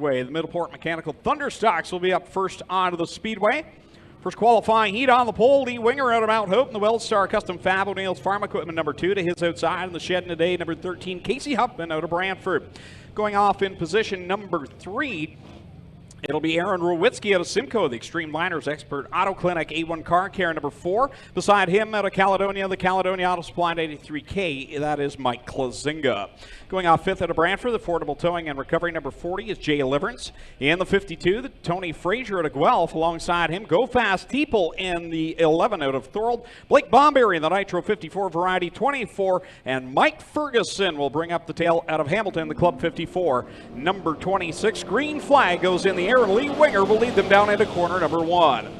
Speedway. The Middleport Mechanical Thunderstocks will be up first onto the Speedway. First qualifying heat on the pole, Lee Winger out of Mount Hope, and the Wellstar Custom Fab O'Neill's Farm Equipment number 2 to his outside in the shed in the day, number 13, Casey Huffman out of Brantford. Going off in position number 3, it'll be Aaron Rowitzki out of Simcoe, the Extreme Liners Expert Auto Clinic A1 Car Care number 4. Beside him out of Caledonia, the Caledonia Auto Supply 83K, that is Mike Klazinga. Going off 5th out of Brantford, the Affordable Towing and Recovery number 40 is Jay Liverance. In the 52, the Tony Frazier out of Guelph. Alongside him, Go Fast Teeple in the 11 out of Thorold. Blake Bomberry in the Nitro 54 Variety 24. And Mike Ferguson will bring up the tail out of Hamilton, the Club 54. Number 26, green flag goes in the air, and Lee Winger will lead them down into corner number 1.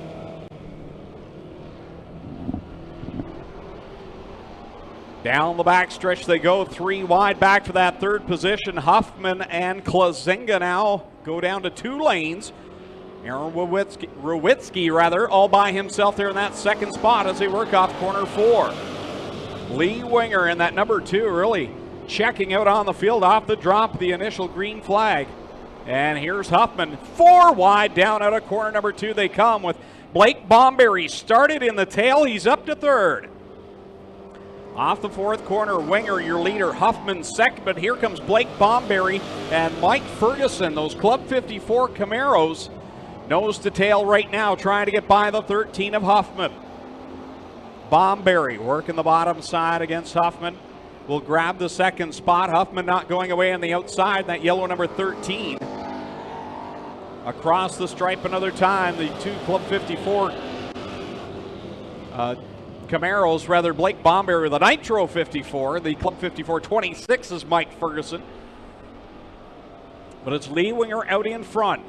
Down the back stretch they go, 3 wide back for that third position. Huffman and Klazinga now go down to 2 lanes. Aaron Rowitzki, all by himself there in that second spot as they work off corner 4. Lee Winger in that number 2 really checking out on the field off the drop, the initial green flag. And here's Huffman, 4 wide down out of corner number 2 they come with Blake Bomberry started in the tail. He's up to 3rd. Off the 4th corner, Winger, your leader. Huffman second, but here comes Blake Bomberry and Mike Ferguson. Those Club 54 Camaros, nose to tail right now, trying to get by the 13 of Huffman. Bomberry working the bottom side against Huffman. Will grab the second spot. Huffman not going away on the outside, that yellow number 13. Across the stripe another time, the 2 Club 54 Camaros, rather, Blake Bomberry, the Nitro 54, the Club 54 26 is Mike Ferguson. But it's Lee Winger out in front.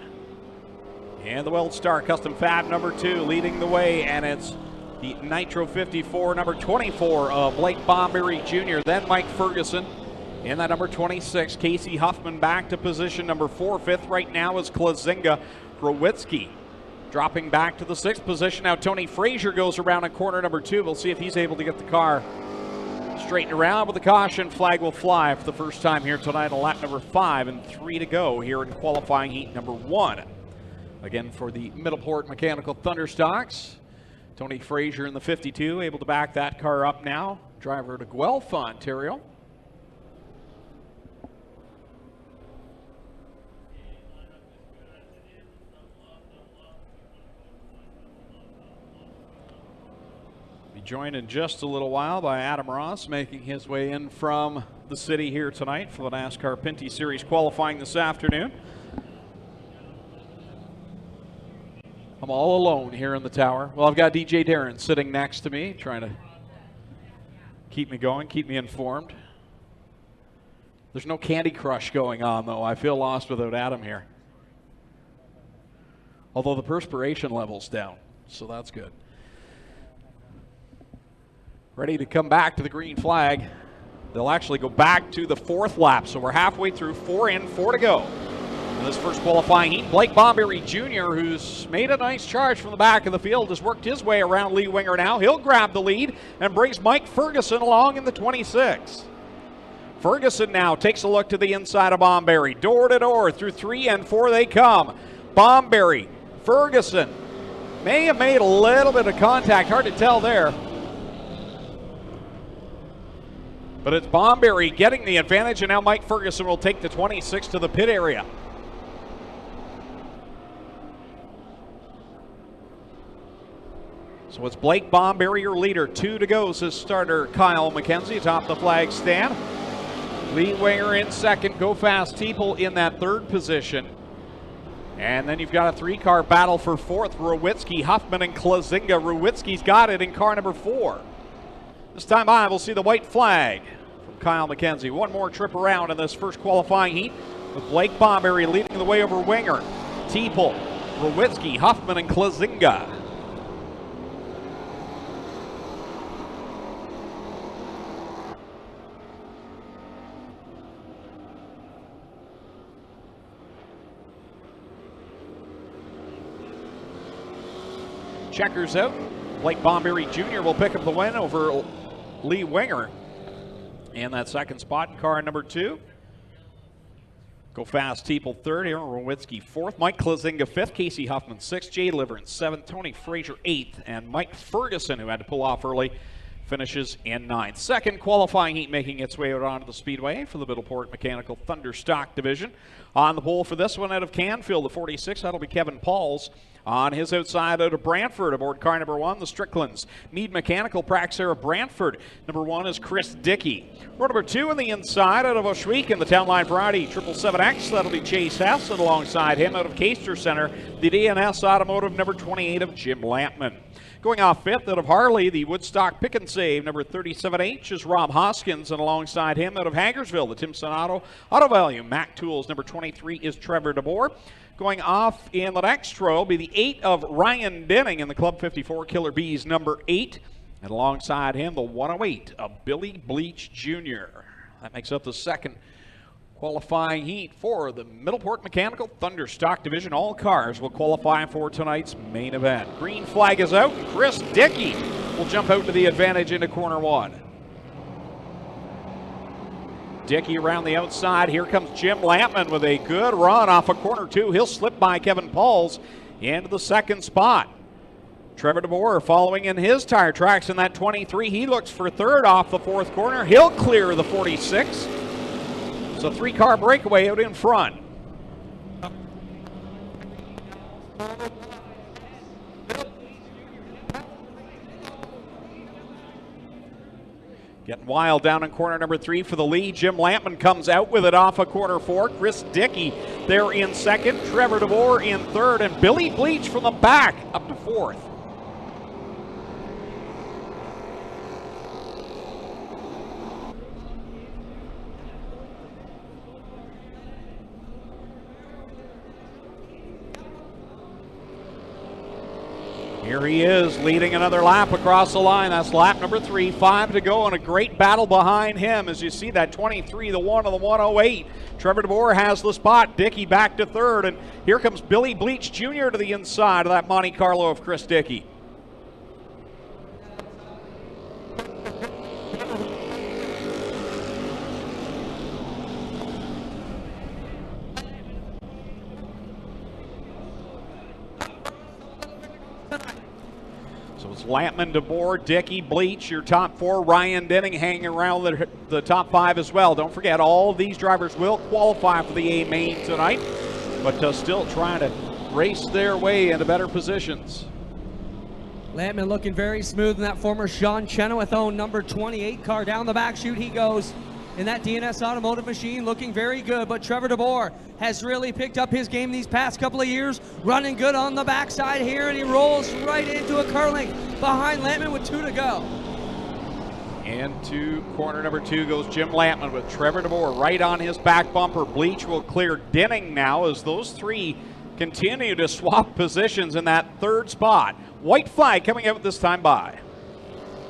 And the Wellstar Custom Fab number 2 leading the way, and it's the Nitro 54 number 24 of Blake Bomberry Jr., then Mike Ferguson. In that number 26, Casey Huffman back to position number 4. 5th right now is Klazinga. Rowitzki dropping back to the 6th position. Now Tony Frazier goes around in corner number 2. We'll see if he's able to get the car straightened around, but the caution flag will fly for the first time here tonight on lap number 5 and 3 to go here in qualifying heat number 1. Again, for the Middleport Mechanical Thunderstocks, Tony Frazier in the 52, able to back that car up now. Driver to Guelph, Ontario. Joined in just a little while by Adam Ross, making his way in from the city here tonight for the NASCAR Pinty Series qualifying this afternoon. I'm all alone here in the tower. Well, I've got DJ Darren sitting next to me, trying to keep me going, keep me informed. There's no Candy Crush going on, though. I feel lost without Adam here. Although the perspiration level's down, so that's good. Ready to come back to the green flag. They'll actually go back to the 4th lap, so we're halfway through, 4 in, 4 to go. In this first qualifying heat, Blake Bomberry Jr., who's made a nice charge from the back of the field, has worked his way around Lee Winger now. He'll grab the lead and brings Mike Ferguson along in the 26. Ferguson now takes a look to the inside of Bomberry. Door to door through 3 and 4 they come. Bomberry, Ferguson may have made a little bit of contact, hard to tell there. But it's Bomberry getting the advantage, and now Mike Ferguson will take the 26 to the pit area. So it's Blake Bomberry, your leader. 2 to go, says starter Kyle McKenzie atop the flag stand. Lee Winger in second. Go Fast Teeple in that 3rd position. And then you've got a 3-car battle for 4th. Rowitzki, Huffman, and Klazinga. Rowitzki's got it in car number 4. This time by, we'll see the white flag from Kyle McKenzie. One more trip around in this first qualifying heat with Blake Bomberry leading the way over Winger, Teeple, Rowitzki, Huffman, and Klazinga. Checkers out. Blake Bomberry Jr. will pick up the win over Lee Winger in that second spot in car number 2. Go Fast Teeple third, Aaron Rowitsky fourth, Mike Klazinga fifth, Casey Huffman sixth, Jay Liverance seventh, Tony Frazier eighth, and Mike Ferguson, who had to pull off early, finishes in ninth. Second qualifying heat making its way out onto the Speedway for the Middleport Mechanical Thunderstock Division. On the pole for this one out of Canfield, the 46, that'll be Kevin Pauls. On his outside out of Brantford, aboard car number 1, the Stricklands. Mead Mechanical Praxair of Brantford. Number 1 is Chris Dickey. Row number 2 on the inside out of Ohsweken, the Town Line Variety 777X, that'll be Chase Hess, and alongside him out of Caister Center, the DNS Automotive number 28 of Jim Lampman. Going off fifth out of Harley, the Woodstock Pick and Save number 37H is Rob Hoskins, and alongside him out of Hagersville, the Timson Auto Value Mac Tools number 23 is Trevor DeBoer. Going off in the next row will be the 8 of Ryan Denning in the Club 54 Killer Bees number 8, and alongside him the 108 of Billy Bleach Jr. That makes up the second qualifying heat for the Middleport Mechanical Thunderstock Division. All cars will qualify for tonight's main event. Green flag is out. Chris Dickey will jump out to the advantage into corner 1. Dickey around the outside. Here comes Jim Lampman with a good run off of corner 2. He'll slip by Kevin Pauls into the second spot. Trevor DeBoer following in his tire tracks in that 23. He looks for third off the fourth corner. He'll clear the 46. So 3-car breakaway out in front. Getting wild down in corner number 3 for the lead. Jim Lampman comes out with it off of corner 4. Chris Dickey there in second. Trevor DeBoer in third. And Billy Bleach from the back up to fourth. Here he is leading another lap across the line. That's lap number 3, 5 to go, and a great battle behind him as you see that 23, the 1 of the 108. Trevor DeBoer has the spot. Dickey back to third, and here comes Billy Bleach Jr. to the inside of that Monte Carlo of Chris Dickey. So it's Lampman, DeBoer, Dickey, Bleach, your top 4. Ryan Denning hanging around the top 5 as well. Don't forget, all of these drivers will qualify for the A main tonight, but still trying to race their way into better positions. Lampman looking very smooth in that former Sean Chenoweth owned number 28 car. Down the back chute he goes in that DNS Automotive machine, looking very good. But Trevor DeBoer has really picked up his game these past couple of years, running good on the backside here, and he rolls right into a car length behind Lampman with 2 to go. Into corner number 2 goes Jim Lampman with Trevor DeBoer right on his back bumper. Bleach will clear Denning now as those 3 continue to swap positions in that third spot. White flag coming out this time by.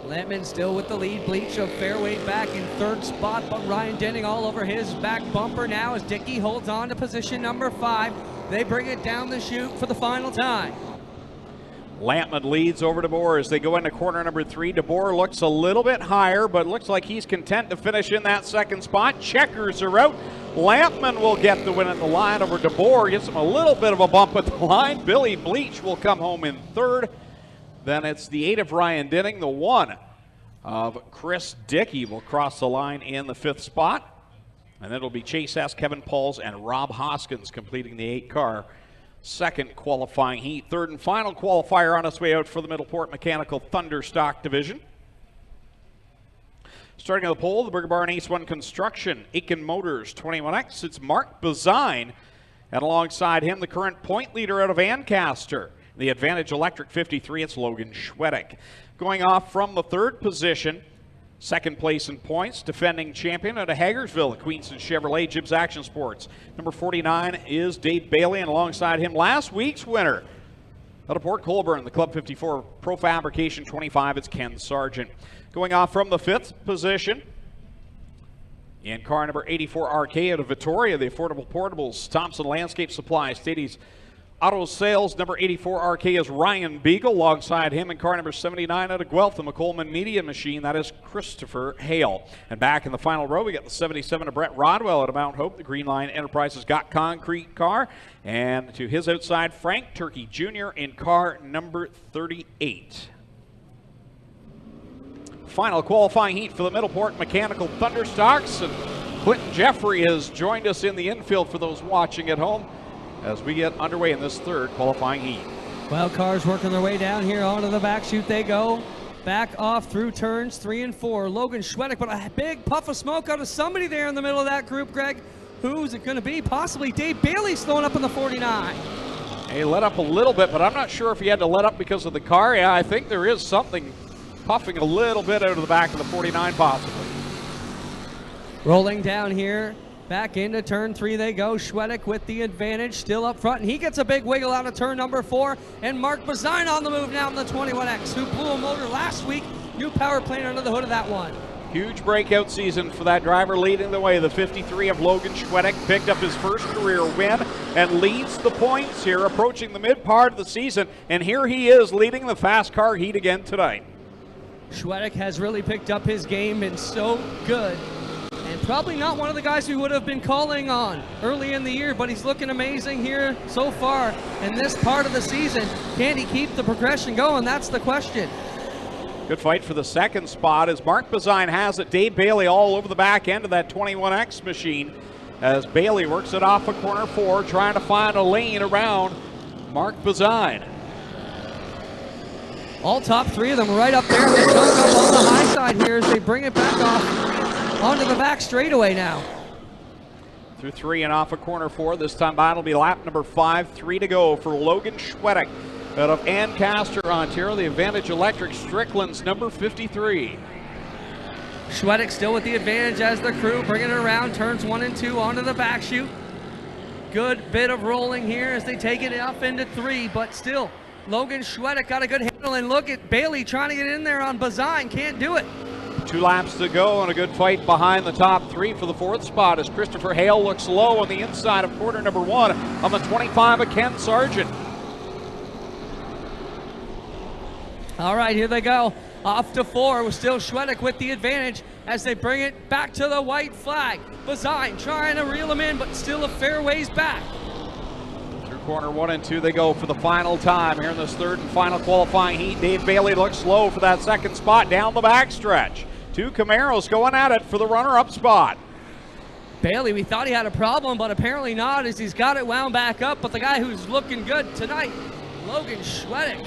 Lampman still with the lead. Bleach a fairway back in third spot, but Ryan Denning all over his back bumper now as Dickey holds on to position number 5. They bring it down the chute for the final time. Lampman leads over DeBoer as they go into corner number 3. DeBoer looks a little bit higher, but looks like he's content to finish in that second spot. Checkers are out. Lampman will get the win at the line over DeBoer. Gets him a little bit of a bump at the line. Billy Bleach will come home in third. Then it's the 8 of Ryan Denning. The 1 of Chris Dickey will cross the line in the 5th spot. And then it'll be Chase Hess, Kevin Pauls, and Rob Hoskins completing the 8-car second qualifying heat. Third and final qualifier on its way out for the Middleport Mechanical Thunderstock Division. Starting at the pole, the Burger Barn Ace 1 Construction, Aiken Motors 21X. It's Mark Bazine. And alongside him, the current point leader out of Ancaster, the Advantage Electric 53, it's Logan Schwedick. Going off from the third position, second place in points, defending champion out of Hagersville, Queenston Chevrolet, Gibbs Action Sports. Number 49 is Dave Bailey, and alongside him, last week's winner out of Port Colborne, the Club 54 Pro Fabrication 25, it's Ken Sargent. Going off from the 5th position, in car number 84 RK out of Victoria, the Affordable Portables, Thompson Landscape Supply, Stadies Auto Sales, number 84 RK is Ryan Beagle. Alongside him in car number 79 out of Guelph, the McColeman Media Machine, that is Christopher Hale. And back in the final row, we got the 77 of Brett Rodwell out of Mount Hope. The Green Line Enterprises got concrete car. And to his outside, Frank Turkey Jr. in car number 38. Final qualifying heat for the Middleport Mechanical Thunderstocks. And Clinton Jeffrey has joined us in the infield for those watching at home as we get underway in this third qualifying heat. Well, cars working their way down here onto the back chute they go. Back off through turns 3 and 4. Logan Schwedick, but a big puff of smoke out of somebody there in the middle of that group, Greg. Who's it going to be? Possibly Dave Bailey slowing up in the 49. He let up a little bit, but I'm not sure if he had to let up because of the car. Yeah, I think there is something puffing a little bit out of the back of the 49 possibly. Rolling down here. Back into turn 3 they go. Schwedick with the advantage, still up front, and he gets a big wiggle out of turn number 4. And Mark Bazine on the move now in the 21X, who blew a motor last week. New power plant under the hood of that one. Huge breakout season for that driver leading the way. The 53 of Logan Schwedick picked up his first career win and leads the points here, approaching the mid part of the season. And here he is leading the fast car heat again tonight. Schwedick has really picked up his game, been so good. And probably not one of the guys we would have been calling on early in the year, but he's looking amazing here so far in this part of the season. Can he keep the progression going? That's the question. Good fight for the second spot as Mark Bazine has it. Dave Bailey all over the back end of that 21X machine as Bailey works it off of corner 4, trying to find a lane around Mark Bazine. All top 3 of them right up there. They choke up on the high side here as they bring it back off onto the back straightaway now. Through 3 and off of corner 4. This time by it'll be lap number 5. 3 to go for Logan Schwedick out of Ancaster, Ontario. The Advantage Electric Strickland's number 53. Schwedick still with the advantage as the crew bringing it around turns 1 and 2 onto the back chute. Good bit of rolling here as they take it up into 3, but still Logan Schwedick got a good handle, and look at Bailey trying to get in there on Bazine, can't do it. 2 laps to go and a good fight behind the top 3 for the 4th spot as Christopher Hale looks low on the inside of quarter number 1 on the 25 of Ken Sargent. All right, here they go. Off to 4 with still Schwedick with the advantage as they bring it back to the white flag. Bazine trying to reel him in, but still a fair ways back. Through corner 1 and 2 they go for the final time here in this third and final qualifying heat. Dave Bailey looks low for that second spot down the backstretch. 2 Camaros going at it for the runner-up spot. Bailey, we thought he had a problem, but apparently not, as he's got it wound back up. But the guy who's looking good tonight, Logan Schwedick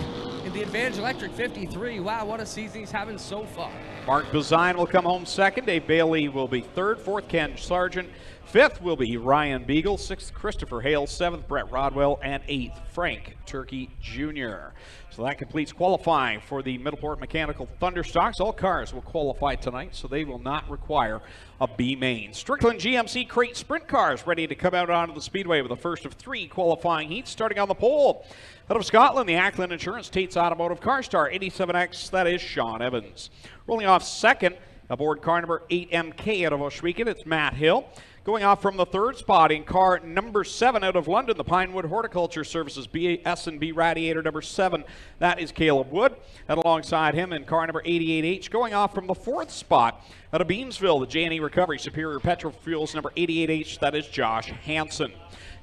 in the Advantage Electric 53. Wow, what a season he's having so far. Mark Bazine will come home second. Dave Bailey will be third. 4th, Ken Sargent. 5th will be Ryan Beagle. 6th, Christopher Hale. 7th, Brett Rodwell. And 8th, Frank Turkey Jr. So that completes qualifying for the Middleport Mechanical Thunderstocks. All cars will qualify tonight, so they will not require a B main. Strickland GMC Crate Sprint cars ready to come out onto the Speedway with the first of 3 qualifying heats. Starting on the pole, out of Scotland, the Ackland Insurance Tate's Automotive Car Star 87X, that is Sean Evans. Rolling off second, aboard car number 8MK out of Ohsweken, it's Matt Hill. Going off from the 3rd spot in car number 7 out of London, the Pinewood Horticulture Services S&B Radiator number 7, that is Caleb Wood. And alongside him in car number 88H, going off from the 4th spot out of Beamsville, the J&E Recovery Superior Petrol Fuels number 88H, that is Josh Hansen.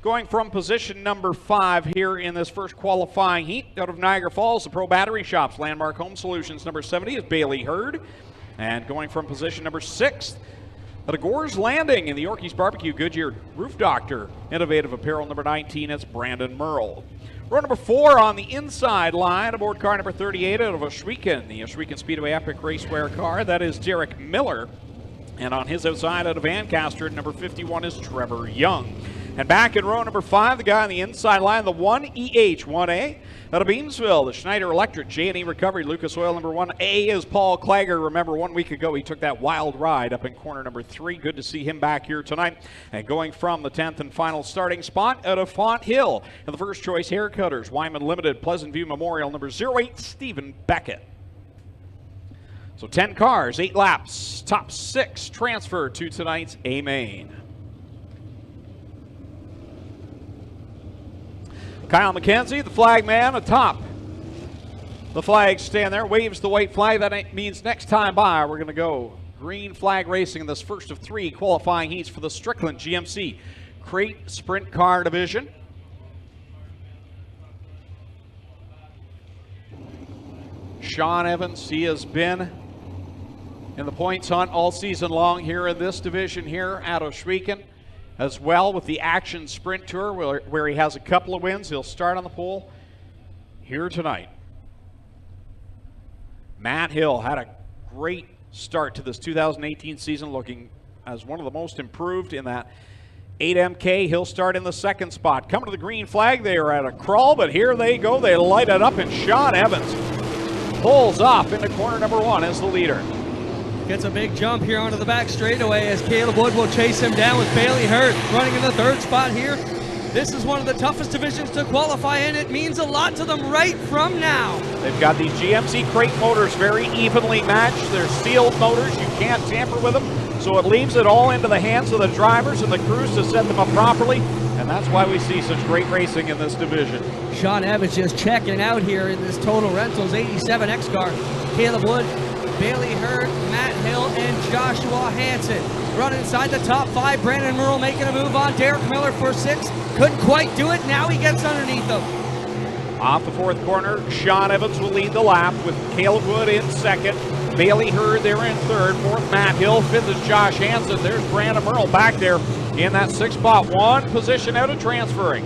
Going from position number 5 here in this first qualifying heat out of Niagara Falls, the Pro Battery Shops Landmark Home Solutions number 70 is Bailey Hurd. And going from position number 6 out of Gore's Landing in the Yorkies Barbecue Goodyear Roof Doctor Innovative Apparel number 19, it's Brandon Merle. Row number 4 on the inside line aboard car number 38 out of Ohsweken, the Ohsweken Speedway Epic Racewear car, that is Derek Miller. And on his outside out of Ancaster, number 51 is Trevor Young. And back in row number 5, the guy on the inside line, the 1EH1A out of Beamsville, the Schneider Electric J&E Recovery Lucas Oil number 1A is Paul Klager. Remember, 1 week ago he took that wild ride up in corner number 3. Good to see him back here tonight. And going from the 10th and final starting spot out of Font Hill, and the first choice haircutters, Wyman Limited, Pleasant View Memorial number 08, Stephen Beckett. So 10 cars, 8 laps, top 6 transfer to tonight's A main. Kyle McKenzie, the flag man, atop the flag stand there, waves the white flag. That means next time by, we're going to go green flag racing in this first of 3 qualifying heats for the Strickland GMC Crate Sprint Car Division. Sean Evans, he has been in the points hunt all season long here in this division here at Ohsweken, as well with the Action Sprint Tour where he has a couple of wins. He'll start on the pole here tonight. Matt Hill had a great start to this 2018 season, looking as one of the most improved in that 8MK. He'll start in the second spot. Coming to the green flag, they are at a crawl, but here they go. They light it up, and Sean Evans pulls off into corner number 1 as the leader. Gets a big jump here onto the back straightaway as Caleb Wood will chase him down with Bailey Hurt running in the third spot here. This is one of the toughest divisions to qualify in. It means a lot to them right from now. They've got these GMC crate motors very evenly matched. They're sealed motors. You can't tamper with them. So it leaves it all into the hands of the drivers and the crews to set them up properly. And that's why we see such great racing in this division. Sean Evans just checking out here in this Total Rentals 87 X car. Caleb Wood, Bailey Hurd, Matt Hill, and Joshua Hansen. Running inside the top 5. Brandon Merle making a move on Derek Miller for 6. Couldn't quite do it. Now he gets underneath them. Off the 4th corner, Sean Evans will lead the lap with Caleb Wood in 2nd. Bailey Hurd there in 3rd. 4th, Matt Hill. 5th is Josh Hansen. There's Brandon Merle back there in that 6th spot. 1 position out of transferring.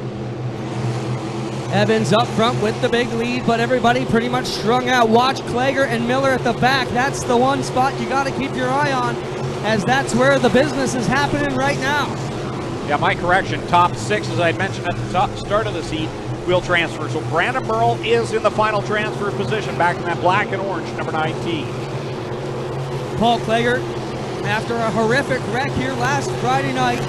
Evans up front with the big lead, but everybody pretty much strung out. Watch Klager and Miller at the back. That's the one spot you got to keep your eye on, as that's where the business is happening right now. Yeah, my correction, top 6, as I mentioned at the start of this heat, will transfer. So Brandon Merle is in the final transfer position, back in that black and orange, number 19. Paul Klager, after a horrific wreck here last Friday night,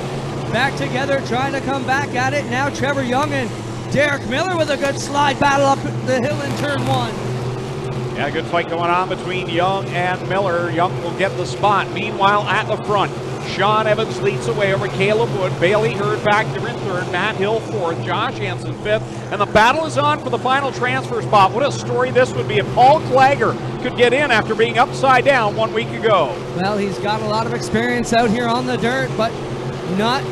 back together, trying to come back at it. Now Trevor Young and Derek Miller with a good slide battle up the hill in turn 1. Yeah, good fight going on between Young and Miller. Young will get the spot. Meanwhile, at the front, Sean Evans leads away over Caleb Wood. Bailey Hurd back there in 3rd. Matt Hill 4th. Josh Hansen 5th. And the battle is on for the final transfer spot. What a story this would be if Paul Klager could get in after being upside down 1 week ago. Well, he's got a lot of experience out here on the dirt, but not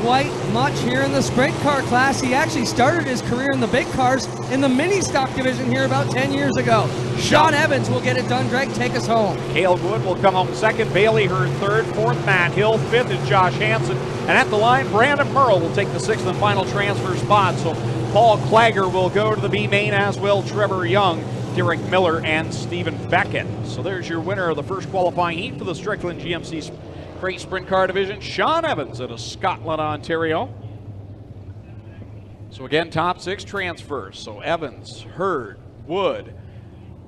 quite much here in the sprint car class. He actually started his career in the big cars in the mini stock division here about 10 years ago. Sean Evans will get it done. Greg, take us home. Caleb Wood will come home 2nd. Bailey Hurd 3rd. 4th, Matt Hill. 5th is Josh Hansen. And at the line, Brandon Merle will take the 6th and final transfer spot. So Paul Klager will go to the B main, as will Trevor Young, Derek Miller, and Stephen Beckett. So there's your winner of the first qualifying heat for the Strickland GMC Crate Sprint Car Division, Sean Evans out of Scotland, Ontario. So again, top 6 transfers. So Evans, Hurd, Wood,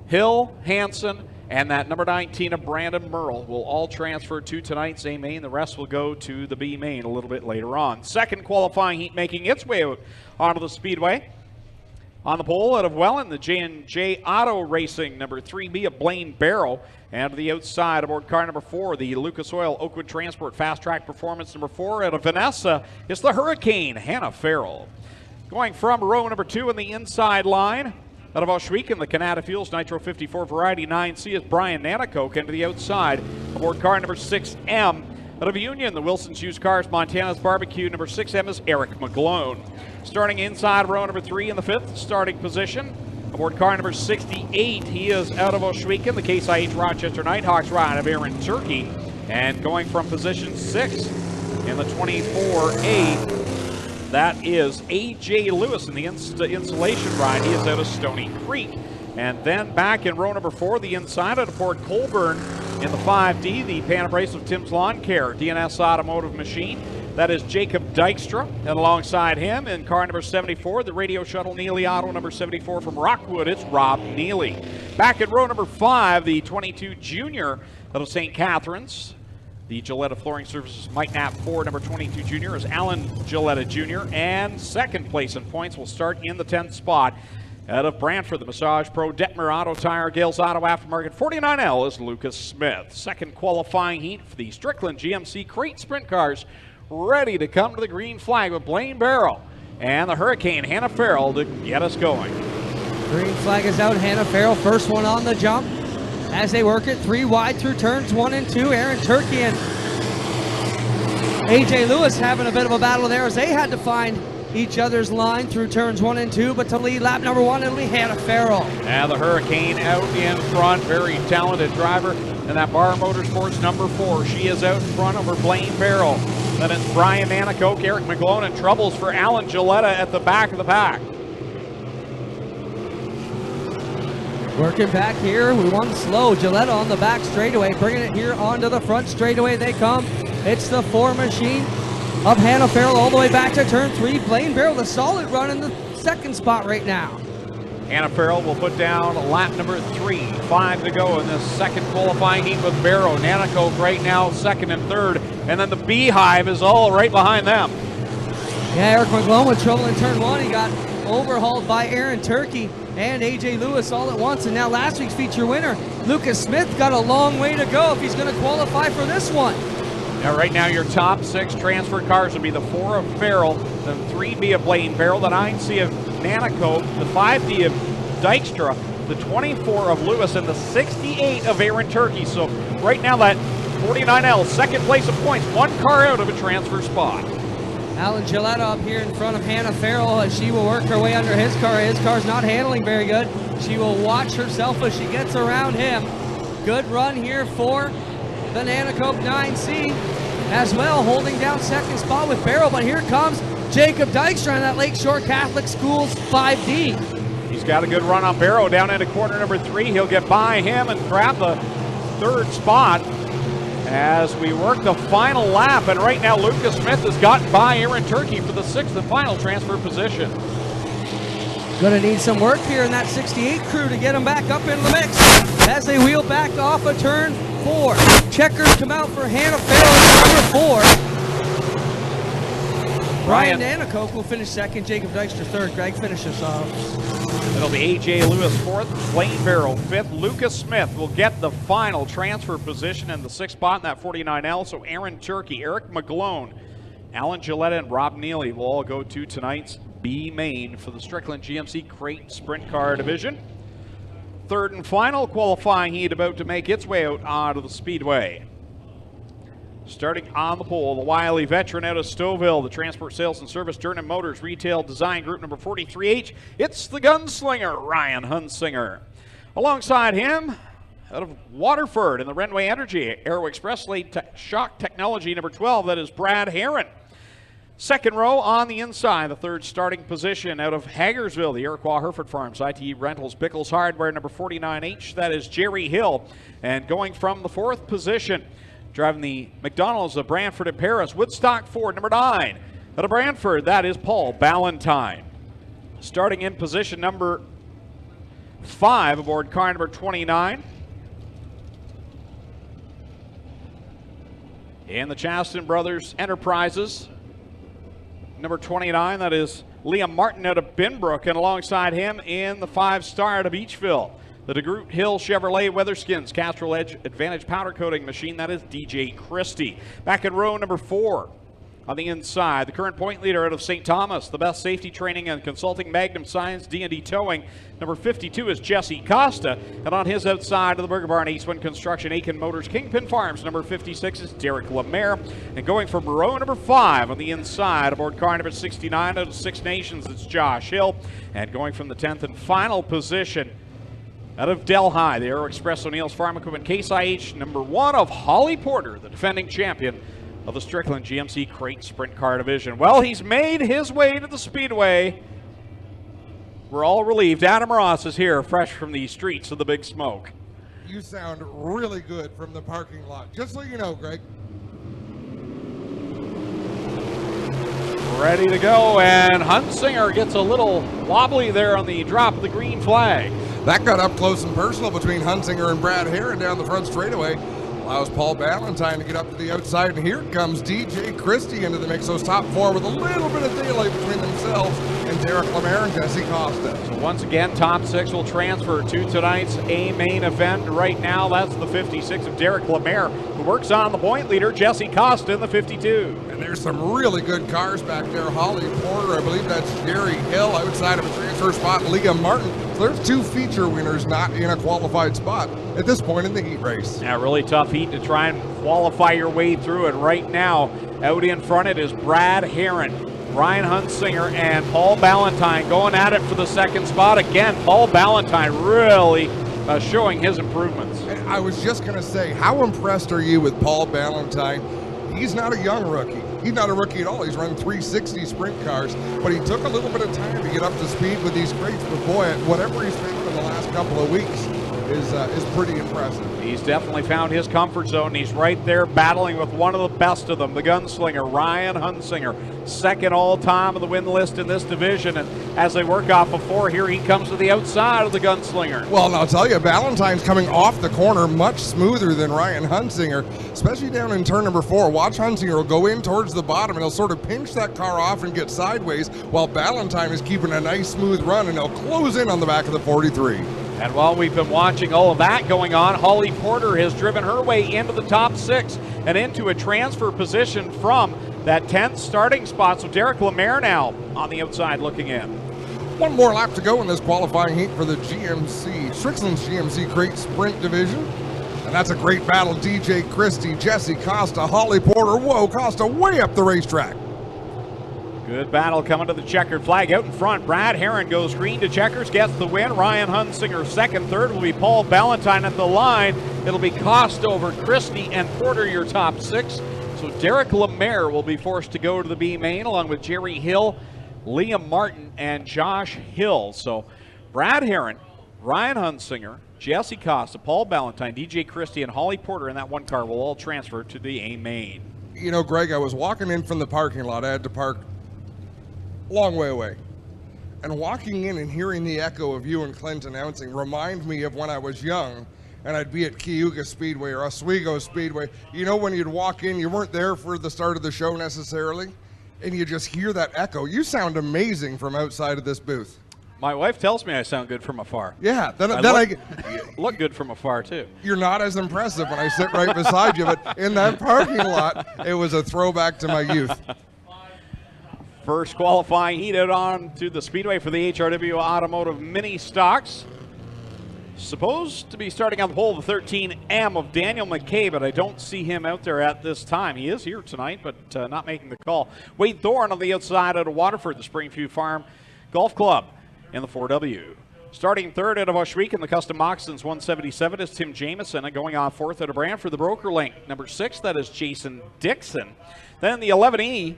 Hill, Hansen, and that number 19 of Brandon Merle will all transfer to tonight's A main. The rest will go to the B main a little bit later on. Second qualifying heat making its way out onto the Speedway. On the pole out of Welland, the J&J Auto Racing, number 3B of Blaine Barrow. And to the outside, aboard car number 4, the Lucas Oil Oakwood Transport Fast Track Performance number 4. Out of Vanessa, it's the Hurricane, Hannah Farrell. Going from row number 2 in the inside line, out of Ohsweken, the Canada Fuels Nitro 54 Variety 9C is Brian Nanakoke. And to the outside, aboard car number 6M, out of Union, the Wilson's Used Cars Montana's Barbecue, number 6M is Eric McGlone. Starting inside row number 3 in the 5th starting position, aboard car number 68, he is out of Ohsweken, the Case IH Rochester Nighthawks ride of Aaron Turkey. And going from position 6 in the 24A, that is A.J. Lewis in the insulation ride. He is out of Stony Creek. And then back in row number 4, the inside out of Port Colborne in the 5D, the Panabrace of Tim's Lawn Care, DNS Automotive Machine. That is Jacob Dykstra, and alongside him in car number 74, the Radio Shuttle Neely Auto number 74 from Rockwood, it's Rob Neely. Back in row number 5, the 22 Junior out of St. Catharines. The Gilletta Flooring Services Mike Knapp 4, number 22 Junior is Alan Gilletta Jr. And second place in points will start in the 10th spot. Out of Brantford, the Massage Pro, Detmer Auto Tire, Gales Auto Aftermarket 49L is Lucas Smith. Second qualifying heat for the Strickland GMC Crate Sprint Cars, ready to come to the green flag with Blaine Barrow and the Hurricane, Hannah Farrell, to get us going. Green flag is out. Hannah Farrell, first one on the jump. As they work it 3 wide through turns 1 and 2, Aaron Turkey and AJ Lewis having a bit of a battle there as they had to find each other's line through turns 1 and 2, but to lead lap number 1, it'll be Hannah Farrell. And the Hurricane out in front, very talented driver. And that Bar Motorsports number 4, she is out in front over Blaine Barrow. Then it's Brian Nanakoke, Eric McGlone, and troubles for Alan Gilletta at the back of the pack. Working back here, we won slow. Gilletta on the back straightaway, bringing it here onto the front straightaway they come. It's the 4 machine of Hannah Farrell all the way back to turn 3. Blaine Barrow, the solid run in the second spot right now. Hannah Farrell will put down lap number 3, 5 to go in this second qualifying heat with Barrow. Nanakoke right now second and third, and then the Beehive is all right behind them. Yeah, Eric McGlone with trouble in turn 1. He got overhauled by Aaron Turkey and AJ Lewis all at once, and now last week's feature winner, Lucas Smith, got a long way to go if he's going to qualify for this one. Now right now your top 6 transfer cars would be the 4 of Farrell, the 3B of Blaine Barrow, the 9C of Nanakoke, the 5D of Dykstra, the 24 of Lewis, and the 68 of Aaron Turkey. So right now that 49L, second place of points, 1 car out of a transfer spot. Alan Gilletta up here in front of Hannah Farrell as she will work her way under his car. His car's not handling very good. She will watch herself as she gets around him. Good run here for the Nanakoke 9C as well, holding down second spot with Barrow, but here comes Jacob Dykstra in that Lakeshore Catholic Schools 5D. He's got a good run on Barrow down into corner number 3. He'll get by him and grab the 3rd spot as we work the final lap, and right now Lucas Smith has gotten by Aaron Turkey for the 6th and final transfer position. Gonna need some work here in that 68 crew to get him back up into the mix as they wheel back off of turn 4. Checkers come out for Hannah Farrell, number 4. Brian Nanakoke will finish second, Jacob Dykstra third. Greg, finish us off. It'll be AJ Lewis 4th, Blaine Barrow 5th. Lucas Smith will get the final transfer position in the 6th spot in that 49L. So Aaron Turkey, Eric McGlone, Alan Gilletta, and Rob Neely will all go to tonight's B main for the Strickland GMC Crate Sprint Car Division. 3rd and final qualifying heat about to make its way out onto the Speedway. Starting on the pole, the wily veteran out of Stouffville, the Transport Sales and Service Durnan Motors Retail Design Group number 43H. It's the gunslinger, Ryan Hunsinger. Alongside him, out of Waterford in the Renway Energy Aero Express Late Shock Technology number 12, that is Brad Herron. Second row on the inside, the 3rd starting position out of Hagersville, the Iroquois Hereford Farms, ITE Rentals, Bickles Hardware number 49H, that is Jerry Hill. And going from the 4th position, driving the McDonald's of Brantford and Paris, Woodstock Ford number 9. Out of Brantford, that is Paul Ballantyne. Starting in position number 5 aboard car number 29. In the Chaston Brothers Enterprises, number 29, that is Liam Martin out of Binbrook, and alongside him in the 5-star out of Beachville, the DeGroot Hill Chevrolet Weatherskins Castrol Edge Advantage powder coating machine, that is DJ Christie. Back in row number 4 on the inside, the current point leader out of St. Thomas, the best safety training and consulting, Magnum Science D&D Towing, number 52 is Jesse Costa, and on his outside of the Burger Barn, Eastwind Construction, Aiken Motors, Kingpin Farms, number 56 is Derek Lemaire, and going from row number 5 on the inside aboard car number 69 out of Six Nations, it's Josh Hill, and going from the 10th and final position out of Delhi, the Aero Express O'Neill's Farm Equipment Case IH number 1 of Holly Porter, the defending champion of the Strickland GMC Crate Sprint Car Division. Well, he's made his way to the Speedway. We're all relieved. Adam Ross is here, fresh from the streets of the Big Smoke. You sound really good from the parking lot, just so you know, Greg. Ready to go, and Hunsinger gets a little wobbly there on the drop of the green flag. That got up close and personal between Hunsinger and Brad Herron down the front straightaway. Allows Paul Ballantyne to get up to the outside, and here comes DJ Christie into the mix. Those top 4 with a little bit of daylight between themselves and Derek Lemaire and Jesse Costa. So once again, top 6 will transfer to tonight's A main event. Right now, that's the 56 of Derek Lemaire, who works on the point leader, Jesse Costa in the 52. And there's some really good cars back there. Holly Porter, I believe that's Jerry Hill outside of a transfer spot, Liam Martin. So there's 2 feature winners not in a qualified spot at this point in the heat race. Yeah, really tough heat to try and qualify your way through it. Right now, out in front it is Brad Herron, Ryan Hunsinger, and Paul Ballantyne going at it for the second spot. Again, Paul Ballantyne really showing his improvements. I was just going to say, how impressed are you with Paul Ballantyne? He's not a young rookie. He's not a rookie at all. He's run 360 sprint cars, but he took a little bit of time to get up to speed with these crates. But boy, whatever he's found in the last couple of weeks is pretty impressive. He's definitely found his comfort zone. He's right there battling with one of the best of them, the gunslinger, Ryan Hunsinger, second all-time on the win list in this division. And as they work off of 4, here he comes to the outside of the gunslinger. Well, and I'll tell you, Ballantyne's coming off the corner much smoother than Ryan Hunsinger, especially down in turn number 4. Watch Hunsinger will go in towards the bottom, and he'll sort of pinch that car off and get sideways, while Ballantyne is keeping a nice smooth run, and he'll close in on the back of the 43. And while we've been watching all of that going on, Holly Porter has driven her way into the top 6 and into a transfer position from that 10th starting spot. So Derek Lemaire now on the outside looking in. One more lap to go in this qualifying heat for the GMC, Strickland's GMC Crate Sprint Division. And that's a great battle. DJ Christie, Jesse Costa, Holly Porter. Whoa, Costa way up the racetrack. Good battle coming to the checkered flag out in front. Brad Herron goes green to checkers, gets the win. Ryan Hunsinger second. Third will be Paul Ballantyne at the line. It'll be Costa over Christie and Porter, your top 6. So Derek Lemaire will be forced to go to the B main along with Jerry Hill, Liam Martin, and Josh Hill. So Brad Herron, Ryan Hunsinger, Jesse Costa, Paul Ballantyne, DJ Christie, and Holly Porter in that one car will all transfer to the A main. You know, Greg, I was walking in from the parking lot. I had to park long way away. And walking in and hearing the echo of you and Clint announcing remind me of when I was young and I'd be at Cayuga Speedway or Ohsweken Speedway. You know, when you'd walk in, you weren't there for the start of the show necessarily, and you just hear that echo. You sound amazing from outside of this booth. My wife tells me I sound good from afar. Yeah, then I look good from afar too. You're not as impressive when I sit right beside you, but in that parking lot, it was a throwback to my youth. First qualifying heat out on to the Speedway for the HRW Automotive Mini Stocks. Supposed to be starting on the pole of the 13M of Daniel McKay, but I don't see him out there at this time. He is here tonight, but not making the call. Wade Thorne on the outside out of Waterford, the Springview Farm Golf Club in the 4W. Starting third out of Ohsweken, the Custom Moccasins 177 is Tim Jamieson, and going off fourth out of Brantford, the Broker Link. Number 6, that is Jason Dixon. Then the 11E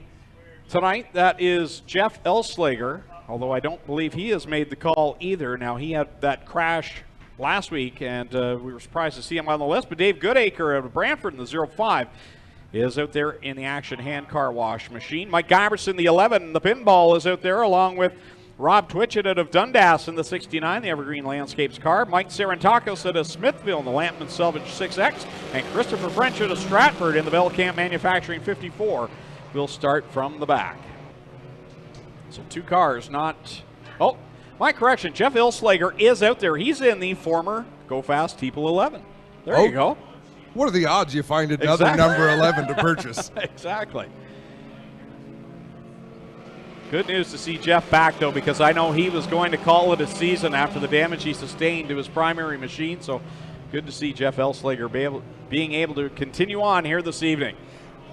tonight, that is Jeff Elslager, although I don't believe he has made the call either. Now, he had that crash last week, and we were surprised to see him on the list, but Dave Goodacre out of Brantford in the 05 is out there in the action hand car wash machine. Mike Giberson, the 11, the pinball is out there along with Rob Twitchett out of Dundas in the 69, the Evergreen Landscapes car. Mike Sarantakos out of Smithville in the Lampman Selvage 6X. And Christopher French out of Stratford in the Bellcamp Manufacturing 54 will start from the back. So 2 cars not... Oh, my correction, Jeff Ilslager is out there. He's in the former Go Fast Teeple 11. There you go. What are the odds you find another number 11 to purchase? Exactly. Good news to see Jeff back, though, because I know he was going to call it a season after the damage he sustained to his primary machine. So good to see Jeff Elslager being able to continue on here this evening.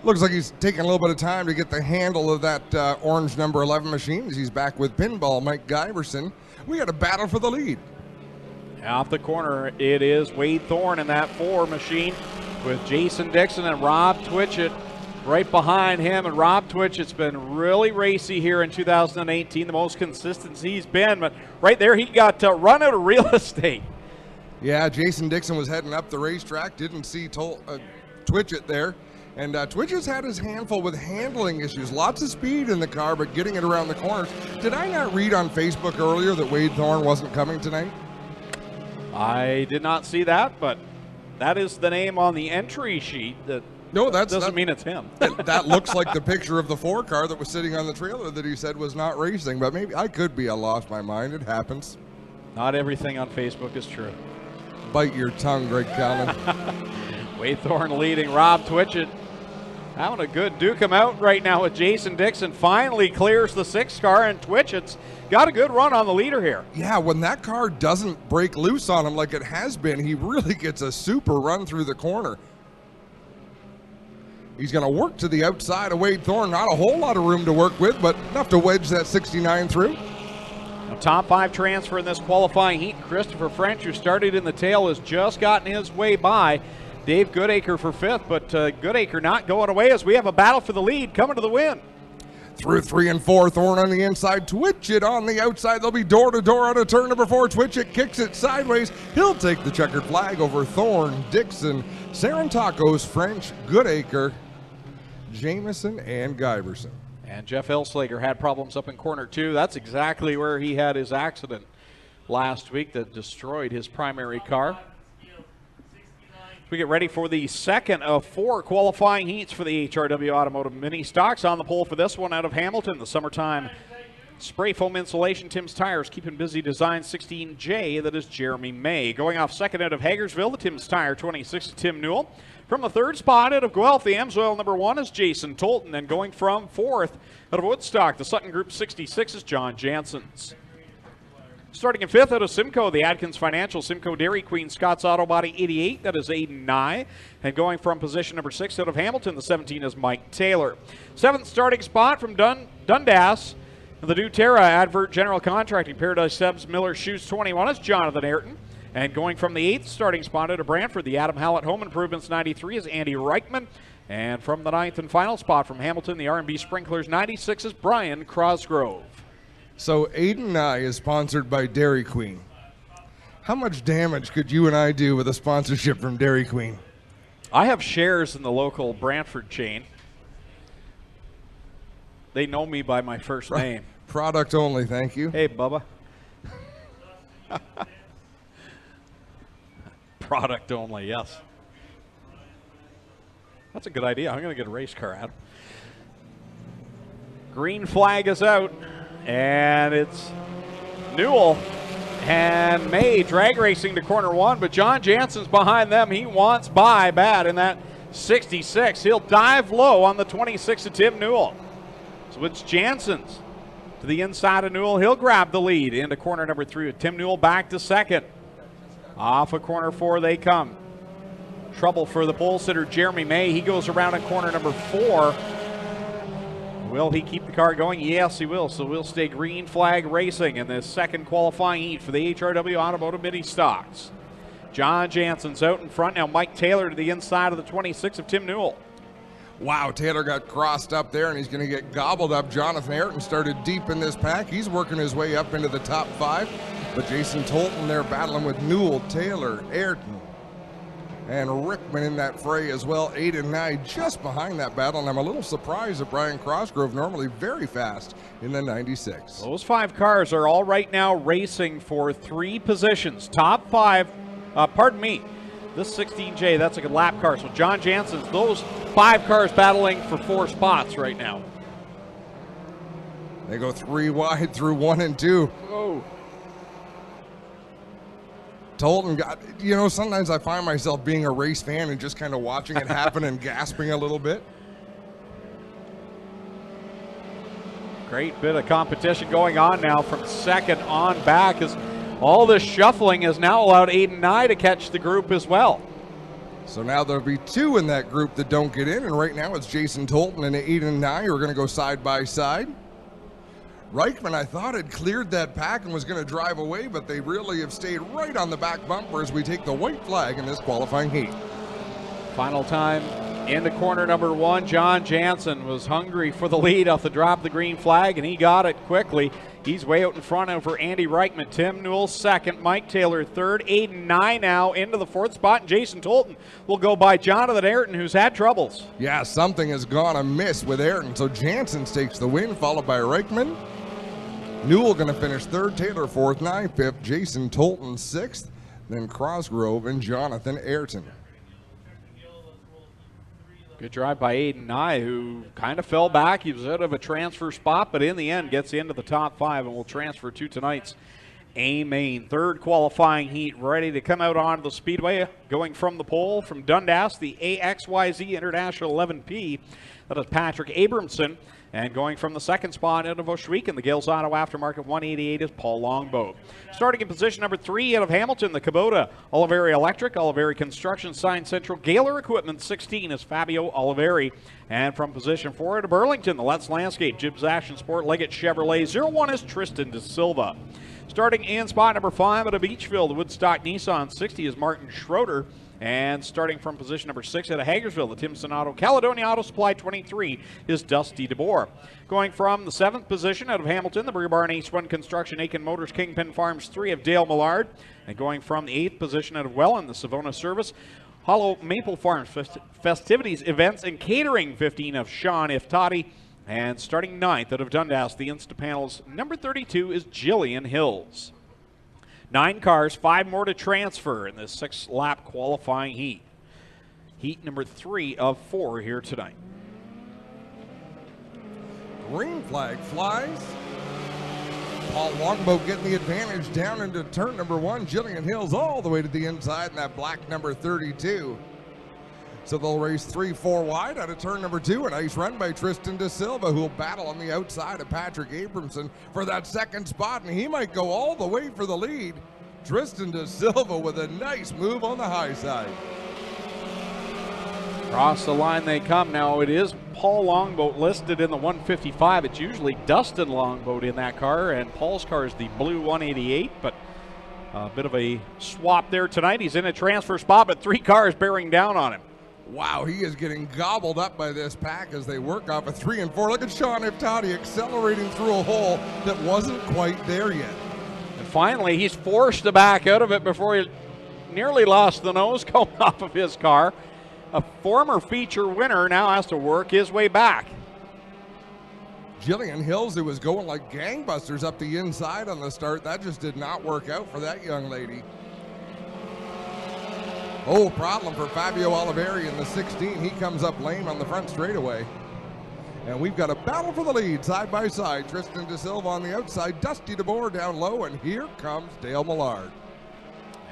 Looks like he's taking a little bit of time to get the handle of that orange number 11 machine as he's back with pinball Mike Giberson. We got a battle for the lead. Off the corner, it is Wade Thorne in that 4 machine with Jason Dixon and Rob Twitchett right behind him. And Rob Twitchett's been really racy here in 2018, the most consistent he's been. But right there, he got run out of real estate. Yeah, Jason Dixon was heading up the racetrack, didn't see Twitchett there. And Twitchett's had his handful with handling issues. Lots of speed in the car, but getting it around the corners. Did I not read on Facebook earlier that Wade Thorne wasn't coming tonight? I did not see that, but that is the name on the entry sheet. That doesn't mean it's him. That looks like the picture of the 4 car that was sitting on the trailer that he said was not racing, but maybe I could be. I lost my mind. It happens. Not everything on Facebook is true. Bite your tongue, Greg Callan. Waythorn leading Rob Twitchett. Having a good duke him out right now with Jason Dixon. Finally clears the 6 car, and Twitchett's got a good run on the leader here. Yeah, when that car doesn't break loose on him like it has been, he really gets a super run through the corner. He's going to work to the outside of Wade Thorne. Not a whole lot of room to work with, but enough to wedge that 69 through. A top 5 transfer in this qualifying heat. Christopher French, who started in the tail, has just gotten his way by Dave Goodacre for 5th, but Goodacre not going away as we have a battle for the lead coming to the win. Through 3 and 4, Thorne on the inside, Twitchett on the outside. They'll be door to door on a turn number 4. Twitchett kicks it sideways. He'll take the checkered flag over Thorne, Dixon, Sarantakos, French, Goodacre, Jameson, and Guyverson. And Jeff Elslager had problems up in corner 2. That's exactly where he had his accident last week that destroyed his primary car. We get ready for the second of 4 qualifying heats for the HRW Automotive Mini Stocks. On the pole for this one out of Hamilton, the summertime spray foam insulation, Tim's Tires, keeping busy design 16J, that is Jeremy May. Going off second out of Hagersville, the Tim's Tire 26, Tim Newell. From the 3rd spot out of Guelph, the Amsoil number 1 is Jason Tolton. And going from 4th out of Woodstock, the Sutton Group 66 is John Janssens. Starting in 5th out of Simcoe, the Adkins Financial, Simcoe Dairy Queen, Scott's Auto Body 88, that is Aiden Nye. And going from position number 6 out of Hamilton, the 17 is Mike Taylor. 7th starting spot from Dundas, the Doterra Advert General Contracting, Paradise Sebs Miller Shoes 21 is Jonathan Ayrton. And going from the 8th starting spot out of Brantford, the Adam Hallett Home Improvements 93 is Andy Reichman. And from the 9th and final spot from Hamilton, the R&B Sprinklers 96 is Brian Crosgrove. So Aiden Nye is sponsored by Dairy Queen. How much damage could you and I do with a sponsorship from Dairy Queen? I have shares in the local Brantford chain. They know me by my first name. Product only, thank you. Hey, Bubba. Product only, yes. That's a good idea. I'm going to get a race car out. Green flag is out. And it's Newell and May drag racing to corner 1, but John Jansen's behind them. He wants by bad in that 66. He'll dive low on the 26 of Tim Newell. So it's Jansen's to the inside of Newell. He'll grab the lead into corner number 3 with Tim Newell back to 2nd. Off of corner 4 they come. Trouble for the pole sitter Jeremy May. He goes around in corner number 4. Will he keep the car going? Yes, he will. So we'll stay green flag racing in this second qualifying heat for the HRW Automotive Mini Stocks. John Jansen's out in front. Now Mike Taylor to the inside of the 26 of Tim Newell. Wow, Taylor got crossed up there, and he's going to get gobbled up. Jonathan Ayrton started deep in this pack. He's working his way up into the top 5. But Jason Tolton there battling with Newell, Taylor, Ayrton, and Rickman in that fray as well. 8 and 9 just behind that battle, and I'm a little surprised that Brian Crossgrove, normally very fast, in the 96. Those 5 cars are all right now racing for 3 positions. Top 5, pardon me, this 16J, that's a good lap car. So John Jansen's, those 5 cars battling for 4 spots right now. They go 3 wide through 1 and 2. Whoa. Tolton got, you know, sometimes I find myself being a race fan and just kind of watching it happen and gasping a little bit. Great bit of competition going on now from 2nd on back, as all this shuffling has now allowed Aiden Nye to catch the group as well. So now there'll be 2 in that group that don't get in, and right now it's Jason Tolton and Aiden Nye who are going to go side by side. Reichman, I thought, had cleared that pack and was going to drive away, but they really have stayed right on the back bumper as we take the white flag in this qualifying heat. Final time into corner number 1. John Jansen was hungry for the lead off the drop of the green flag, and he got it quickly. He's way out in front over Andy Reichman. Tim Newell 2nd, Mike Taylor 3rd, Aiden Nye now into the 4th spot, and Jason Tolton will go by Jonathan Ayrton, who's had troubles. Yeah, something has gone amiss with Ayrton, so Jansen takes the win, followed by Reichman. Newell going to finish 3rd, Taylor 4th, Nye 5th, Jason Tolton 6th, then Crosgrove and Jonathan Ayrton. Good drive by Aiden Nye, who kind of fell back. He was out of a transfer spot, but in the end gets into the top 5 and will transfer to tonight's A main. Third qualifying heat ready to come out onto the Speedway. Going from the pole from Dundas, the AXYZ International 11P. That is Patrick Abramson. And going from the second spot out of Ohsweken, the Gales Auto Aftermarket 188 is Paul Longboat. Starting in position number 3 out of Hamilton, the Kubota Oliveri Electric, Oliveri Construction, Sign Central, Gaylor Equipment 16 is Fabio Oliveri. And from position 4 out of Burlington, the Let's Landscape, Jibs Action Sport, Leggett Chevrolet 01 is Tristan De Silva. Starting in spot number 5 out of Beachville, the Woodstock Nissan 60 is Martin Schroeder. And starting from position number 6 out of Hagersville, the Timson Auto Caledonia Auto Supply 23 is Dusty DeBoer. Going from the 7th position out of Hamilton, the Brew Barn Ace 1 Construction, Aiken Motors, Kingpin Farms 3 of Dale Millard. And going from the 8th position out of Welland, the Savona Service, Hollow Maple Farms Festivities, Events, and Catering 15 of Sean Iftati. And starting 9th out of Dundas, the Instapanels, number 32 is Jillian Hills. 9 cars, 5 more to transfer in this 6-lap qualifying heat. Heat number 3 of 4 here tonight. Green flag flies. Paul Longboat getting the advantage down into turn number 1. Jillian Hills all the way to the inside in that black number 32. So they'll race 3-4 wide out of turn number 2. A nice run by Tristan De Silva, who will battle on the outside of Patrick Abramson for that second spot, and he might go all the way for the lead. Tristan De Silva with a nice move on the high side. Across the line they come now. It is Paul Longboat listed in the 155. It's usually Dustin Longboat in that car, and Paul's car is the blue 188, but a bit of a swap there tonight. He's in a transfer spot, but 3 cars bearing down on him. Wow, he is getting gobbled up by this pack as they work off a 3 and 4. Look at Sean Iftati accelerating through a hole that wasn't quite there yet. And finally, he's forced to back out of it before he nearly lost the nose cone off of his car. A former feature winner now has to work his way back. Jillian Hills, who was going like gangbusters up the inside on the start, that just did not work out for that young lady. Oh, problem for Fabio Oliveri in the 16. He comes up lame on the front straightaway. And we've got a battle for the lead side by side. Tristan De Silva on the outside, Dusty DeBoer down low, and here comes Dale Millard.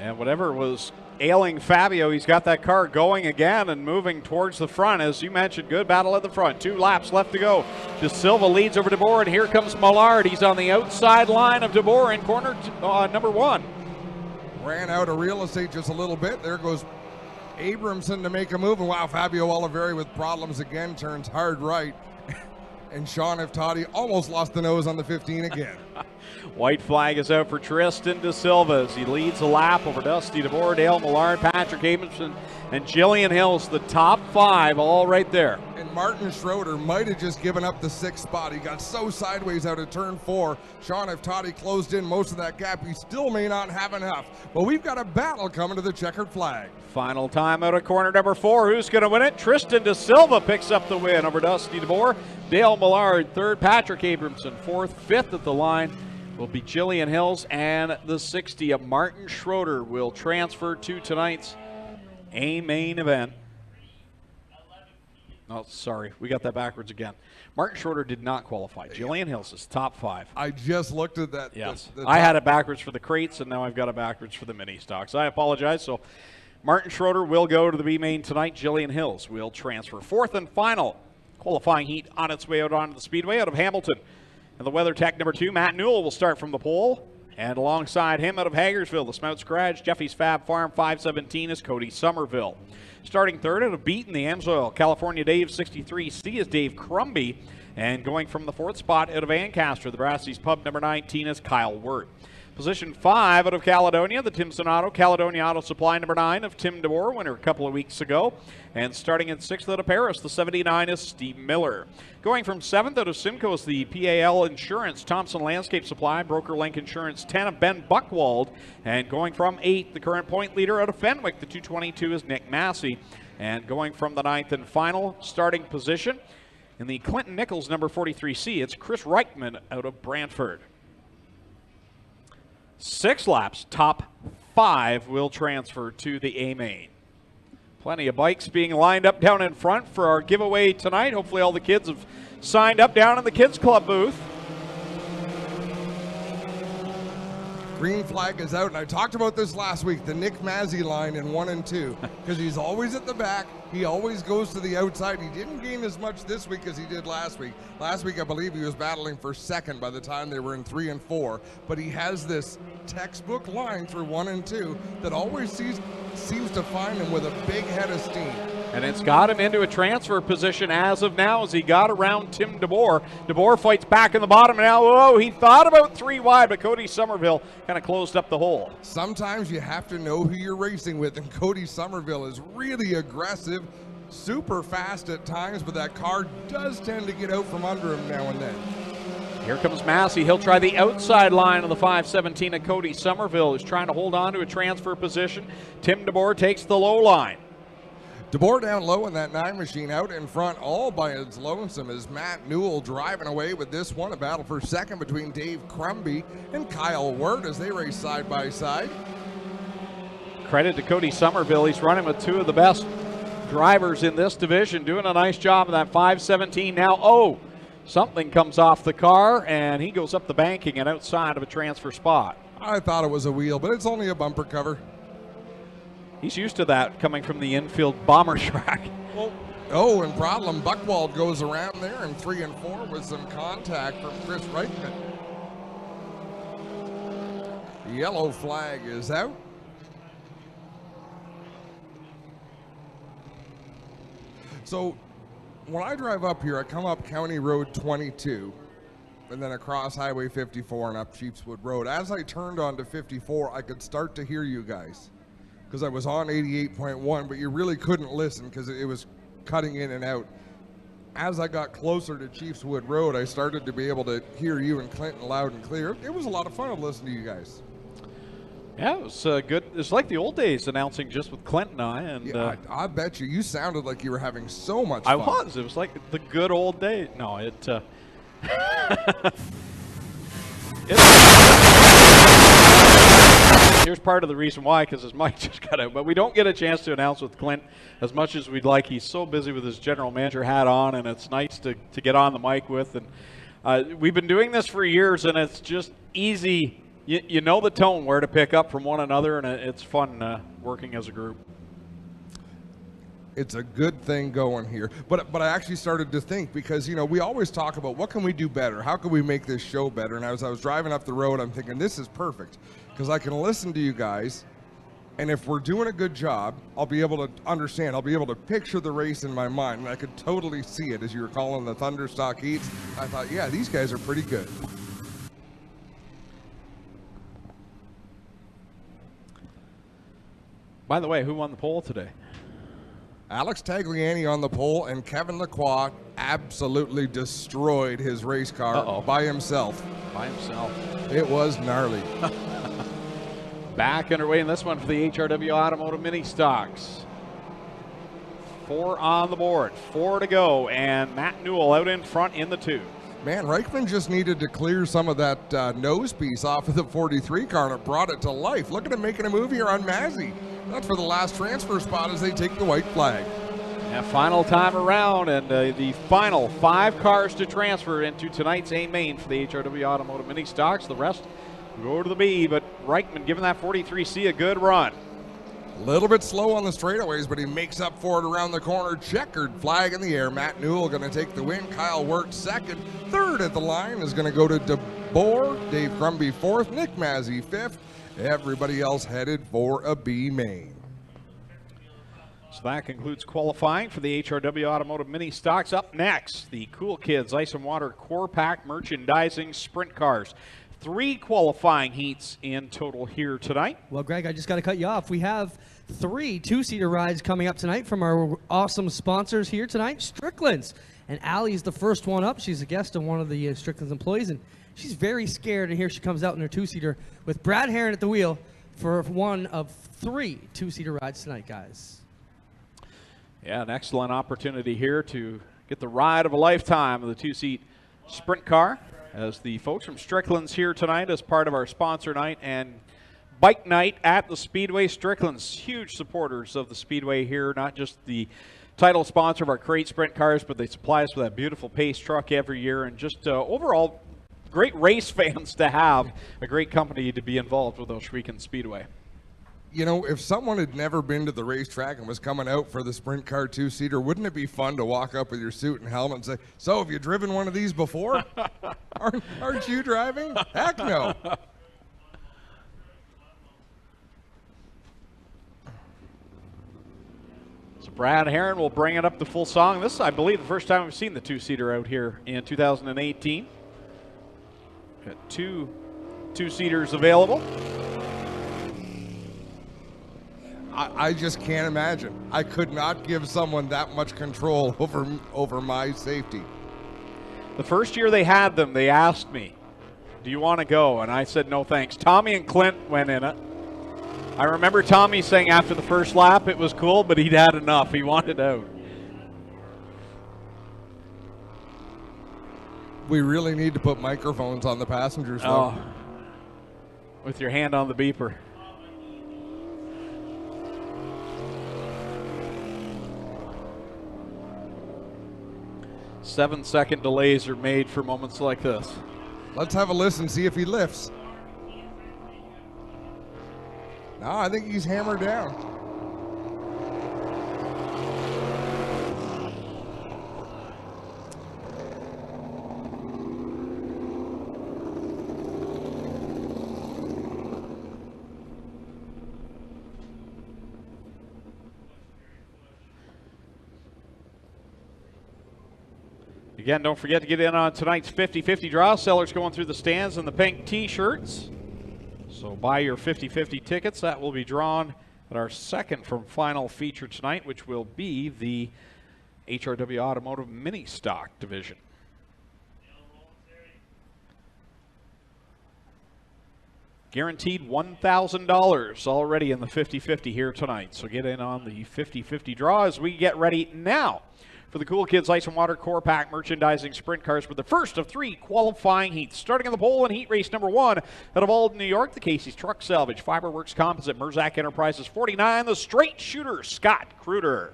And whatever was ailing Fabio, he's got that car going again and moving towards the front. As you mentioned, good battle at the front. 2 laps left to go. De Silva leads over DeBoer, and here comes Millard. He's on the outside line of DeBoer in corner number 1. Ran out of real estate just a little bit. There goes Abramson to make a move. And wow, Fabio Oliveri with problems again, turns hard right. And Sean Iftati almost lost the nose on the 15 again. White flag is out for Tristan De Silva as he leads the lap over Dusty DeBoer, Dale Millard, Patrick Abramson, and Jillian Hills. The top 5 all right there. And Martin Schroeder might have just given up the 6th spot. He got so sideways out of turn 4. Sean Iftati closed in most of that gap. He still may not have enough. But we've got a battle coming to the checkered flag. Final time out of corner number 4. Who's going to win it? Tristan De Silva picks up the win over Dusty DeBoer. Dale Millard 3rd, Patrick Abramson 4th, 5th at the line will be Jillian Hills, and the 60 of Martin Schroeder will transfer to tonight's A-main event. Oh, sorry, we got that backwards again. Martin Schroeder did not qualify. Jillian Hills is top 5. I just looked at that. Yes, I had it backwards for the crates, and now I've got it backwards for the mini stocks. I apologize. So Martin Schroeder will go to the B-main tonight. Jillian Hills will transfer. 4th and final qualifying heat on its way out onto the Speedway out of Hamilton. And the WeatherTech number 2, Matt Newell, will start from the pole. And alongside him out of Hagersville, the Smouts Garage, Jeffy's Fab Farm 517 is Cody Somerville. Starting 3rd out of Beaton, the Amsoil, California Dave 63C is Dave Crumby. And going from the 4th spot out of Ancaster, the Brassey's Pub number 19 is Kyle Wirt. Position 5 out of Caledonia, the Timson Auto, Caledonia Auto Supply number 9 of Tim DeBoer, winner a couple of weeks ago. And starting in 6th out of Paris, the 79 is Steve Miller. Going from 7th out of Simcoe is the PAL Insurance, Thompson Landscape Supply, Broker Link Insurance 10 of Ben Buchwald. And going from 8th, the current point leader out of Fenwick, the 222 is Nick Massey. And going from the 9th and final starting position, in the Clinton Nichols number 43C, it's Chris Reichman out of Brantford. 6 laps, top 5 will transfer to the A-main. Plenty of bikes being lined up down in front for our giveaway tonight. Hopefully all the kids have signed up down in the Kids Club booth. green flag is out, and I talked about this last week, the Nick Mazzy line in 1 and 2, because he's always at the back. He always goes to the outside. He didn't gain as much this week as he did last week. Last week, I believe he was battling for second by the time they were in 3 and 4, but he has this textbook line through 1 and 2 that always seems to find him with a big head of steam. And it's got him into a transfer position as of now as he got around Tim DeBoer. DeBoer fights back in the bottom, and now, whoa, he thought about 3 wide, but Cody Somerville kind of closed up the hole. Sometimes you have to know who you're racing with, and Cody Somerville is really aggressive, super fast at times, but that car does tend to get out from under him now and then. Here comes Massey. He'll try the outside line of the 517 of Cody Somerville, who's trying to hold on to a transfer position. Tim DeBoer takes the low line. DeBoer down low in that 9 machine, out in front all by his lonesome is Matt Newell driving away with this one. A battle for second between Dave Crumby and Kyle Wirt as they race side by side. Credit to Cody Somerville. He's running with 2 of the best drivers in this division, doing a nice job of that 517. Now, something comes off the car, and he goes up the banking and outside of a transfer spot. I thought it was a wheel, but it's only a bumper cover. He's used to that coming from the infield bomber track. And problem, Buchwald goes around there in 3 and 4 with some contact from Chris Reichman. The yellow flag is out. So when I drive up here, I come up County Road 22 and then across Highway 54 and up Sheepswood Road. As I turned onto 54, I could start to hear you guys because I was on 88.1, but you really couldn't listen because it was cutting in and out. As I got closer to Chiefswood Road, I started to be able to hear you and Clinton loud and clear. It was a lot of fun to listen to you guys. Yeah, it was good. It's like the old days announcing just with Clinton and I. And yeah, I bet you sounded like you were having so much fun. I was. It was like the good old days. No, here's part of the reason why, because his mic just got out. But we don't get a chance to announce with Clint as much as we'd like. He's so busy with his general manager hat on, and it's nice to get on the mic with. And we've been doing this for years, and it's just easy. You know the tone, where to pick up from one another, and it's fun working as a group. It's a good thing going here. But I actually started to think, because, we always talk about what can we do better? How can we make this show better? And as I was driving up the road, I'm thinking this is perfect because I can listen to you guys. And if we're doing a good job, I'll be able to understand. I'll be able to picture the race in my mind. And I could totally see it as you were calling the Thunderstock Heats. I thought, yeah, these guys are pretty good. By the way, who won the pole today? Alex Tagliani on the pole, and Kevin Lacroix absolutely destroyed his race car by himself. By himself. It was gnarly. Back underway in this one for the HRW Automotive Mini Stocks. 4 on the board, 4 to go, and Matt Newell out in front in the 2. Man, Reichman just needed to clear some of that nose piece off of the 43 car, and it brought it to life. Look at him making a move here on Mazzy. That's for the last transfer spot as they take the white flag. Yeah, final time around, and the final 5 cars to transfer into tonight's A main for the HRW Automotive Mini Stocks. The rest go to the B, but Reichman giving that 43C a good run. A little bit slow on the straightaways, but he makes up for it around the corner. Checkered flag in the air. Matt Newell going to take the win. Kyle Wirt second. Third at the line is going to go to DeBoer. Dave Crumby fourth. Nick Mazzy fifth. Everybody else headed for a B main. So that concludes qualifying for the HRW Automotive Mini Stocks. Up next, the Cool Kids Ice and Water Core Pack Merchandising Sprint Cars. 3 qualifying heats in total here tonight. Well, Greg, I just got to cut you off. We have 3 two-seater rides coming up tonight from our awesome sponsors here tonight, Strickland's. And Allie's the first one up. She's a guest of one of the Strickland's employees, and she's very scared, and here she comes out in her two-seater with Brad Herron at the wheel for one of 3 two-seater rides tonight, guys. Yeah, an excellent opportunity here to get the ride of a lifetime of the 2-seat sprint car, as the folks from Strickland's here tonight as part of our sponsor night and bike night at the Speedway. Strickland's huge supporters of the Speedway here, not just the title sponsor of our crate sprint cars, but they supply us with that beautiful pace truck every year, and just overall great race fans to have, a great company to be involved with Ohsweken Speedway. You know, if someone had never been to the racetrack and was coming out for the sprint car two-seater, wouldn't it be fun to walk up with your suit and helmet and say, so have you driven one of these before? aren't you driving? Heck no. So Brad Herron will bring it up to full song. This is, I believe, the first time we've seen the two-seater out here in 2018. Got two two-seaters available. I just can't imagine. I could not give someone that much control over my safety. The first year they had them, they asked me, do you want to go? And I said, no thanks. Tommy and Clint went in it. I remember Tommy saying after the first lap it was cool, but he'd had enough. He wanted out. We really need to put microphones on the passengers. Oh, with your hand on the beeper. Seven-second delays are made for moments like this. Let's have a listen, see if he lifts. No, I think he's hammered down. Again, don't forget to get in on tonight's 50-50 draw. Sellers going through the stands in the pink T-shirts. So buy your 50-50 tickets. That will be drawn at our second from final feature tonight, which will be the HRW Automotive Mini Stock Division. Guaranteed $1,000 already in the 50-50 here tonight. So get in on the 50-50 draw as we get ready now for the Cool Kids Ice and Water Core Pack Merchandising Sprint Cars with the first of 3 qualifying heats. Starting in the pole in heat race number 1 out of Alden, New York, the Casey's Truck Salvage, Fiberworks Composite, Merzac Enterprises 49, the straight shooter, Scott Kruder.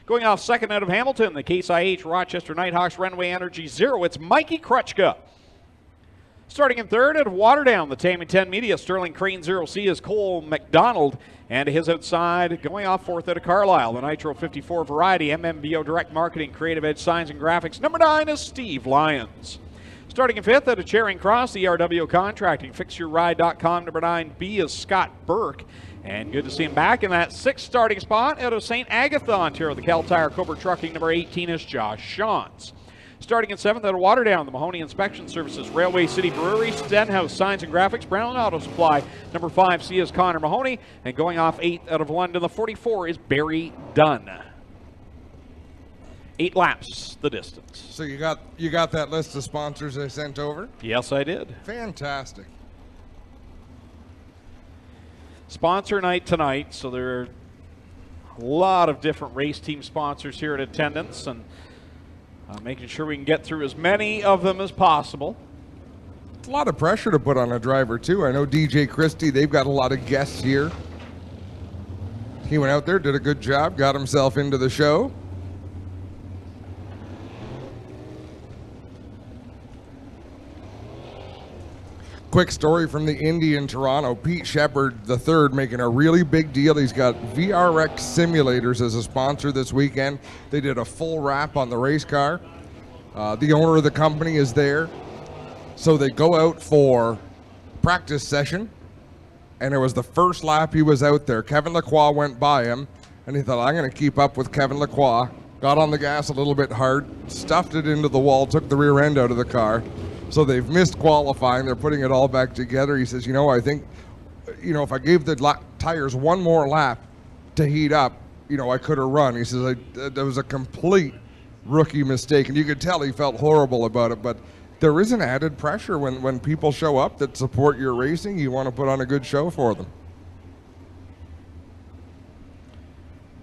Going off second out of Hamilton, the Case IH Rochester Nighthawks Renway Energy Zero, it's Mikey Krutchka. Starting in third out of Waterdown, the Tammy 10 Media, Sterling Crane 0C is Cole McDonald. And to his outside, going off fourth out of Carlisle, the Nitro 54 Variety, MMBO Direct Marketing, Creative Edge Signs and Graphics. Number 9 is Steve Lyons. Starting in fifth out of Charing Cross, the RWO Contracting, FixYourRide.com. Number 9B is Scott Burke. And good to see him back in that 6th starting spot out of St. Agatha, Ontario. The Cal Tire Cobra Trucking. Number 18 is Josh Shantz. Starting in 7th out of Waterdown, the Mahoney Inspection Services, Railway City Brewery, Stenhouse Signs and Graphics, Brown Auto Supply. Number 5C is Connor Mahoney. And going off 8th out of London, the 44 is Barry Dunn. 8 laps the distance. So you got that list of sponsors I sent over? Yes, I did. Fantastic. Sponsor night tonight, so there are a lot of different race team sponsors here in attendance, and making sure we can get through as many of them as possible. It's a lot of pressure to put on a driver, too. I know DJ Christie, they've got a lot of guests here. He went out there, did a good job, got himself into the show. Quick story from the Indy in Toronto. Pete Shepard III making a really big deal. He's got VRX Simulators as a sponsor this weekend. They did a full wrap on the race car. The owner of the company is there. So they go out for practice session. And it was the first lap he was out there. Kevin Lacroix went by him. And he thought, I'm going to keep up with Kevin Lacroix. Got on the gas a little bit hard. Stuffed it into the wall. Took the rear end out of the car. So they've missed qualifying. They're putting it all back together. He says, I think, if I gave the tires one more lap to heat up, I could have run. He says, that was a complete rookie mistake. And you could tell he felt horrible about it. But there is an added pressure when people show up that support your racing. You want to put on a good show for them.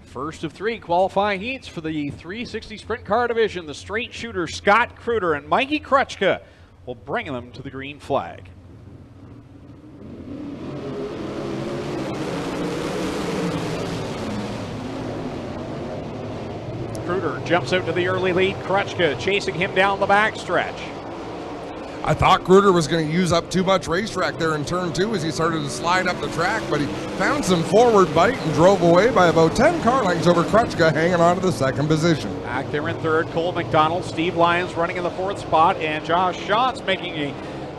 First of 3 qualifying heats for the 360 Sprint Car Division. The straight shooter, Scott Kruder, and Mikey Krutchka will bring them to the green flag. Kruder jumps out to the early lead. Krutchka chasing him down the backstretch. I thought Kruder was going to use up too much racetrack there in turn 2 as he started to slide up the track, but he found some forward bite and drove away by about 10 car lengths over Krutchka, hanging on to the second position. Back there in third, Cole McDonald, Steve Lyons running in the fourth spot, and Josh Schatz making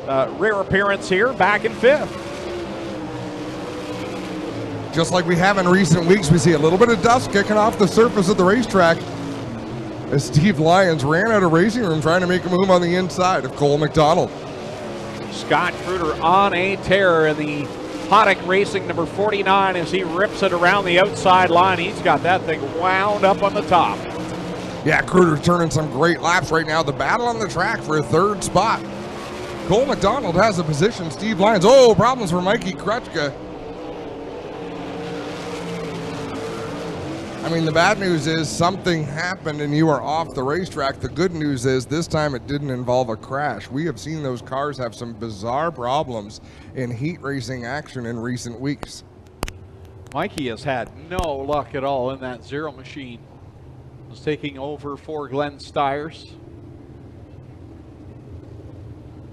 a rare appearance here, back in fifth. Just like we have in recent weeks, we see a little bit of dust kicking off the surface of the racetrack as Steve Lyons ran out of racing room trying to make a move on the inside of Cole McDonald. Scott Kruder on a tear in the Ohsweken Racing number 49 as he rips it around the outside line. He's got that thing wound up on the top. Yeah, Kruder's turning some great laps right now. The battle on the track for a third spot. Cole McDonald has a position. Steve Lyons, oh, problems for Mikey Krutchka. I mean, the bad news is something happened and you are off the racetrack. The good news is this time it didn't involve a crash. We have seen those cars have some bizarre problems in heat racing action in recent weeks. Mikey has had no luck at all in that Zero machine. Was taking over for Glenn Stiers.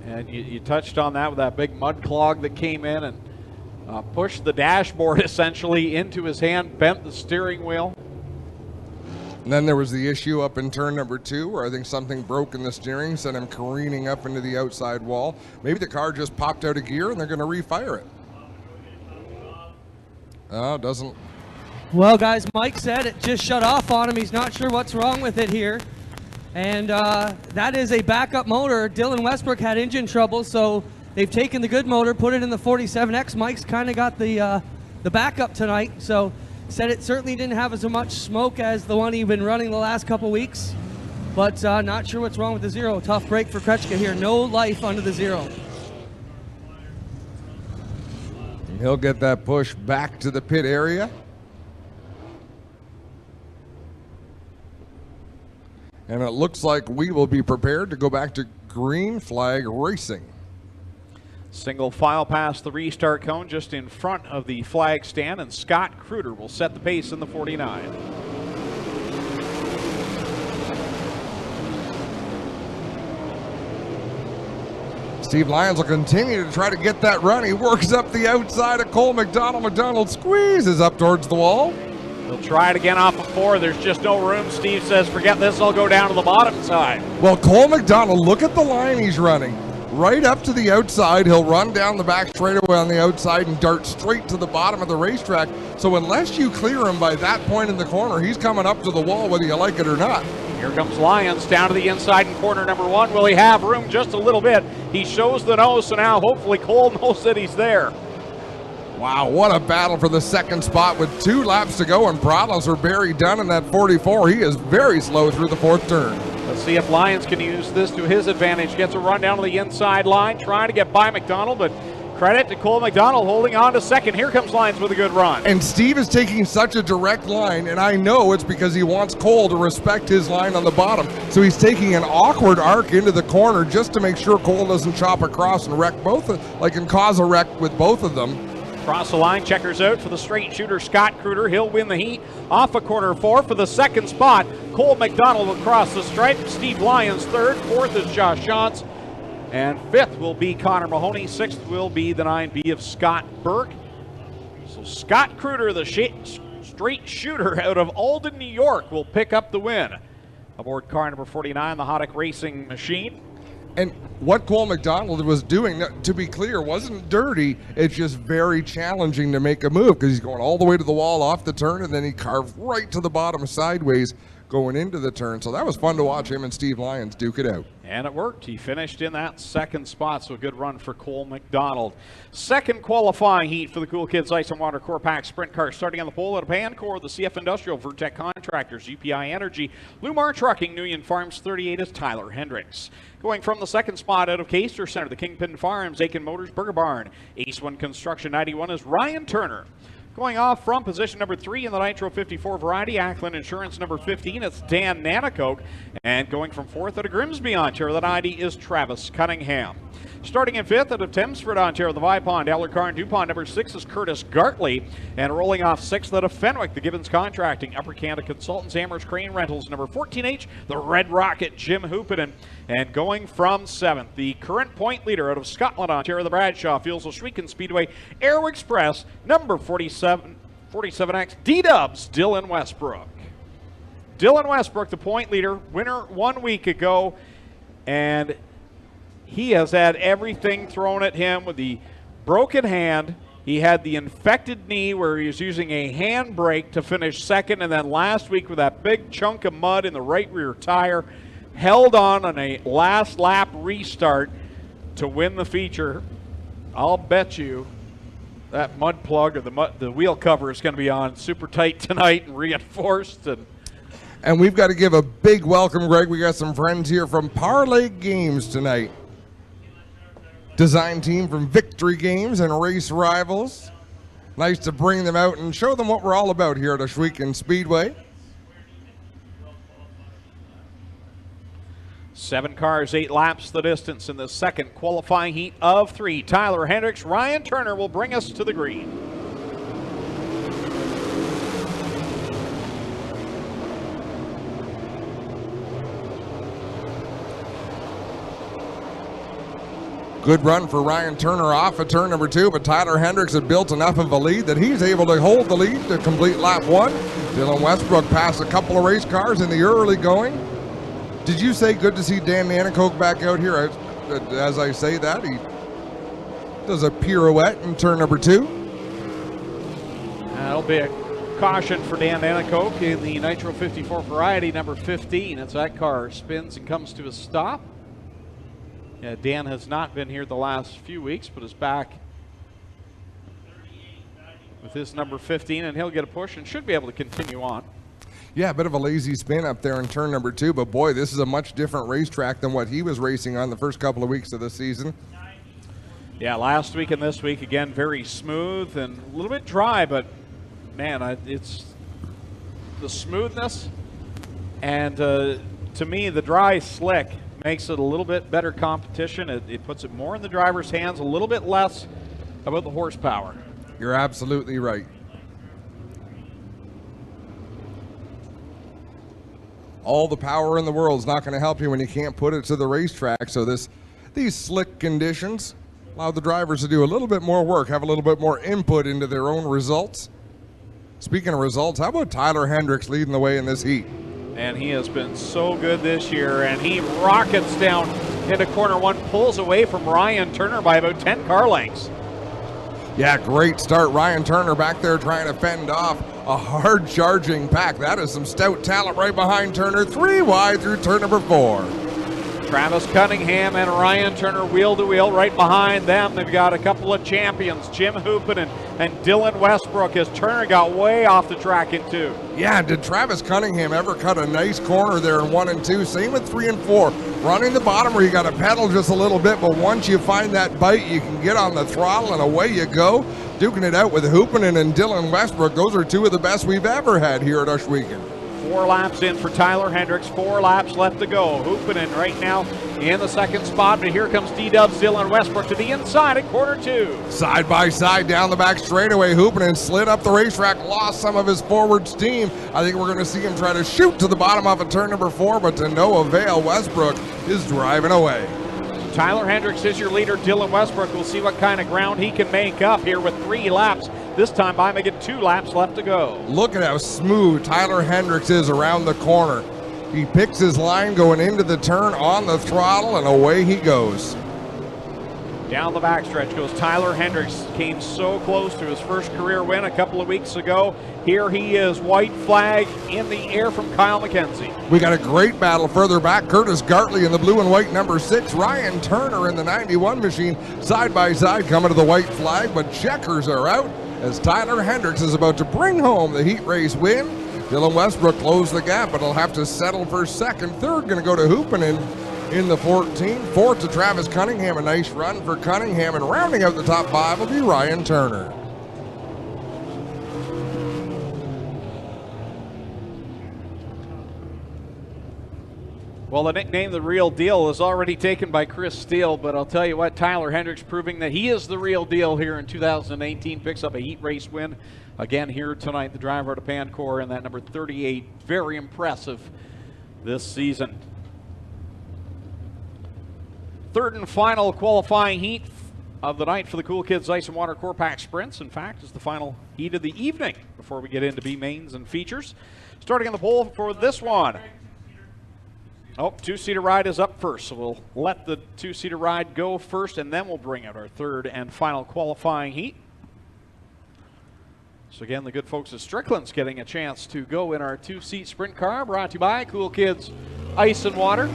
And you touched on that with that big mud clog that came in and pushed the dashboard essentially into his hand, bent the steering wheel. And then there was the issue up in turn number 2 where I think something broke in the steering, sent him careening up into the outside wall. Maybe the car just popped out of gear and they're going to refire it. Oh, doesn't. Well, guys, Mike said it just shut off on him. He's not sure what's wrong with it here. And that is a backup motor. Dylan Westbrook had engine trouble, so they've taken the good motor, put it in the 47X. Mike's kind of got the backup tonight, so said it certainly didn't have as much smoke as the one he'd been running the last couple weeks, but not sure what's wrong with the Zero. Tough break for Krutchka here. No life under the Zero. And he'll get that push back to the pit area. And it looks like we will be prepared to go back to green flag racing. Single file past the restart cone just in front of the flag stand, and Scott Kruder will set the pace in the 49. Steve Lyons will continue to try to get that run. He works up the outside of Cole McDonald. McDonald squeezes up towards the wall. He'll try it again off of 4. There's just no room. Steve says, forget this, I'll go down to the bottom side. Well, Cole McDonald, look at the line he's running. Right up to the outside, he'll run down the back straightaway on the outside and dart straight to the bottom of the racetrack. So unless you clear him by that point in the corner, he's coming up to the wall whether you like it or not. Here comes Lyons down to the inside in corner number 1. Will he have room? Just a little bit. He shows the nose, so now hopefully Cole knows that he's there. Wow, what a battle for the second spot with 2 laps to go, and problems for Barry Dunn in that 44. He is very slow through the 4th turn. Let's see if Lyons can use this to his advantage. Gets a run down to the inside line, trying to get by McDonald, but credit to Cole McDonald holding on to second. Here comes Lyons with a good run. And Steve is taking such a direct line, and I know it's because he wants Cole to respect his line on the bottom. So he's taking an awkward arc into the corner just to make sure Cole doesn't chop across and wreck and cause a wreck with both of them. Across the line, checkers out for the straight shooter Scott Kruder. He'll win the heat off of corner 4 for the second spot. Cole McDonald will cross the stripe. Steve Lyons 3rd. 4th is Josh Schatz. And 5th will be Connor Mahoney. 6th will be the 9B of Scott Burke. So Scott Kruder, the straight shooter out of Alden, New York, will pick up the win aboard car number 49, the Ohsweken Racing machine. And what Cole McDonald was doing, to be clear, wasn't dirty. It's just very challenging to make a move because he's going all the way to the wall off the turn, and then he carved right to the bottom sideways going into the turn. So that was fun to watch him and Steve Lyons duke it out. And it worked. He finished in that second spot, so a good run for Cole McDonald. Second qualifying heat for the Cool Kids Ice and Water Core Pack Sprint Car, starting on the pole at a Pancore, the CF Industrial, Vertec Contractors, UPI Energy, Lumar Trucking, Nguyen Farms 38 is Tyler Hendricks. Going from the second spot out of Caster Center, the Kingpin Farms, Aiken Motors, Burger Barn, Ace One Construction 91 is Ryan Turner. Going off from position number 3 in the Nitro 54 variety, Ackland Insurance number 15, it's Dan Nanakoke. And going from 4th out of Grimsby, Ontario, that ID is Travis Cunningham. Starting in 5th out of Thamesford, Ontario, the Vipond, Ellercar and DuPont, number 6 is Curtis Gartley. And rolling off 6th out of Fenwick, the Gibbons Contracting, Upper Canada Consultants, Amherst Crane Rentals, number 14H, the Red Rocket, Jim Hoopin. And going from 7th, the current point leader out of Scotland, Ontario, the Bradshaw Fuels Ohsweken Speedway Aero Express, number 47X, D-Dubs, Dylan Westbrook. Dylan Westbrook, the point leader, winner 1 week ago, and he has had everything thrown at him with the broken hand. He had the infected knee where he was using a handbrake to finish 2nd, and then last week with that big chunk of mud in the right rear tire, held on a last lap restart to win the feature. I'll bet you that mud plug or the wheel cover is going to be on super tight tonight and reinforced. And we've got to give a big welcome, Greg. We got some friends here from Parlay Games tonight. Design team from Victory Games and Race Rivals. Nice to bring them out and show them what we're all about here at Ohsweken Speedway. 7 cars, 8 laps the distance in the second qualifying heat of 3. Tyler Hendricks, Ryan Turner will bring us to the green. Good run for Ryan Turner off of turn number 2, but Tyler Hendricks had built enough of a lead that he's able to hold the lead to complete lap 1. Dylan Westbrook passed a couple of race cars in the early going. Did you say good to see Dan Nanacoke back out here? As I say that, he does a pirouette in turn number 2. That'll be a caution for Dan Nanacoke in the Nitro 54 variety, number 15. As that car spins and comes to a stop. Yeah, Dan has not been here the last few weeks, but is back with his number 15, and he'll get a push and should be able to continue on. Yeah, a bit of a lazy spin up there in turn number 2, but boy, this is a much different racetrack than what he was racing on the first couple of weeks of the season. Yeah, last week and this week, again, very smooth and a little bit dry, but man, it's the smoothness and to me, the dry slick makes it a little bit better competition. It puts it more in the driver's hands, a little bit less about the horsepower. You're absolutely right. All the power in the world is not going to help you when you can't put it to the racetrack. So these slick conditions allow the drivers to do a little bit more work, have a little bit more input into their own results. Speaking of results, how about Tyler Hendricks leading the way in this heat? And he has been so good this year, and he rockets down into corner 1, pulls away from Ryan Turner by about 10 car lengths. Yeah, great start. Ryan Turner back there trying to fend off a hard charging pack. That is some stout talent right behind Turner. 3 wide through turn number 4. Travis Cunningham and Ryan Turner wheel to wheel right behind them. They've got a couple of champions, Jim Hoopin and Dylan Westbrook, as Turner got way off the track in 2. Yeah, did Travis Cunningham ever cut a nice corner there in 1 and 2? Same with 3 and 4. Running the bottom where you got to pedal just a little bit, but once you find that bite, you can get on the throttle and away you go. Duking it out with Hoopin and Dylan Westbrook. Those are 2 of the best we've ever had here at Ohsweken. 4 laps in for Tyler Hendricks, 4 laps left to go. Hoopin right now in the second spot, but here comes D-Dubs Dylan Westbrook to the inside at corner 2. Side by side down the back straightaway. Hoopin slid up the racetrack, lost some of his forward steam. I think we're going to see him try to shoot to the bottom off of turn number 4, but to no avail. Westbrook is driving away. Tyler Hendricks is your leader. Dylan Westbrook, we'll see what kind of ground he can make up here with 3 laps. This time by making 2 laps left to go. Look at how smooth Tyler Hendricks is around the corner. He picks his line going into the turn on the throttle, and away he goes. Down the backstretch goes Tyler Hendricks. Came so close to his first career win a couple of weeks ago. Here he is, white flag in the air from Kyle McKenzie. We got a great battle further back. Curtis Gartley in the blue and white number 6. Ryan Turner in the 91 machine, side by side coming to the white flag, but checkers are out as Tyler Hendricks is about to bring home the heat race win. Dylan Westbrook closed the gap, but he'll have to settle for second. Third going to go to Hoopin in the 14. Fourth to Travis Cunningham. A nice run for Cunningham, and rounding out the top 5 will be Ryan Turner. Well, the nickname The Real Deal is already taken by Chris Steele, but I'll tell you what, Tyler Hendricks proving that he is the real deal here in 2018, picks up a heat race win again here tonight. The driver out of Pancor in that number 38, very impressive this season. Third and final qualifying heat of the night for the Cool Kids Ice and Water Core Pack Sprints. In fact, is the final heat of the evening before we get into B mains and features. Starting on the pole for this one. Oh, two-seater ride is up first, so we'll let the two-seater ride go first, and then we'll bring out our third and final qualifying heat. So again, the good folks at Strickland's getting a chance to go in our two-seat sprint car, brought to you by Cool Kids Ice and Water.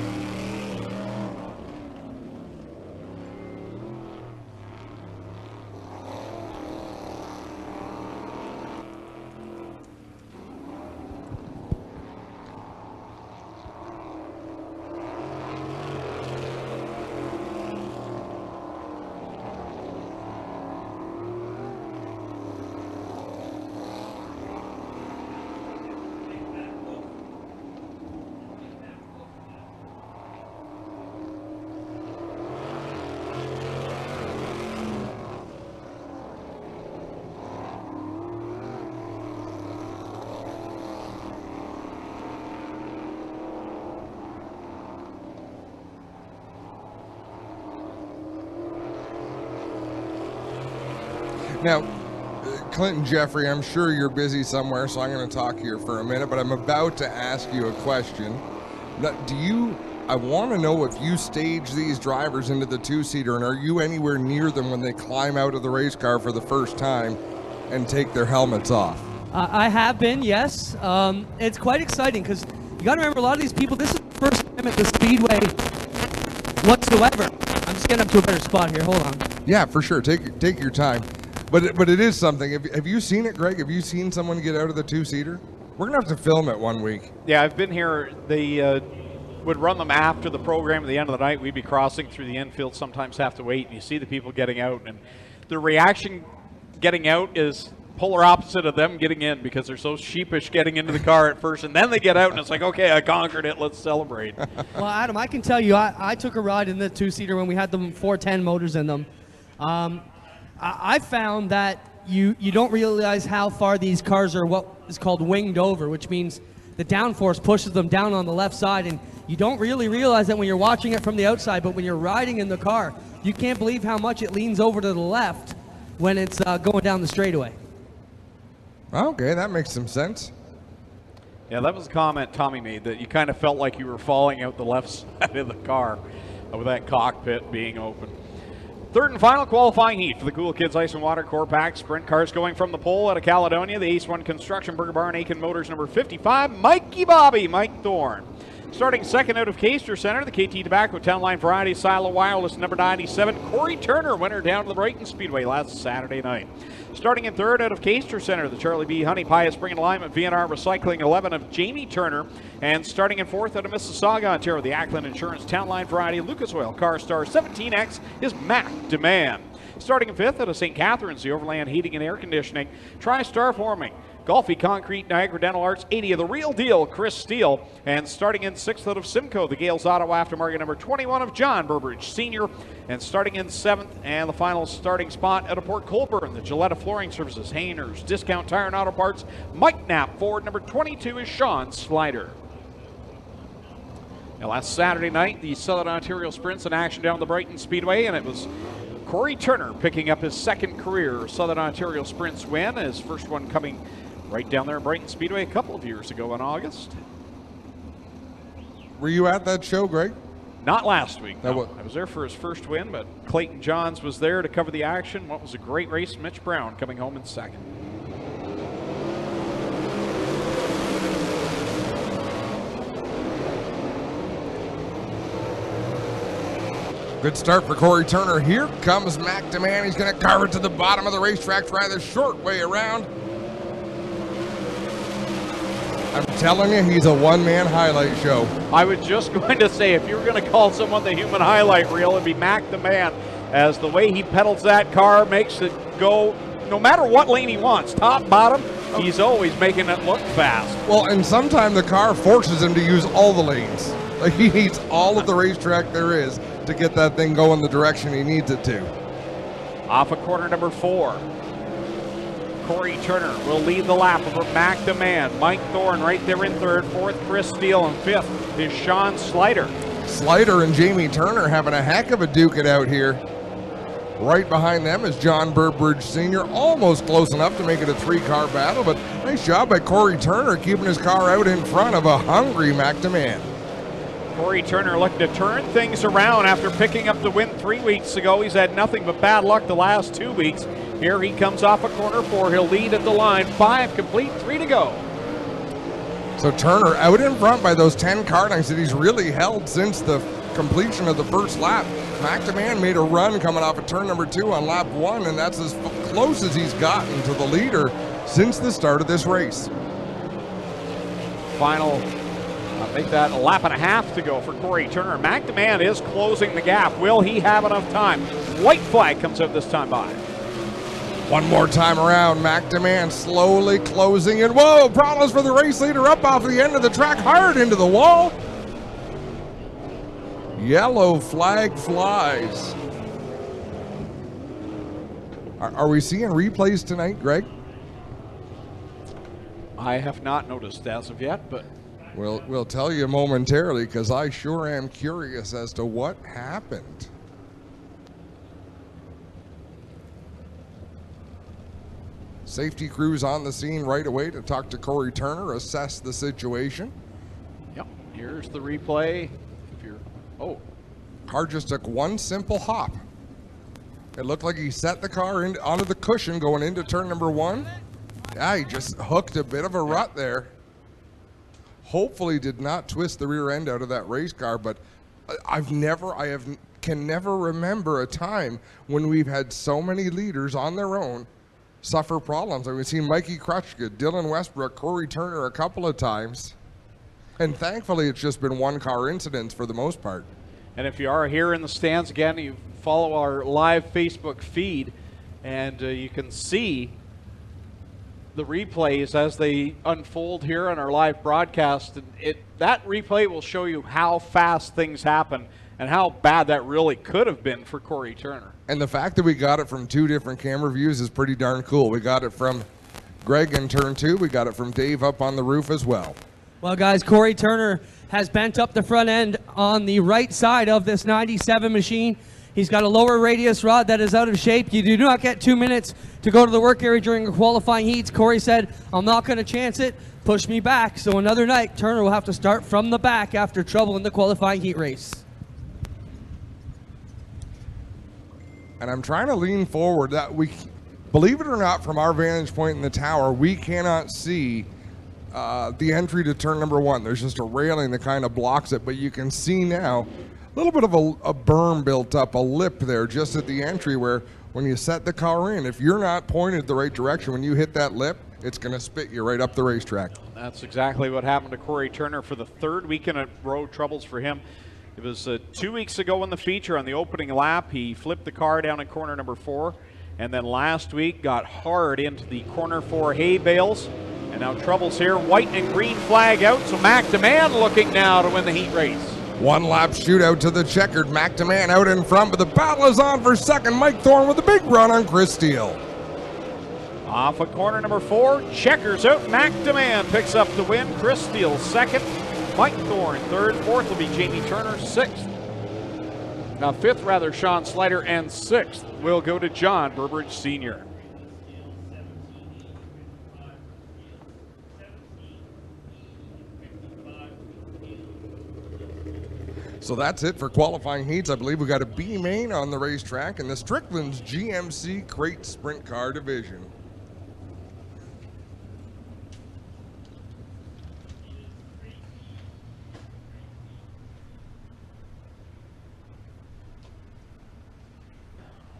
Now, Clinton Jeffrey, I'm sure you're busy somewhere, so I'm going to talk here for a minute, but I'm about to ask you a question. I want to know if you stage these drivers into the two-seater, and are you anywhere near them when they climb out of the race car for the first time and take their helmets off? I have been, yes. It's quite exciting because you got to remember, a lot of these people, this is the first time at the Speedway whatsoever. I'm just getting up to a better spot here. Hold on. Yeah, for sure. Take your time. But it is something. Have you seen it, Greg? Have you seen someone get out of the two-seater? We're going to have to film it one week. Yeah, I've been here. They would run them after the program at the end of the night. We'd be crossing through the infield, sometimes have to wait, and you see the people getting out. And the reaction getting out is polar opposite of them getting in because they're so sheepish getting into the car at first, and then they get out, and it's like, okay, I conquered it. Let's celebrate. Well, Adam, I can tell you, I took a ride in the two-seater when we had the 410 motors in them. I found that you don't realize how far these cars are what is called winged over, which means the downforce pushes them down on the left side, and you don't really realize that when you're watching it from the outside, but when you're riding in the car, you can't believe how much it leans over to the left when it's going down the straightaway. Okay, that makes some sense. Yeah, that was a comment Tommy made, that you kind of felt like you were falling out the left side of the car with that cockpit being open. Third and final qualifying heat for the Cool Kids Ice and Water Core Pack Sprint Cars going from the pole out of Caledonia. The Ace 1 Construction Burger Barn Aiken Motors number 55, Mikey Bobby, Mike Thorne. Starting second out of Caster Center, the KT Tobacco Town Line Variety Silo Wireless number 97, Corey Turner, winner down to the Brighton Speedway last Saturday night. Starting in third out of Caster Center, the Charlie B. Honey Pie Spring and Alignment VNR Recycling 11 of Jamie Turner. And starting in fourth out of Mississauga, Ontario, the Ackland Insurance Town Line Variety Lucas Oil Car Star 17X is Mac Demand. Starting in fifth out of St. Catharines, the Overland Heating and Air Conditioning, TriStar Forming, Golfy Concrete, Niagara Dental Arts, 80 of the Real Deal, Chris Steele. And starting in sixth out of Simcoe, the Gales Auto Aftermarket number 21 of John Burbridge Sr. And starting in seventh, and the final starting spot out of Port Colborne, the Gilletta Flooring Services, Hainers, Discount Tire and Auto Parts, Mike Knapp. Ford number 22 is Sean Slider. Now, last Saturday night, the Southern Ontario Sprints in action down the Brighton Speedway, and it was Corey Turner picking up his second career Southern Ontario Sprints win, his first one coming right down there at Brighton Speedway a couple of years ago in August. Were you at that show, Greg? Not last week. No. I was there for his first win, but Clayton Johns was there to cover the action. What was a great race. Mitch Brown coming home in second. Good start for Corey Turner. Here comes Mac Demand. He's going to carve it to the bottom of the racetrack, try the short way around. I'm telling you, he's a one-man highlight show. I was just going to say, if you were going to call someone the human highlight reel, it'd be Mac the Man, as the way he pedals that car makes it go no matter what lane he wants, top, bottom, he's always making it look fast. Well, and sometimes the car forces him to use all the lanes. Like, he needs all of the racetrack there is to get that thing going the direction he needs it to. Off of corner number 4. Corey Turner will lead the lap over Mac the Man. Mike Thorne right there in third. Fourth, Chris Steele. And fifth is Sean Slider. Slider and Jamie Turner having a heck of a duke it out here. Right behind them is John Burbridge Sr., almost close enough to make it a 3-car battle, but nice job by Corey Turner keeping his car out in front of a hungry McDeman. Corey Turner looking to turn things around after picking up the win 3 weeks ago. He's had nothing but bad luck the last 2 weeks. Here he comes off a corner 4. He'll lead at the line. 5 complete, 3 to go. So Turner out in front by those 10 car lengths that he's really held since the completion of the first lap. McDeman made a run coming off of turn number 2 on lap 1, and that's as close as he's gotten to the leader since the start of this race. Final, make that a lap and a half to go for Corey Turner. McDeman is closing the gap. Will he have enough time? White flag comes out this time by. One more time around, McDeman slowly closing it. Whoa, problems for the race leader up off the end of the track, hard into the wall. Yellow flag flies. Are we seeing replays tonight, Greg? I have not noticed as of yet, but We'll tell you momentarily, because I sure am curious as to what happened. Safety crews on the scene right away to talk to Corey Turner, assess the situation. yep, here's the replay. If you're, Car just took one simple hop. It looked like he set the car onto the cushion going into turn number 1. Yeah, he just hooked a bit of a rut there. Hopefully did not twist the rear end out of that race car, but can never remember a time when we've had so many leaders on their own suffer problems. We've seen Mikey Krutchka, Dylan Westbrook, Corey Turner a couple of times, and thankfully it's just been one-car incidents for the most part. And if you are here in the stands again, you follow our live Facebook feed, and you can see the replays as they unfold here on our live broadcast. That replay will show you how fast things happen and how bad that really could have been for Corey Turner. And the fact that we got it from 2 different camera views is pretty darn cool. We got it from Greg in turn 2. We got it from Dave up on the roof as well. Well, guys, Corey Turner has bent up the front end on the right side of this 97 machine. He's got a lower radius rod that is out of shape. You do not get 2 minutes to go to the work area during the qualifying heats. Corey said, I'm not going to chance it. Push me back. So another night, Turner will have to start from the back after trouble in the qualifying heat race. And I'm trying to lean forward. That we, believe it or not, from our vantage point in the tower, we cannot see the entry to turn number 1. There's just a railing that kind of blocks it, but you can see now a little bit of a berm built up, a lip there just at the entry where when you set the car in, if you're not pointed the right direction, when you hit that lip, it's going to spit you right up the racetrack. That's exactly what happened to Corey Turner for the 3rd week in a row. Troubles for him. It was 2 weeks ago in the feature on the opening lap. He flipped the car down in corner number 4, and then last week got hard into the corner 4 hay bales. And now troubles here. White and green flag out, so McDeman looking now to win the heat race. One lap shootout to the checkered. McDeman out in front, but the battle is on for second. Mike Thorne with a big run on Chris Steele. Off of corner number 4, checkers out. McDeman picks up the win. Chris Steele second. Mike Thorne third. Fourth will be Jamie Turner. Fifth rather, Sean Slider, and 6th will go to John Burbridge Sr. So that's it for qualifying heats. I believe we got a B main on the racetrack in the Strickland's GMC Crate Sprint Car Division.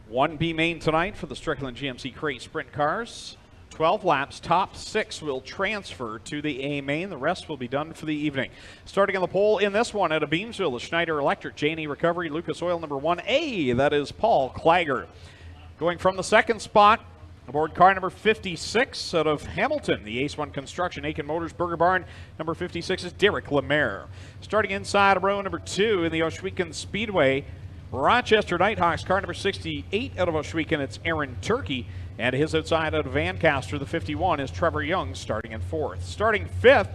One B main tonight for the Strickland GMC Crate Sprint Cars. 12 laps, top 6 will transfer to the A main. The rest will be done for the evening. Starting on the pole in this one out of Beamsville, the Schneider Electric, J&E Recovery, Lucas Oil number 1A. That is Paul Klager. Going from the 2nd spot, aboard car number 56 out of Hamilton, the Ace 1 Construction, Aiken Motors, Burger Barn. Number 56 is Derek Lemaire. Starting inside of row number 2 in the Ohsweken Speedway, Rochester Nighthawks, car number 68 out of Ohsweken, it's Aaron Turkey. And his outside out of Ancaster, the 51, is Trevor Young, starting in 4th. Starting 5th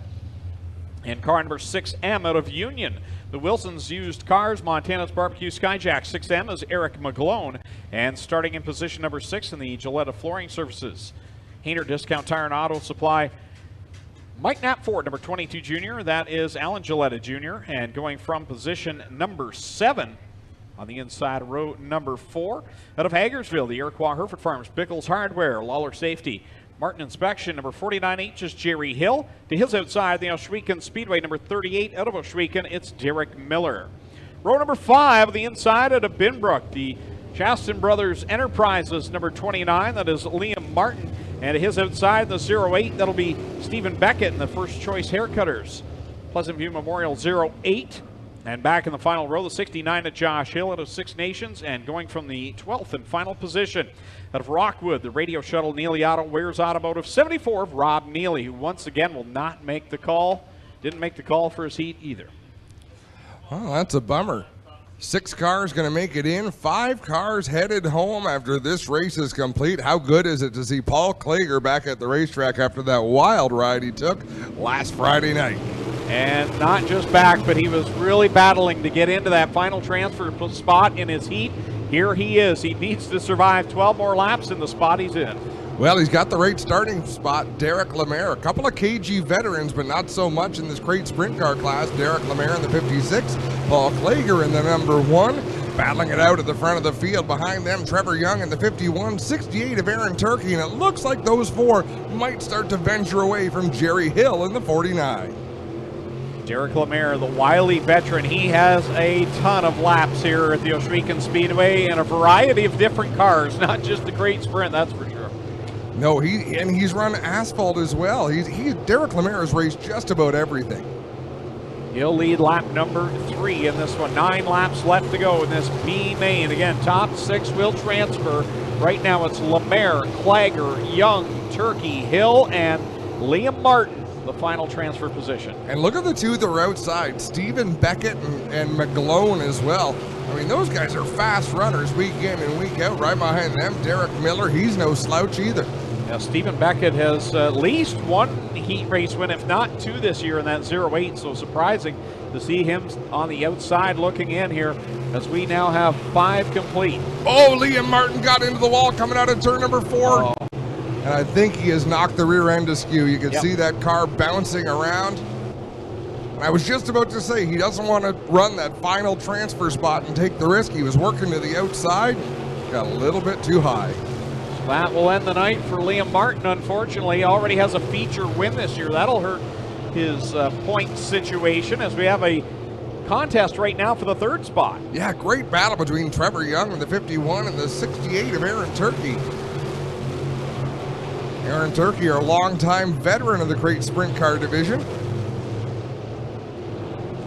And car number 6M out of Union. The Wilson's Used Cars, Montana's Barbecue Skyjack. 6M is Eric McGlone. And starting in position number 6 in the Gillette Flooring Services. Hainer Discount Tire and Auto Supply. Mike Knapp Ford, number 22 junior. That is Alan Gillette Jr. And going from position number 7 on the inside row, number 4. Out of Hagersville, the Iroquois Hereford Farms, Bickles Hardware, Lawler Safety. Martin Inspection, number 49H is Jerry Hill. To his outside, the Ohsweken Speedway, number 38 out of Ohsweken, it's Derek Miller. Row number 5 on the inside out of Binbrook, the Chaston Brothers Enterprises, number 29, that is Liam Martin. And to his outside, the 08, that'll be Stephen Beckett in the First Choice Haircutters. Pleasant View Memorial 08. And back in the final row, the 69 to Josh Hill out of Six Nations. And going from the 12th and final position out of Rockwood, the Radio Shuttle Neely Auto Wares Automotive 74 of Rob Neely, who once again will not make the call. Didn't make the call for his heat either. Well, that's a bummer. 6 cars going to make it in. 5 cars headed home after this race is complete. How good is it to see Paul Klager back at the racetrack after that wild ride he took last Friday night? And not just back, but he was really battling to get into that final transfer spot in his heat. Here he is. He needs to survive 12 more laps in the spot he's in. Well, he's got the right starting spot, Derek Lemaire. A couple of KG veterans, but not so much in this crate sprint car class. Derek Lemaire in the 56, Paul Klager in the number 1. Battling it out at the front of the field. Behind them, Trevor Young in the 51, 68 of Aaron Turkey, and it looks like those 4 might start to venture away from Jerry Hill in the 49. Derek Lemaire, the wily veteran, he has a ton of laps here at the Ohsweken Speedway in a variety of different cars, not just the crate sprint, that's for sure. No, he's run asphalt as well. Derek Lemaire has raced just about everything. He'll lead lap number 3 in this one. 9 laps left to go in this B main. Again, top 6 will transfer. Right now it's Lemaire, Klager, Young, Turkey, Hill, and Liam Martin, the final transfer position. And look at the 2 that are outside, Stephen Beckett and McGlone as well. I mean, those guys are fast runners week in and week out. Right behind them, Derek Miller, he's no slouch either. Now, Stephen Beckett has at least 1 heat race win, if not 2 this year in that 08, so surprising to see him on the outside looking in here as we now have 5 complete. Oh, Liam Martin got into the wall coming out of turn number 4. Oh. And I think he has knocked the rear end askew. You can see that car bouncing around. I was just about to say, he doesn't want to run that final transfer spot and take the risk. He was working to the outside, got a little bit too high. That will end the night for Liam Martin, unfortunately. He already has a feature win this year. That'll hurt his point situation as we have a contest right now for the 3rd spot. Yeah, great battle between Trevor Young in the 51 and the 68 of Aaron Turkey. Aaron Turkey, our longtime veteran of the crate sprint car division.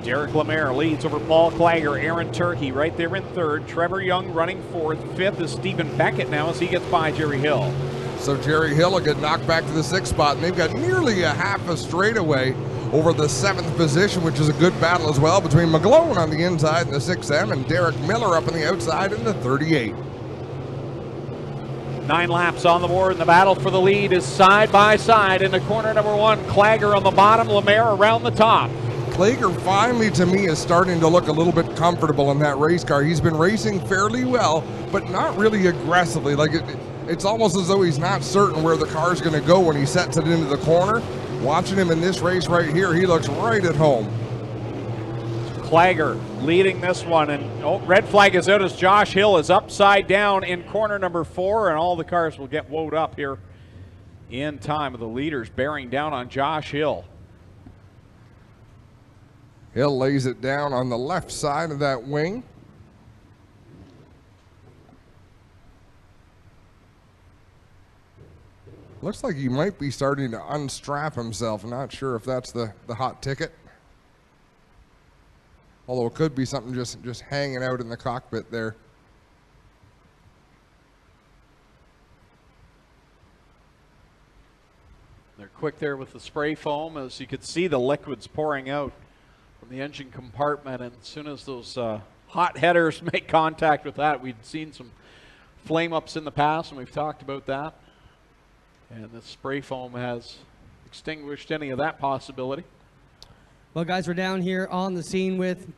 Derek Lemaire leads over Paul Klager. Aaron Turkey right there in 3rd. Trevor Young running 4th. 5th is Stephen Beckett now as he gets by Jerry Hill. So Jerry Hill will get knocked back to the 6th spot, and they've got nearly a half a straightaway over the 7th position, which is a good battle as well between McGlone on the inside in the 6M and Derek Miller up on the outside in the 38. 9 laps on the board, and the battle for the lead is side by side into corner number 1. Klager on the bottom, Lemaire around the top. Klager finally, to me, is starting to look a little bit comfortable in that race car. He's been racing fairly well, but not really aggressively. Like it's almost as though he's not certain where the car's going to go when he sets it into the corner. Watching him in this race right here, he looks right at home. Klager leading this one, and red flag is out as Josh Hill is upside down in corner number 4, and all the cars will get woed up here in time. The leaders bearing down on Josh Hill. Hill lays it down on the left side of that wing. Looks like he might be starting to unstrap himself. Not sure if that's the hot ticket. Although it could be something just hanging out in the cockpit there. They're quick there with the spray foam. As you could see, the liquid's pouring out from the engine compartment, and as soon as those hot headers make contact with that, we've seen some flame ups in the past, and we've talked about that. And the spray foam has extinguished any of that possibility. Well, guys, we're down here on the scene with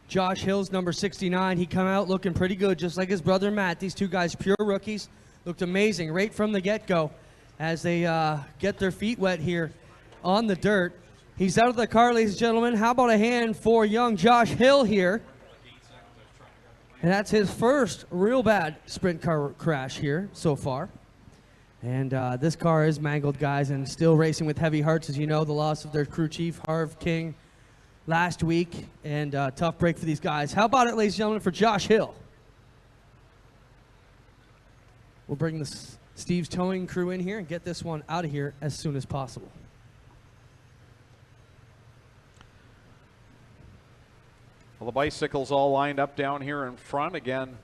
Josh Hills, number 69. He come out looking pretty good, just like his brother Matt. These two guys, pure rookies, looked amazing right from the get-go as they get their feet wet here on the dirt. He's out of the car, ladies and gentlemen. How about a hand for young Josh Hill here? And that's his first real bad sprint car crash here so far. And this car is mangled, guys, and still racing with heavy hearts. As you know, the loss of their crew chief, Harv King, last week. And tough break for these guys. How about it, ladies and gentlemen, for Josh Hill? We'll bring the Steve's towing crew in here and get this one out of here as soon as possible. Well, the bicycles all lined up down here in front. Again,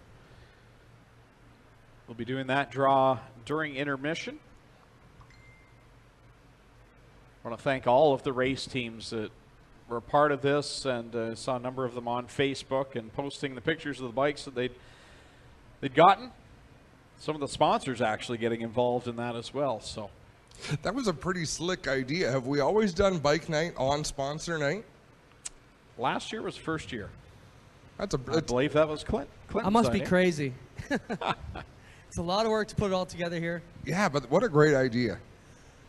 we'll be doing that draw during intermission. I want to thank all of the race teams that were a part of this, and saw a number of them on Facebook and posting the pictures of the bikes that they'd gotten. Some of the sponsors actually getting involved in that as well. So that was a pretty slick idea. Have we always done bike night on sponsor night? Last year was the first year. I believe that was Clinton's I must be idea. crazy. It's a lot of work to put it all together here. Yeah, but what a great idea.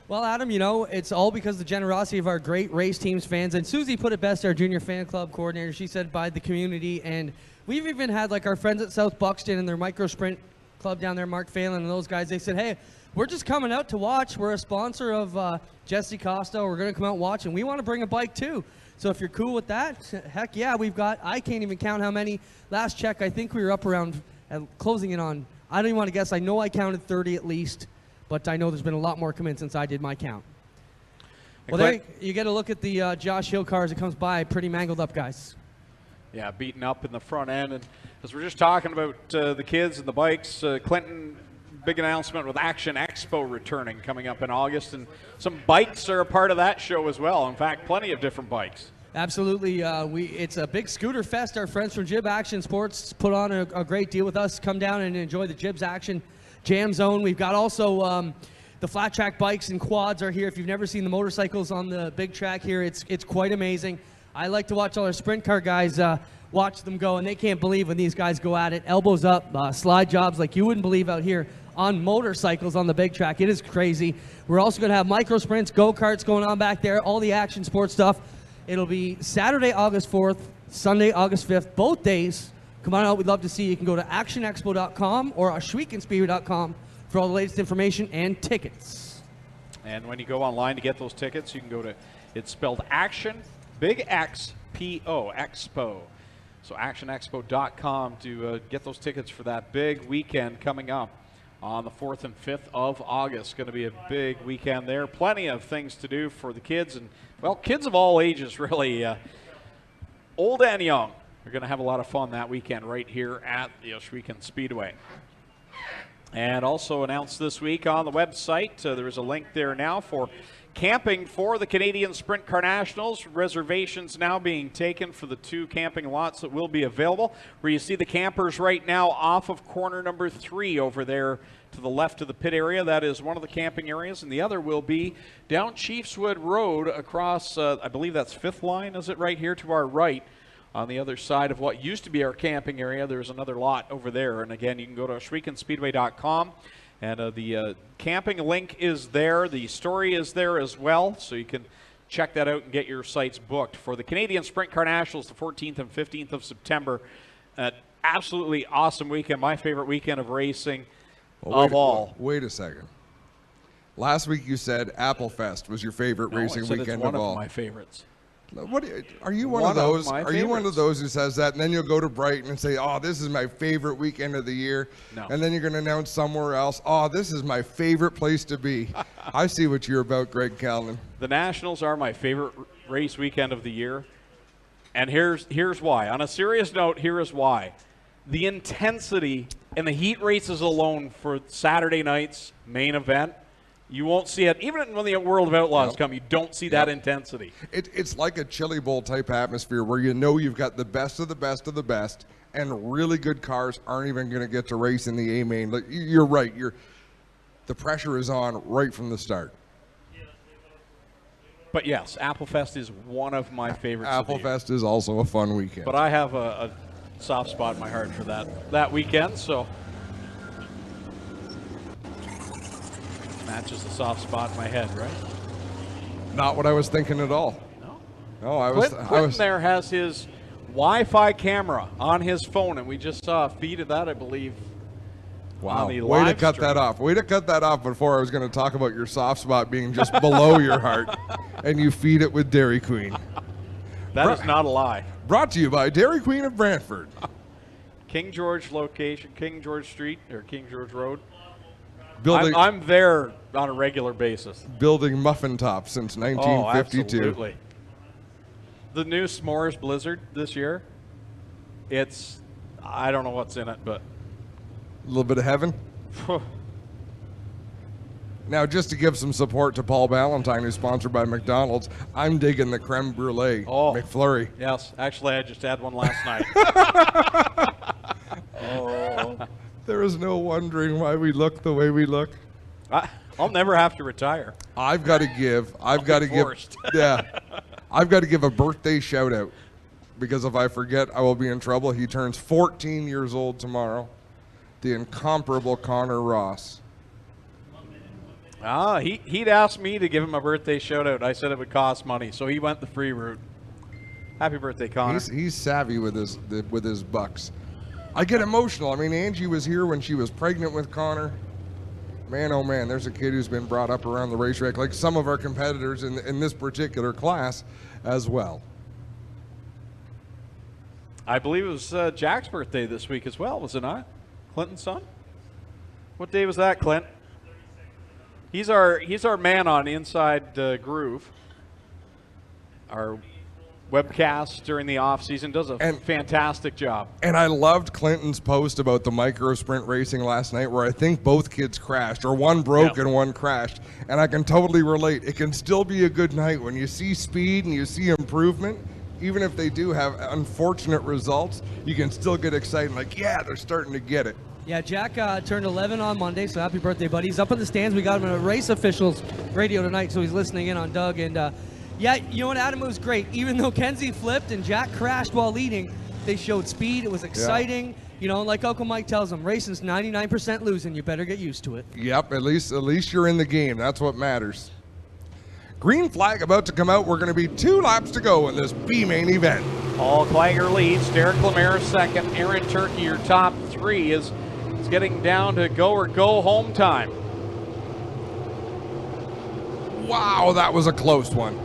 Well, Adam, you know, it's all because of the generosity of our great race teams fans. And Susie put it best, our junior fan club coordinator. She said by the community. And we've even had like our friends at South Buxton and their micro sprint club down there, Mark Phelan and those guys. They said, hey, we're just coming out to watch. We're a sponsor of Jesse Costa. We're going to come out and watch, and we want to bring a bike too. So if you're cool with that, heck yeah, we've got, I can't even count how many. Last check, I think we were up around, closing in on, I don't even want to guess. I know I counted 30 at least, but I know there's been a lot more come in since I did my count. Well, there you get a look at the Josh Hill car as it comes by. Pretty mangled up, guys. Yeah, beaten up in the front end. And as we're just talking about the kids and the bikes, Clinton, big announcement with Action Expo returning coming up in August. And some bikes are a part of that show as well. In fact, plenty of different bikes. Absolutely. It's a big scooter fest. Our friends from Jib Action Sports put on a great deal with us. Come down and enjoy the Jib's Action Jam Zone. We've got also the flat track bikes and quads are here. If you've never seen the motorcycles on the big track here, it's quite amazing. I like to watch all our sprint car guys watch them go, and they can't believe when these guys go at it. Elbows up, slide jobs like you wouldn't believe out here on motorcycles on the big track. It is crazy. We're also going to have micro sprints, go-karts going on back there, all the action sports stuff. It'll be Saturday, August 4th, Sunday, August 5th, both days. Come on out. We'd love to see you. You can go to actionexpo.com or Ohswekenspeedway.com for all the latest information and tickets. And when you go online to get those tickets, you can go to, it's spelled Action, big X, P-O, Expo. So actionexpo.com to get those tickets for that big weekend coming up on the 4th and 5th of August. Going to be a big weekend there. Plenty of things to do for the kids, and, well, kids of all ages, really, old and young. We're going to have a lot of fun that weekend right here at the Ohsweken Speedway. And also announced this week on the website, there is a link there now for camping for the Canadian Sprint Car Nationals. Reservations now being taken for the 2 camping lots that will be available. Where you see the campers right now off of corner number 3 over there to the left of the pit area. That is one of the camping areas, and the other will be down Chiefswood Road across, I believe that's 5th line, is it, right here to our right. On the other side of what used to be our camping area, there's another lot over there. And again, you can go to Ohswekenspeedway.com. And the camping link is there. The story is there as well, so you can check that out and get your sites booked for the Canadian Sprint Car Nationals, the 14th and 15th of September. Absolutely awesome weekend, my favorite weekend of racing all. Wait a second. Last week you said Apple Fest was your favorite racing weekend of all. One of my favorites. What are you one of those? Are you one of those who says that, and then you'll go to Brighton and say, "Oh, this is my favorite weekend of the year," no. And then you're going to announce somewhere else, "Oh, this is my favorite place to be." I see what you're about, Greg Callan. The Nationals are my favorite race weekend of the year, and here's why. On a serious note, here is why: the intensity and the heat races alone for Saturday night's main event. You won't see it. Even when the World of Outlaws come, you don't see that intensity. It's like a Chili Bowl type atmosphere where you know you've got the best of the best of the best, and really good cars aren't even going to get to race in the A-Main. Like, you're right. The pressure is on right from the start. But yes, Applefest is one of my favorites. Applefest is also a fun weekend. But I have a soft spot in my heart for that weekend, so matches the soft spot in my head, right? Not what I was thinking at all. No, I was. Clinton there has his Wi-Fi camera on his phone, and we just saw a feed of that, I believe. Wow, way to cut that off. Way to cut that off before I was going to talk about your soft spot being just below your heart, and you feed it with Dairy Queen. That is not a lie. Brought to you by Dairy Queen of Brantford. King George location, King George Street, or King George Road. I'm there on a regular basis. Building muffin tops since 1952. Oh, absolutely. The new S'mores Blizzard this year, I don't know what's in it, but a little bit of heaven. Now, just to give some support to Paul Ballantyne, who's sponsored by McDonald's, I'm digging the creme brulee McFlurry. Yes, actually, I just had one last night. There is no wondering why we look the way we look. I'll never have to retire. I've got to give a birthday shout out, because if I forget, I will be in trouble. He turns 14 years old tomorrow. The incomparable Connor Ross. He'd asked me to give him a birthday shout out. I said it would cost money, so he went the free route. Happy birthday, Connor. He's savvy with his bucks. I get emotional. I mean, Angie was here when she was pregnant with Connor. Man, oh man, there's a kid who's been brought up around the racetrack, like some of our competitors in this particular class as well. I believe it was Jack's birthday this week as well, was it not? Clinton's son? What day was that, Clint? He's our man on Inside Groove. Our webcast during the off season, does a fantastic job. And I loved Clinton's post about the micro sprint racing last night, where I think both kids crashed, or one broke and one crashed. And I can totally relate. It can still be a good night when you see speed and you see improvement. Even if they do have unfortunate results, you can still get excited, like, yeah, they're starting to get it. Yeah, Jack turned 11 on Monday, so happy birthday, buddy. He's up in the stands. We got him on a race officials radio tonight, so he's listening in on Doug. And yeah, you know what, Adam, it was great. Even though Kenzie flipped and Jack crashed while leading, they showed speed. It was exciting. Yeah. You know, like Uncle Mike tells them, racing's 99% losing. You better get used to it. Yep, at least you're in the game. That's what matters. Green flag about to come out. We're going to be 2 laps to go in this B-main event. Paul Klager leads. Derek Lemare second. Aaron Turkey, your top 3, is getting down to go or go home time. Wow, that was a close one.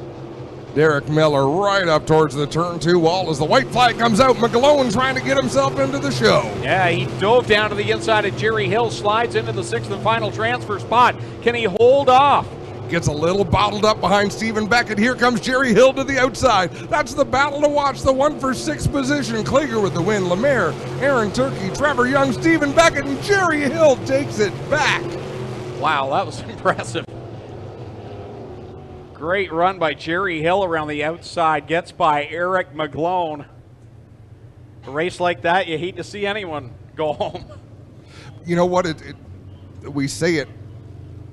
Derek Miller right up towards the turn 2 wall as the white flag comes out. McGlone trying to get himself into the show. Yeah, he dove down to the inside of Jerry Hill, slides into the 6th and final transfer spot. Can he hold off? Gets a little bottled up behind Stephen Beckett. Here comes Jerry Hill to the outside. That's the battle to watch, the 1 for 6 position. Klager with the win. Lemare, Aaron Turkey, Trevor Young, Stephen Beckett, and Jerry Hill takes it back. Wow, that was impressive. Great run by Jerry Hill around the outside. Gets by Eric McGlone. A race like that, you hate to see anyone go home. You know what? We say it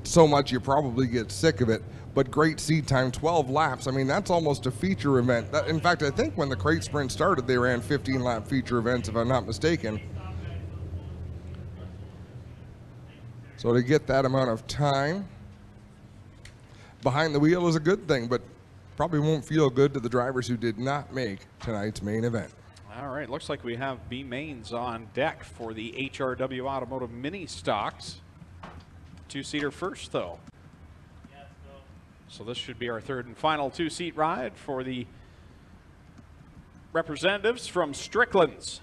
so much you probably get sick of it, but great seat time, 12 laps. I mean, that's almost a feature event. In fact, I think when the crate sprint started, they ran 15-lap feature events, if I'm not mistaken. So to get that amount of time behind the wheel is a good thing, but probably won't feel good to the drivers who did not make tonight's main event. All right, looks like we have B mains on deck for the HRW Automotive Mini Stocks. 2-seater first, though. So this should be our 3rd and final 2-seat ride for the representatives from Strickland's.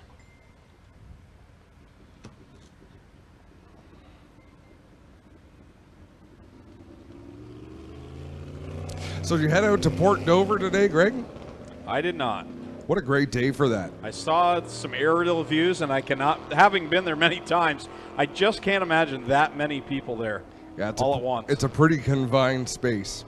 So did you head out to Port Dover today, Greg? I did not. What a great day for that. I saw some aerial views, and I cannot, having been there many times, I just can't imagine that many people there all at once. It's a pretty confined space.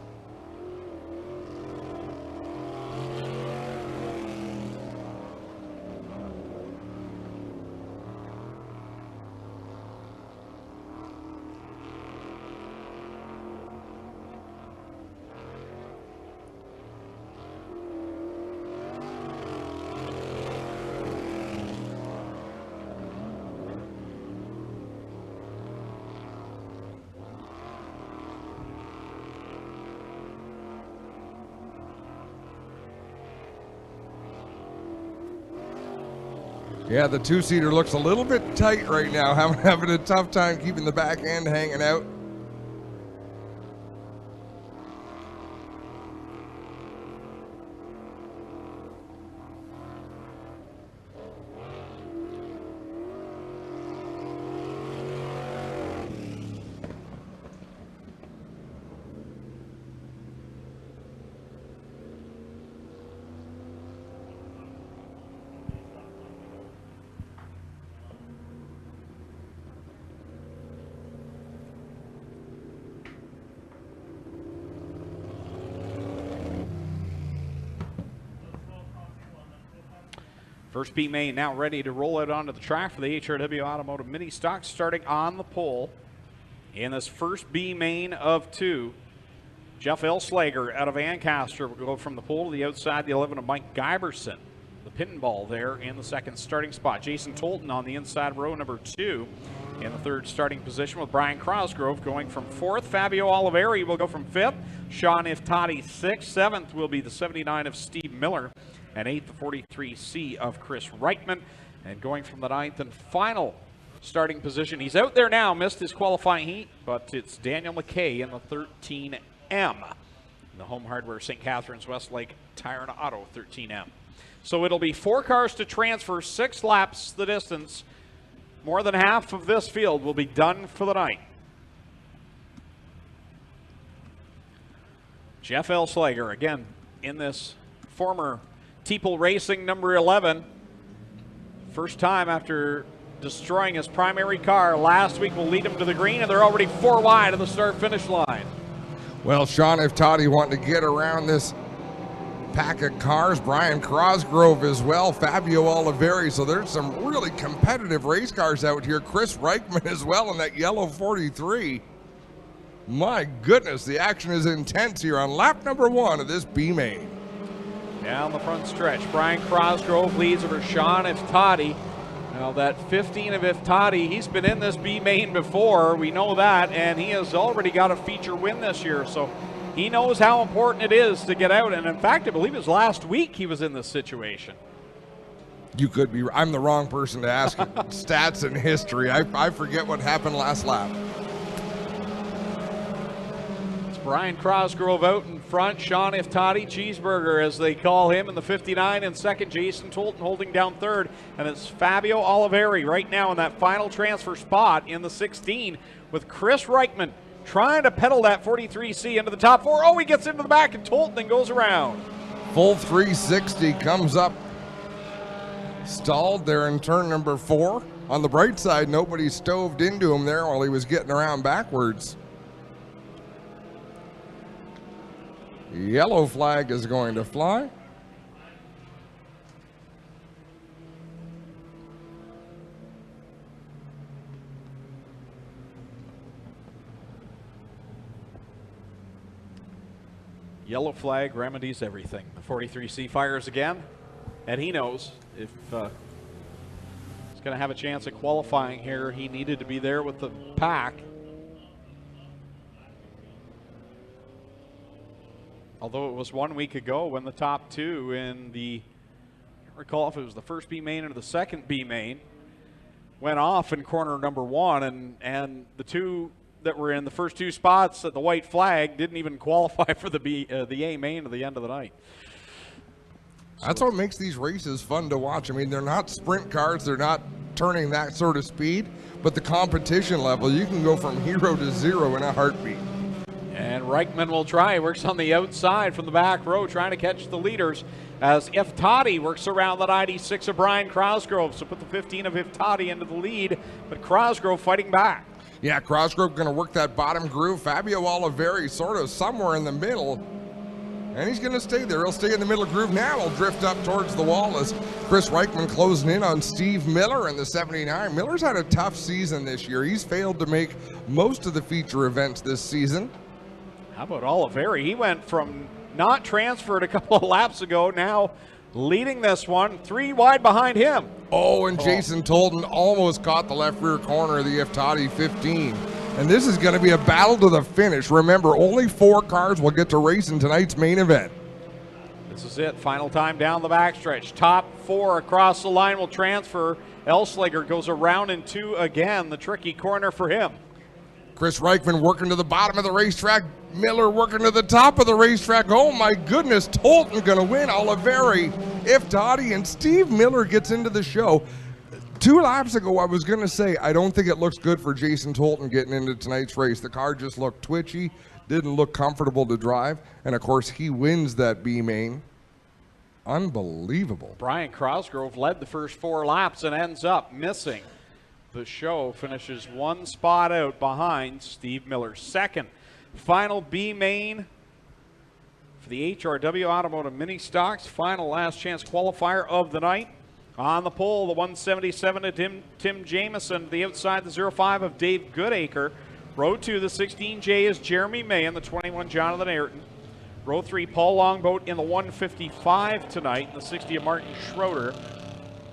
Yeah, the two-seater looks a little bit tight right now, having a tough time keeping the back end hanging out. First B main now ready to roll out onto the track for the HRW Automotive Mini Stock, starting on the pole. In this first B main of 2, Jeff Ohsweken out of Ancaster will go from the pole to the outside, the 11 of Mike Giberson. The pinball there in the second starting spot. Jason Tolton on the inside row, number 2. In the third starting position with Brian Cosgrove going from 4th. Fabio Oliveri will go from 5th. Sean Iftati 6th. 7th will be the 79 of Steve Miller. And 8th, the 43C of Chris Reichman. And going from the 9th and final starting position, he's out there now, missed his qualifying heat, but it's Daniel McKay in the 13M. The Home Hardware St. Catharines Westlake Tire and Auto 13M. So it'll be 4 cars to transfer, 6 laps the distance. More than half of this field will be done for the night. Jeff Ohsweken again in this former Teeple Racing number 11. First time after destroying his primary car last week will lead him to the green, and they're already 4 wide of the start-finish line. Well, Sean Iftati wanting to get around this pack of cars. Brian Cosgrove as well, Fabio Oliveri. So there's some really competitive race cars out here. Chris Reichman as well in that yellow 43. My goodness, the action is intense here on lap number 1 of this B main. Down the front stretch, Brian Cosgrove leads over Sean Iftati. Now that 15 of Iftati, he's been in this B main before, we know that, and he has already got a feature win this year, so he knows how important it is to get out. And in fact, I believe it was last week he was in this situation. You could be, I'm the wrong person to ask stats and history. I forget what happened last lap. Brian Cosgrove out in front, Sean Iftati, Cheeseburger as they call him in the 59 in second, Jason Tolton holding down third, and it's Fabio Oliveri right now in that final transfer spot in the 16 with Chris Reichman trying to pedal that 43C into the top 4. Oh, he gets into the back and Tolton and goes around. Full 360 comes up, stalled there in turn number 4. On the bright side, nobody stoved into him there while he was getting around backwards. Yellow flag is going to fly. Yellow flag remedies everything. The 43C fires again, and he knows if he's going to have a chance at qualifying here, he needed to be there with the pack. Although it was 1 week ago when the top 2 in the, I can't recall if it was the first B main or the second B main, went off in corner number 1, and the 2 that were in the first 2 spots at the white flag didn't even qualify for the A main at the end of the night. That's what makes these races fun to watch. I mean, they're not sprint cars, they're not turning that sort of speed, but the competition level, you can go from 0 to 0 in a heartbeat. And Reichman will try, works on the outside from the back row, trying to catch the leaders as Iftati works around that 96 of Brian Cosgrove. So put the 15 of Iftati into the lead, but Cosgrove fighting back. Yeah, Cosgrove going to work that bottom groove. Fabio Oliveri sort of somewhere in the middle, and he's going to stay there. He'll stay in the middle groove now. He'll drift up towards the wall as Chris Reichman closing in on Steve Miller in the 79. Miller's had a tough season this year. He's failed to make most of the feature events this season. How about Oliveri? He went from not transferred a couple of laps ago, now leading this one, 3 wide behind him. Oh, and Jason Tolton almost caught the left rear corner of the Iftati 15. And this is going to be a battle to the finish. Remember, only 4 cars will get to race in tonight's main event. This is it. Final time down the backstretch. Top 4 across the line will transfer. Ohsweken goes around in 2 again. The tricky corner for him. Chris Reichman working to the bottom of the racetrack. Miller working to the top of the racetrack. Oh my goodness, Tolton gonna win. Oliveri, Iftadi, and Steve Miller gets into the show. 2 laps ago, I was gonna say, I don't think it looks good for Jason Tolton getting into tonight's race. The car just looked twitchy, didn't look comfortable to drive, and of course he wins that B main. Unbelievable. Brian Crosgrove led the first 4 laps and ends up missing the show. Finishes 1 spot out behind Steve Miller. Second final B main for the HRW Automotive Mini Stocks. Final last chance qualifier of the night. On the pole, the 177 of Tim Jamieson. The outside, the 05 of Dave Goodacre. Row 2, the 16J is Jeremy May and the 21 Jonathan Ayrton. Row 3, Paul Longboat in the 155 tonight, the 60 of Martin Schroeder.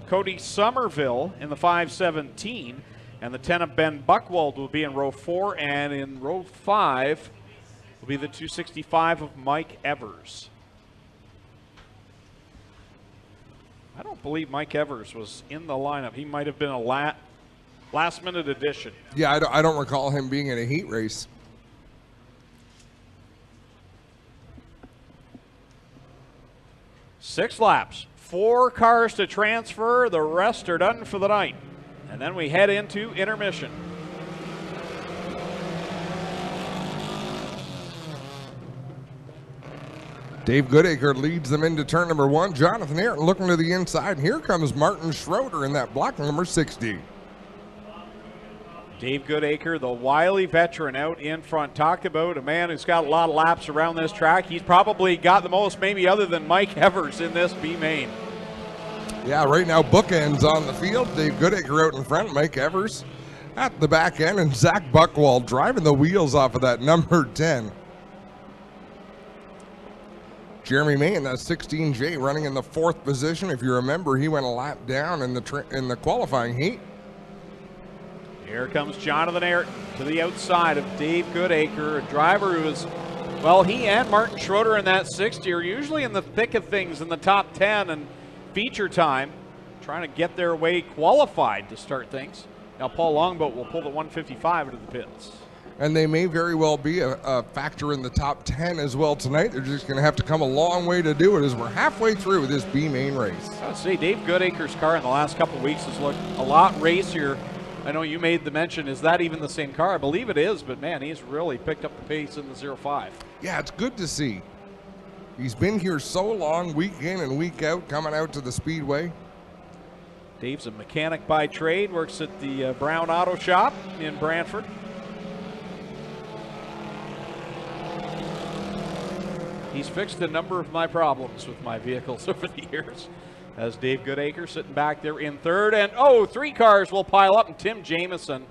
Cody Somerville in the 517, and the 10 of Ben Buchwald will be in row 4, and in row 5 will be the 265 of Mike Evers. I don't believe Mike Evers was in the lineup. He might have been a last-minute addition. Yeah, I don't recall him being in a heat race. Six laps, 4 cars to transfer. The rest are done for the night. And then we head into intermission. Dave Goodacre leads them into turn number 1. Jonathan Ayrton looking to the inside. Here comes Martin Schroeder in that block number 60. Dave Goodacre, the wily veteran out in front. Talk about a man who's got a lot of laps around this track. He's probably got the most, maybe other than Mike Evers, in this B main. Yeah, right now bookends on the field. Dave Goodacre out in front, Mike Evers at the back end, and Zach Buchwald driving the wheels off of that number 10. Jeremy May in that 16J running in the 4th position. If you remember, he went a lap down in the qualifying heat. Here comes Jonathan Ayrton to the outside of Dave Goodacre, a driver who is, well, he and Martin Schroeder in that 60 are usually in the thick of things in the top 10 and feature time, trying to get their way qualified to start things. Now Paul Longboat will pull the 155 into the pits. And they may very well be a factor in the top 10 as well tonight. They're just going to have to come a long way to do it as we're halfway through this B main race. I would say Dave Goodacre's car in the last couple of weeks has looked a lot racier. I know you made the mention, is that even the same car? I believe it is, but man, he's really picked up the pace in the 05. Yeah, it's good to see. He's been here so long, week in and week out, coming out to the Speedway. Dave's a mechanic by trade, works at the Brown Auto Shop in Brantford. He's fixed a number of my problems with my vehicles over the years. As Dave Goodacre sitting back there in 3rd. And 3 cars will pile up, and Tim Jamieson,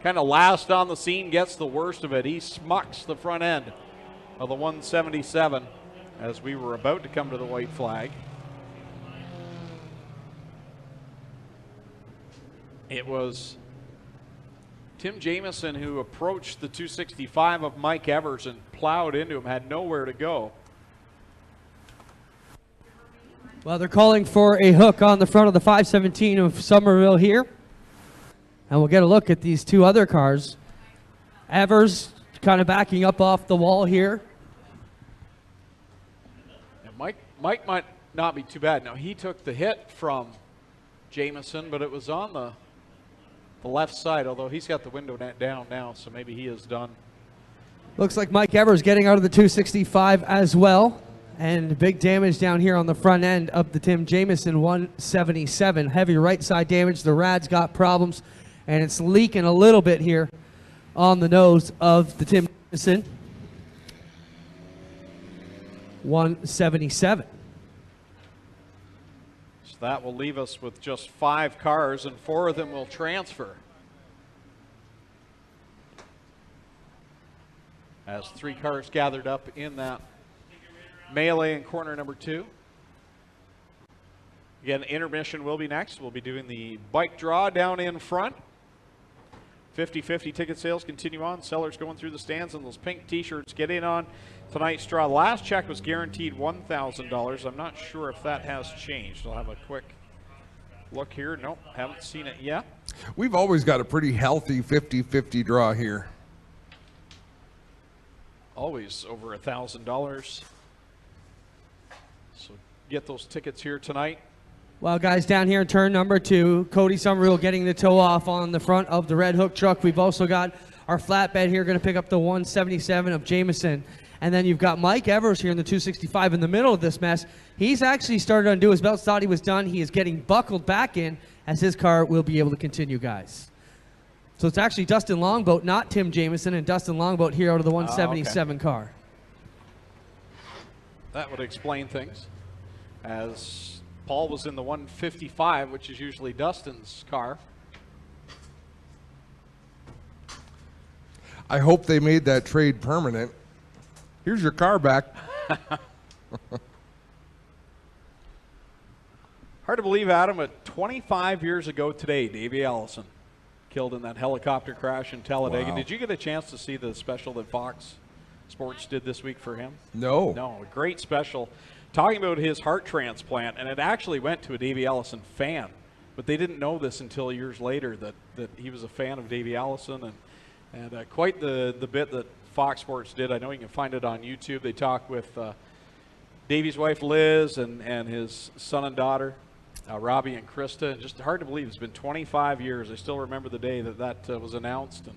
kind of last on the scene, gets the worst of it. He smucks the front end of the 177 as we were about to come to the white flag. It was Tim Jamieson who approached the 265 of Mike Evers and plowed into him, had nowhere to go. Well, they're calling for a hook on the front of the 517 of Somerville here. And we'll get a look at these 2 other cars. Evers kind of backing up off the wall here. And Mike might not be too bad. Now, he took the hit from Jamieson, but it was on the left side, although he's got the window down now, so maybe he is done. Looks like Mike Evers getting out of the 265 as well. And big damage down here on the front end of the Tim Jamieson 177. Heavy right side damage. The rad's got problems, and it's leaking a little bit here on the nose of the Tim Jamieson 177. So that will leave us with just 5 cars, and 4 of them will transfer. As 3 cars gathered up in that melee in corner number 2. Again, intermission will be next. We'll be doing the bike draw down in front. 50-50 ticket sales continue on. Sellers going through the stands and those pink T-shirts get in on tonight's draw. Last check was guaranteed $1,000. I'm not sure if that has changed. I'll have a quick look here. Nope, haven't seen it yet. We've always got a pretty healthy 50-50 draw here. Always over $1,000. So get those tickets here tonight. Well, guys, down here in turn number 2, Cody Somerville getting the toe off on the front of the Red Hook truck. We've also got our flatbed here going to pick up the 177 of Jameson. And then you've got Mike Evers here in the 265 in the middle of this mess. He's actually started to undo his belts, thought he was done. He is getting buckled back in as his car will be able to continue, guys. So it's actually Dustin Longboat, not Tim Jameson, and Dustin Longboat here out of the 177 car. That would explain things, as Paul was in the 155, which is usually Dustin's car. I hope they made that trade permanent. Here's your car back. Hard to believe, Adam, but 25 years ago today, Davey Allison killed in that helicopter crash in Talladega. Wow. Did you get a chance to see the special that Fox Sports did this week for him? No. No, a great special talking about his heart transplant, and it actually went to a Davey Allison fan, but they didn't know this until years later that he was a fan of Davey Allison, and quite the bit that Fox Sports did. I know you can find it on YouTube. They talked with Davey's wife Liz and his son and daughter, Robbie and Krista. And just hard to believe it's been 25 years. I still remember the day that was announced, and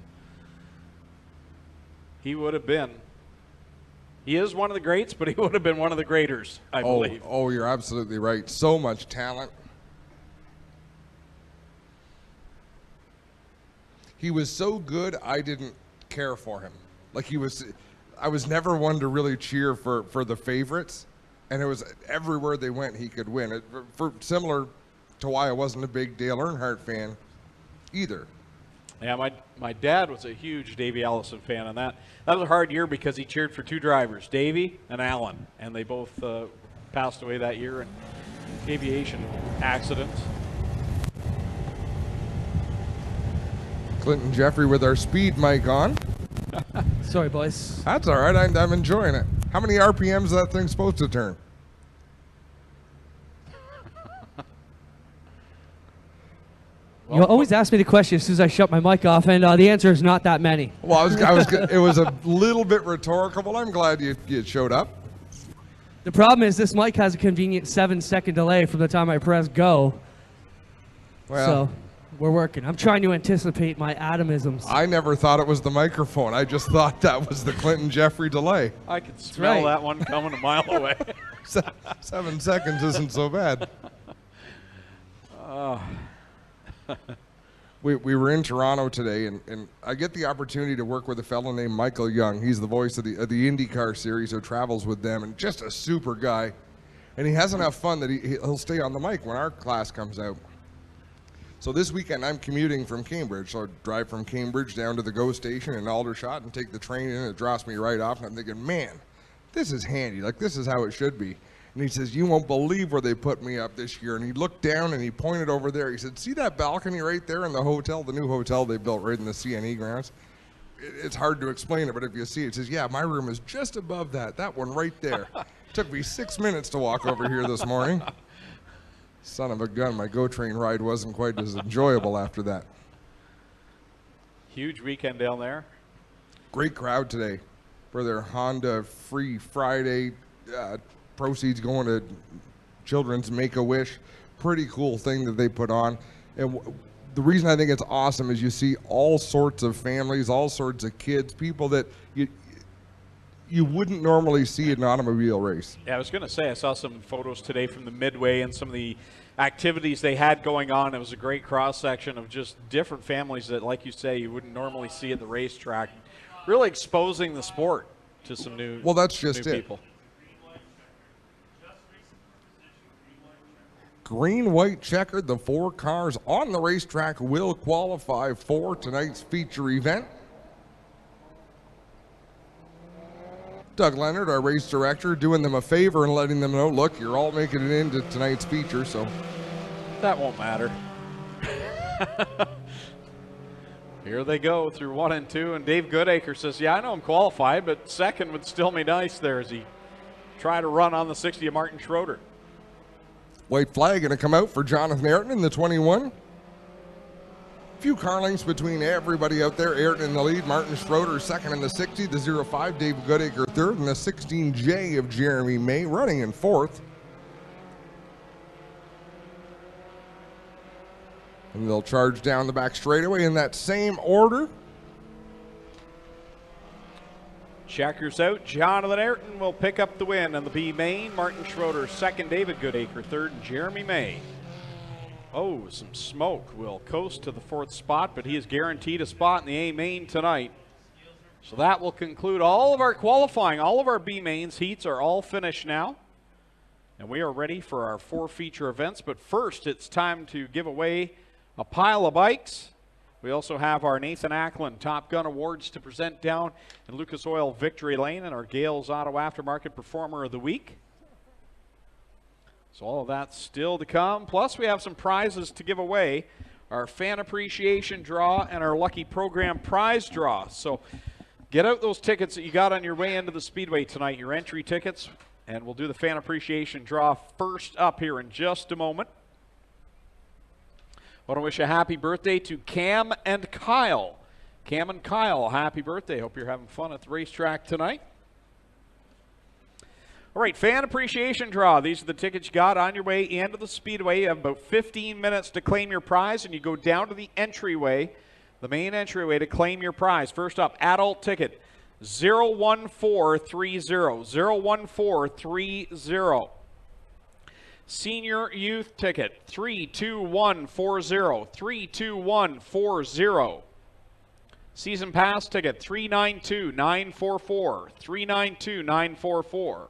he would have been. He is one of the greats, but he would have been one of the greaters, I believe. Oh, you're absolutely right. So much talent. He was so good, I didn't care for him. Like I was never one to really cheer for the favorites, and it was everywhere they went he could win. Similar to why I wasn't a big Dale Earnhardt fan either. Yeah, my dad was a huge Davey Allison fan, and that was a hard year because he cheered for 2 drivers, Davey and Alan, and they both passed away that year in aviation accidents. Clinton Jeffrey with our speed mic on. Sorry, boys. That's all right. I'm enjoying it. How many RPMs is that thing supposed to turn? You always ask me the question as soon as I shut my mic off, and the answer is not that many. Well, it was a little bit rhetorical, but I'm glad you showed up. The problem is this mic has a convenient 7-second delay from the time I press go. Well, so we're working. I'm trying to anticipate my atomisms. I never thought it was the microphone. I just thought that was the Clinton Jeffrey delay. I could smell that one coming a mile away. 7 seconds isn't so bad. We were in Toronto today, and I get the opportunity to work with a fellow named Michael Young. He's the voice of the IndyCar series who travels with them, and just a super guy. And he has enough fun that he'll stay on the mic when our class comes out. So this weekend I'm commuting from Cambridge, so I drive from Cambridge down to the GO station in Aldershot and take the train in, and it drops me right off, and I'm thinking, man, this is handy. Like, this is how it should be. And he says, you won't believe where they put me up this year. And he looked down and he pointed over there. He said, see that balcony right there in the hotel, the new hotel they built right in the CNE grounds? It's hard to explain it, but if you see it, it says, yeah, my room is just above that one right there. Took me 6 minutes to walk over here this morning. Son of a gun, my GO train ride wasn't quite as enjoyable after that. Huge weekend down there. Great crowd today for their Honda Free Friday. Proceeds going to Children's Make-A-Wish. Pretty cool thing that they put on. And the reason I think it's awesome is you see all sorts of families, all sorts of kids, people that you wouldn't normally see at an automobile race. Yeah, I was going to say, I saw some photos today from the Midway and some of the activities they had going on. It was a great cross-section of just different families that, like you say, you wouldn't normally see at the racetrack. Really exposing the sport to some new people. Well, that's just it. Green, white, checkered, the 4 cars on the racetrack will qualify for tonight's feature event. Doug Leonard, our race director, doing them a favor and letting them know, look, you're all making it into tonight's feature, so. That won't matter. Here they go through 1 and 2, and Dave Goodacre says, yeah, I know I'm qualified, but second would still be nice there as he tried to run on the 60 of Martin Schroeder. White flag going to come out for Jonathan Ayrton in the 21. Few car lengths between everybody out there. Ayrton in the lead, Martin Schroeder second in the 60, the 05 Dave Goodacre third, and the 16J of Jeremy May running in fourth. And they'll charge down the back straightaway in that same order. Checkers out. Jonathan Ayrton will pick up the win in the B main. Martin Schroeder second, David Goodacre third, and Jeremy May. Oh, some smoke will coast to the fourth spot, but he is guaranteed a spot in the A main tonight. So that will conclude all of our qualifying. All of our B mains heats are all finished now. And we are ready for our 4 feature events. But first, it's time to give away a pile of bikes. We also have our Nathan Ackland Top Gun Awards to present down in Lucas Oil Victory Lane, and our Gales Auto Aftermarket Performer of the Week. So all of that's still to come. Plus, we have some prizes to give away. Our Fan Appreciation Draw and our Lucky Program Prize Draw. So get out those tickets that you got on your way into the Speedway tonight, your entry tickets, and we'll do the Fan Appreciation Draw first up here in just a moment. I want to wish a happy birthday to Cam and Kyle. Cam and Kyle, happy birthday. Hope you're having fun at the racetrack tonight. All right, Fan Appreciation Draw. These are the tickets you got on your way into the Speedway. You have about 15 minutes to claim your prize, and you go down to the entryway, the main entryway, to claim your prize. First up, adult ticket, 01430, 01430. Senior youth ticket, 32140, 32140. Season pass ticket, 392944, 392944.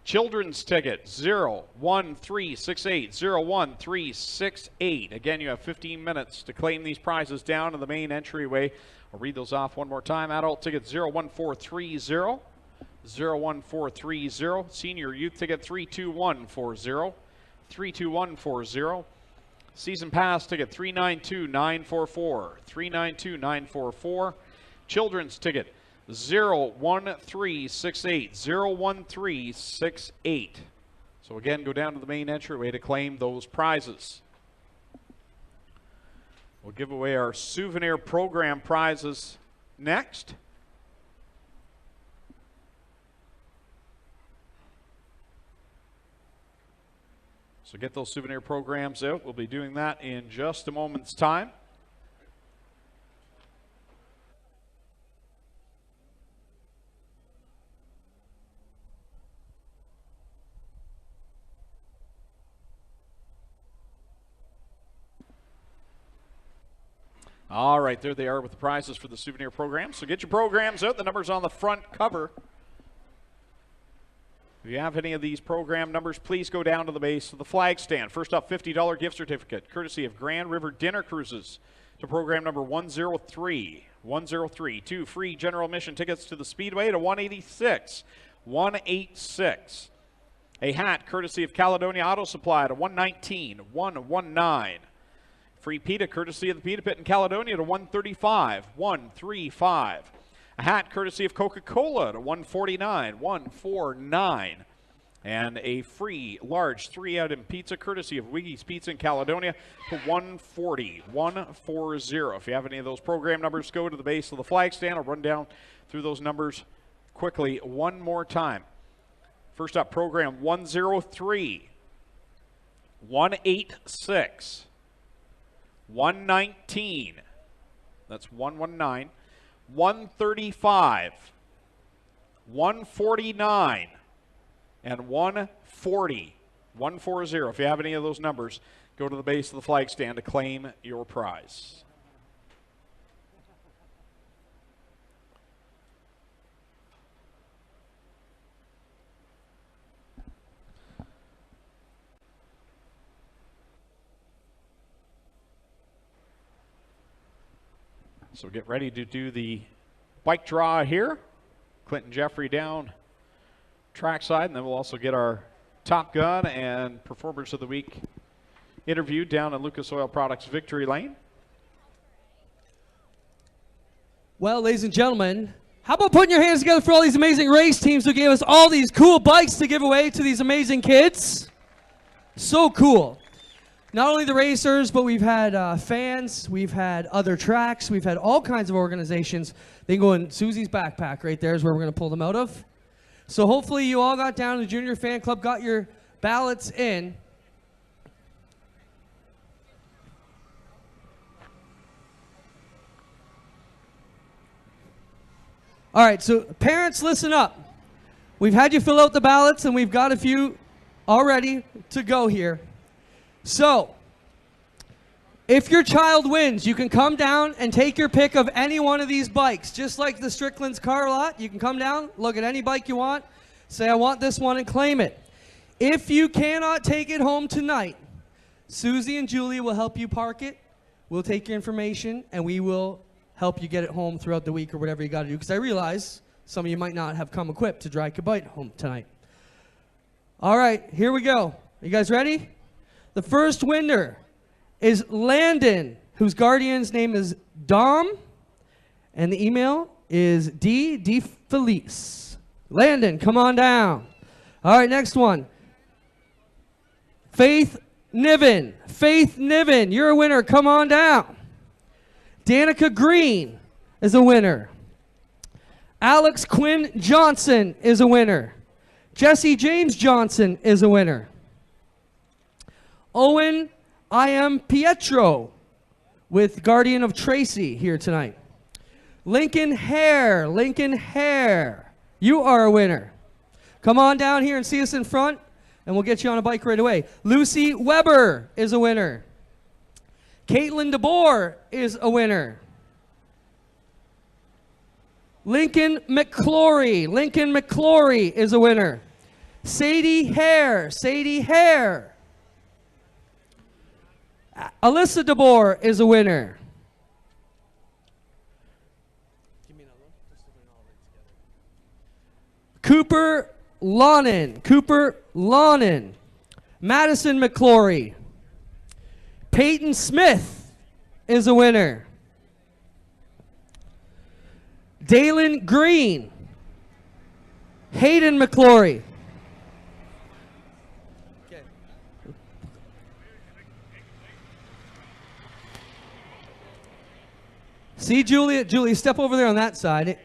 Children's ticket, 01368, 01368. Again, you have 15 minutes to claim these prizes down in the main entryway. I'll read those off one more time. Adult ticket, 01430, 01430. Senior youth ticket, 32140, 32140. Season pass ticket, 392944, 392944. Children's ticket, 01368, 01368. So again, go down to the main entryway to claim those prizes. We'll give away our souvenir program prizes next. So get those souvenir programs out. We'll be doing that in just a moment's time. All right, there they are with the prizes for the souvenir program. So get your programs out. The number's on the front cover. If you have any of these program numbers, please go down to the base of the flag stand. First up, $50 gift certificate, courtesy of Grand River Dinner Cruises, to program number 103. 103. 2 free general admission tickets to the Speedway to 186. 186. A hat, courtesy of Caledonia Auto Supply, to 119. 119. Free pita, courtesy of the Pita Pit in Caledonia, to 135. 135. A hat, courtesy of Coca-Cola, to 149. 149. And a free large 3-item pizza, courtesy of Wiggy's Pizza in Caledonia, to 140. 140. If you have any of those program numbers, go to the base of the flag stand. I'll run down through those numbers quickly one more time. First up, program 103. 186. 119, that's 119, 135, 149, and 140, 140. If you have any of those numbers, go to the base of the flag stand to claim your prize. So get ready to do the bike draw here. Clinton Jeffrey down trackside, and then we'll also get our Top Gun and Performers of the Week interview down in Lucas Oil Products Victory Lane. Well, ladies and gentlemen, how about putting your hands together for all these amazing race teams who gave us all these cool bikes to give away to these amazing kids? So cool. Not only the racers, but we've had fans, we've had other tracks, we've had all kinds of organizations. They can go in Susie's backpack right there is where we're going to pull them out of. So hopefully you all got down to the Junior Fan Club, got your ballots in. All right, so parents, listen up. We've had you fill out the ballots, and we've got a few already to go here. So, if your child wins, you can come down and take your pick of any one of these bikes. Just like the Strickland's car lot, you can come down, look at any bike you want, say, I want this one, and claim it. If you cannot take it home tonight, Susie and Julia will help you park it. We'll take your information, and we will help you get it home throughout the week or whatever you got to do, because I realize some of you might not have come equipped to drag your bike home tonight. All right, here we go. You guys ready? The first winner is Landon, whose guardian's name is Dom, and the email is D. Felice. Landon, come on down. All right, next one. Faith Niven. Faith Niven, you're a winner. Come on down. Danica Green is a winner. Alex Quinn Johnson is a winner. Jesse James Johnson is a winner. Owen I am Pietro with Guardian of Tracy here tonight. Lincoln Hare, you are a winner. Come on down here and see us in front, and we'll get you on a bike right away. Lucy Weber is a winner. Caitlin DeBoer is a winner. Lincoln McClory is a winner. Sadie Hare. Alyssa DeBoer is a winner. Give me another one. Cooper Lonan. Madison McClory. Peyton Smith is a winner. Dalen Green. Hayden McClory. Okay. See Julia, step over there on that side.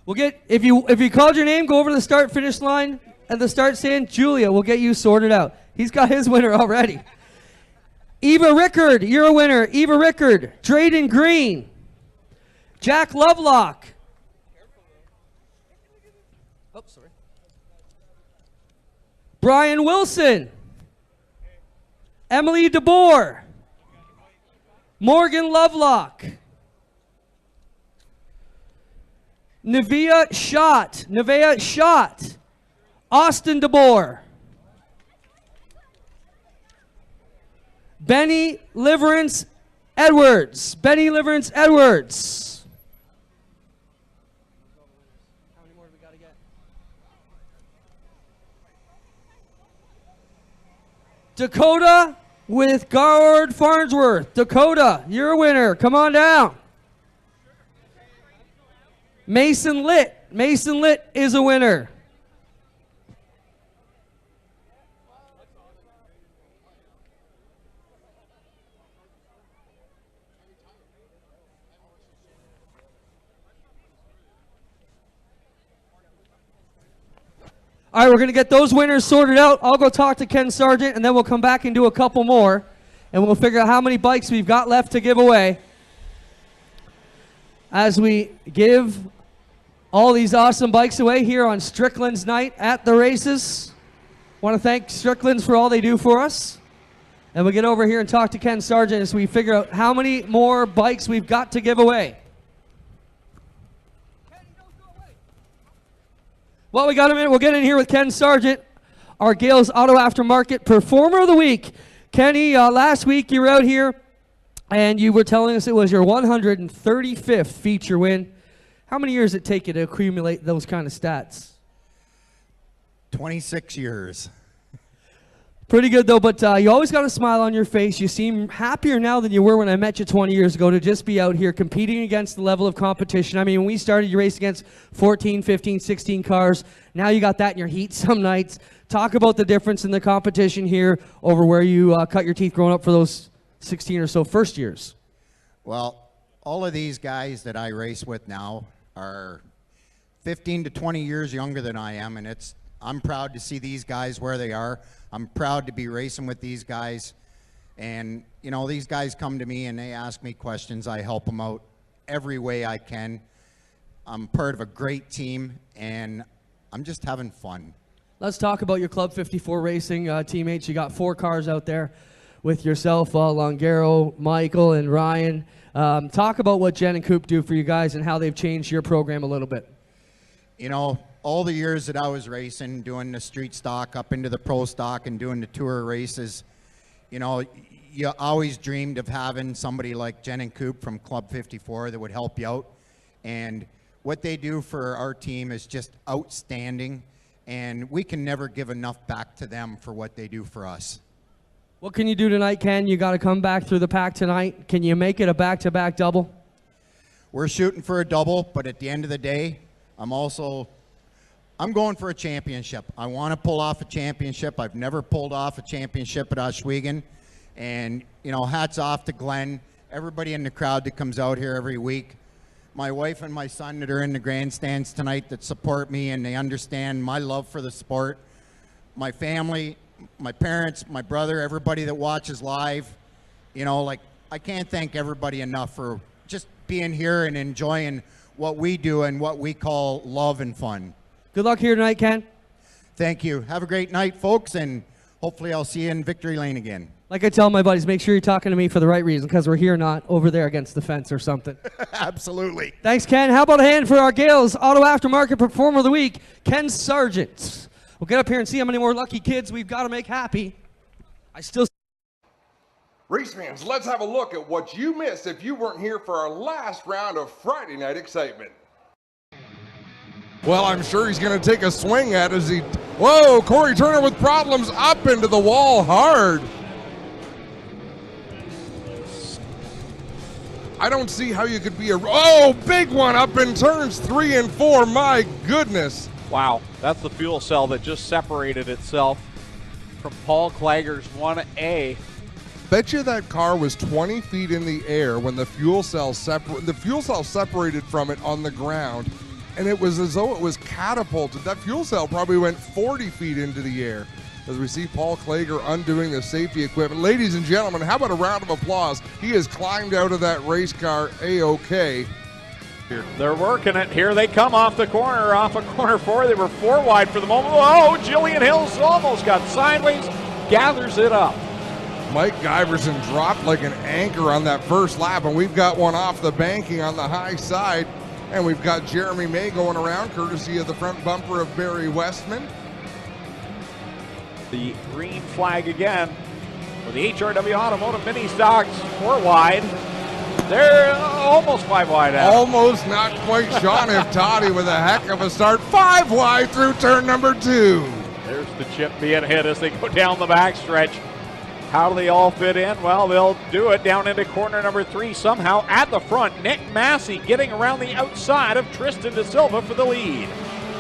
We'll get, if you called your name, go over to the start finish line at the start stand. Julia, we'll get you sorted out. He's got his winner already. Eva Rickard, you're a winner. Eva Rickard. Drayden Green. Jack Lovelock. Oh, sorry. Brian Wilson. Emily DeBoer. Morgan Lovelock. Nevea Schott. Austin DeBoer. Benny Liverance Edwards. How many more do we got to get? Dakota with Garrard Farnsworth. Dakota, you're a winner. Come on down. Mason Litt is a winner. All right, we're going to get those winners sorted out. I'll go talk to Ken Sargent, and then we'll come back and do a couple more, and we'll figure out how many bikes we've got left to give away as we give all these awesome bikes away here on Strickland's night at the races. Want to thank Strickland's for all they do for us. And we'll get over here and talk to Ken Sargent as we figure out how many more bikes we've got to give away. Well, we got a minute. We'll get in here with Ken Sargent, our Gales Auto Aftermarket Performer of the Week. Kenny, last week you were out here and you were telling us it was your 135th feature win. How many years did it take you to accumulate those kind of stats? 26 years. Pretty good, though, but you always got a smile on your face. You seem happier now than you were when I met you 20 years ago to just be out here competing against the level of competition. I mean, when we started, you raced against 14, 15, 16 cars. Now you got that in your heat some nights. Talk about the difference in the competition here over where you cut your teeth growing up for those 16 or so first years. Well, all of these guys that I race with now are 15 to 20 years younger than I am, and I'm proud to see these guys where they are. I'm proud to be racing with these guys. And, you know, these guys come to me and they ask me questions. I help them out every way I can. I'm part of a great team, and I'm just having fun. Let's talk about your Club 54 racing teammates. You got 4 cars out there with yourself, Longaro, Michael, and Ryan. Talk about what Jen and Coop do for you guys and how they've changed your program a little bit. You know, all the years that I was racing, doing the street stock up into the pro stock and doing the tour races, you know, you always dreamed of having somebody like Jen and Coop from Club 54 that would help you out. And what they do for our team is just outstanding, and we can never give enough back to them for what they do for us. What can you do tonight, Ken? You got to come back through the pack tonight. Can you make it a back-to-back double? We're shooting for a double, but at the end of the day, I'm going for a championship. I want to pull off a championship. I've never pulled off a championship at Ohsweken. And, you know, hats off to Glenn, everybody in the crowd that comes out here every week. My wife and my son that are in the grandstands tonight that support me, and they understand my love for the sport. My family, my parents, my brother, everybody that watches live. You know, like, I can't thank everybody enough for just being here and enjoying what we do and what we call love and fun. Good luck here tonight, Ken. Thank you. Have a great night, folks, and hopefully I'll see you in Victory Lane again. Like I tell my buddies, make sure you're talking to me for the right reason, because we're here, not over there against the fence or something. Absolutely. Thanks, Ken. How about a hand for our Gales Auto Aftermarket Performer of the Week, Ken Sargent. We'll get up here and see how many more lucky kids we've got to make happy. Race fans, let's have a look at what you missed if you weren't here for our last round of Friday Night Excitement. Well, I'm sure he's going to take a swing at as he... Whoa, Corey Turner with problems up into the wall hard. I don't see how you could be a... Oh, big one up in turns 3 and 4. My goodness. Wow, that's the fuel cell that just separated itself from Paul Clagger's 1A. Bet you that car was 20 feet in the air when the fuel cell separated from it on the ground, and it was as though it was catapulted. That fuel cell probably went 40 feet into the air as we see Paul Clagger undoing the safety equipment. Ladies and gentlemen, how about a round of applause? He has climbed out of that race car A-OK. They're working it. Here they come off the corner, off of corner 4. They were 4 wide for the moment. Oh, Jillian Hills almost got sideways, gathers it up. Mike Giverson dropped like an anchor on that first lap, and we've got one off the banking on the high side. And we've got Jeremy May going around, courtesy of the front bumper of Barry Westman. The green flag again for the HRW Automotive Mini Stocks. 4 wide. They're almost 5 wide out. Almost, not quite. Sean Iftati with a heck of a start. 5 wide through turn number 2. There's the chip being hit as they go down the backstretch. How do they all fit in? Well, they'll do it down into corner number 3 somehow. At the front, Nick Massey getting around the outside of Tristan De Silva for the lead.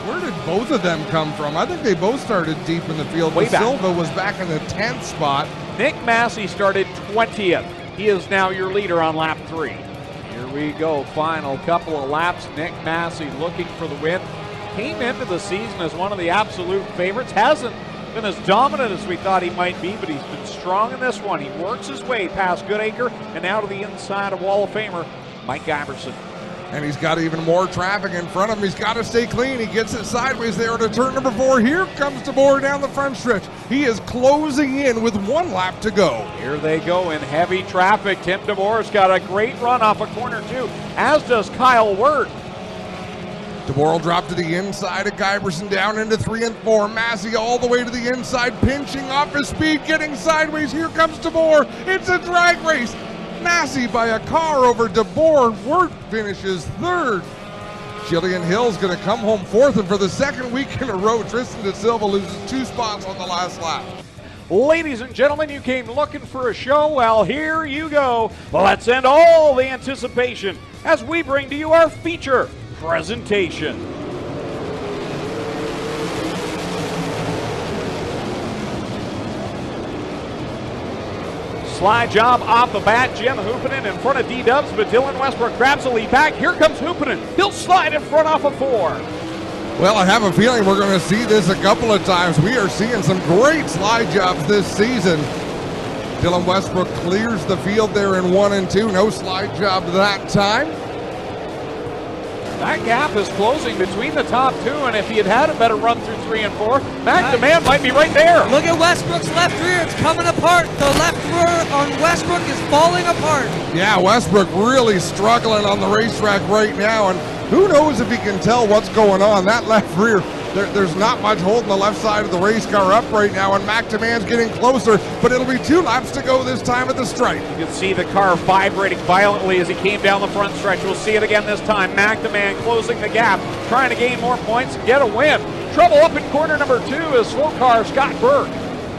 Where did both of them come from? I think they both started deep in the field. Way back. Silva was back in the 10th spot. Nick Massey started 20th. He is now your leader on lap 3. Here we go, final couple of laps. Nick Massey looking for the win. Came into the season as one of the absolute favorites. Hasn't been as dominant as we thought he might be, but he's been strong in this one. He works his way past Goodacre and now to the inside of Wall of Famer Mike Giverson. And he's got even more traffic in front of him. He's got to stay clean. He gets it sideways there to turn number 4. Here comes DeBoer down the front stretch. He is closing in with 1 lap to go. Here they go in heavy traffic. Tim DeBoer's got a great run off of corner 2, as does Kyle Wirt. DeBoer will drop to the inside of Giverson, down into 3 and 4. Massey all the way to the inside, pinching off his speed, getting sideways. Here comes DeBoer. It's a drag race. Massey by a car over DeBoer. Wirt finishes 3rd. Jillian Hill's going to come home 4th, and for the 2nd week in a row, Tristan De Silva loses 2 spots on the last lap. Ladies and gentlemen, you came looking for a show. Well, here you go. Let's end all the anticipation as we bring to you our feature presentation. Slide job off the bat. Jim Hoopinen in front of D-Dubs, but Dylan Westbrook grabs the lead back. Here comes Hoopinen. He'll slide in front off of 4. Well, I have a feeling we're going to see this a couple of times. We are seeing some great slide jobs this season. Dylan Westbrook clears the field there in 1 and 2. No slide job that time. That gap is closing between the top 2, and if he had had a better run through 3 and 4, Mac Demand might be right there. Look at Westbrook's left rear. It's coming apart. The left rear on Westbrook is falling apart. Yeah, Westbrook really struggling on the racetrack right now, and who knows if he can tell what's going on. That left rear, there's not much holding the left side of the race car up right now, and Mac Demand's getting closer, but it'll be 2 laps to go this time at the stripe. You can see the car vibrating violently as he came down the front stretch. We'll see it again this time. Mac Demand closing the gap, trying to gain more points and get a win. Trouble up in corner number 2 is slow car Scott Burke.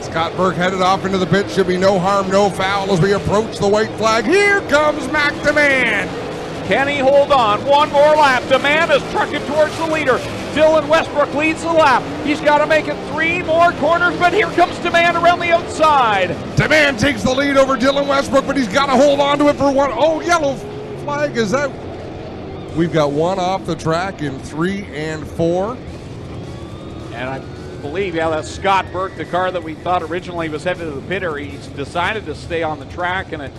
Scott Burke headed off into the pit. Should be no harm, no foul as we approach the white flag. Here comes Mac Demand. Can he hold on? One more lap. Demand is trucking towards the leader. Dylan Westbrook leads the lap. He's got to make it 3 more corners, but here comes Demand around the outside. Demand takes the lead over Dylan Westbrook, but he's got to hold on to it for 1. Oh, yellow flag is out. We've got 1 off the track in 3 and 4. And I believe, yeah, that's Scott Burke, the car that we thought originally was headed to the pit area. He's decided to stay on the track, and it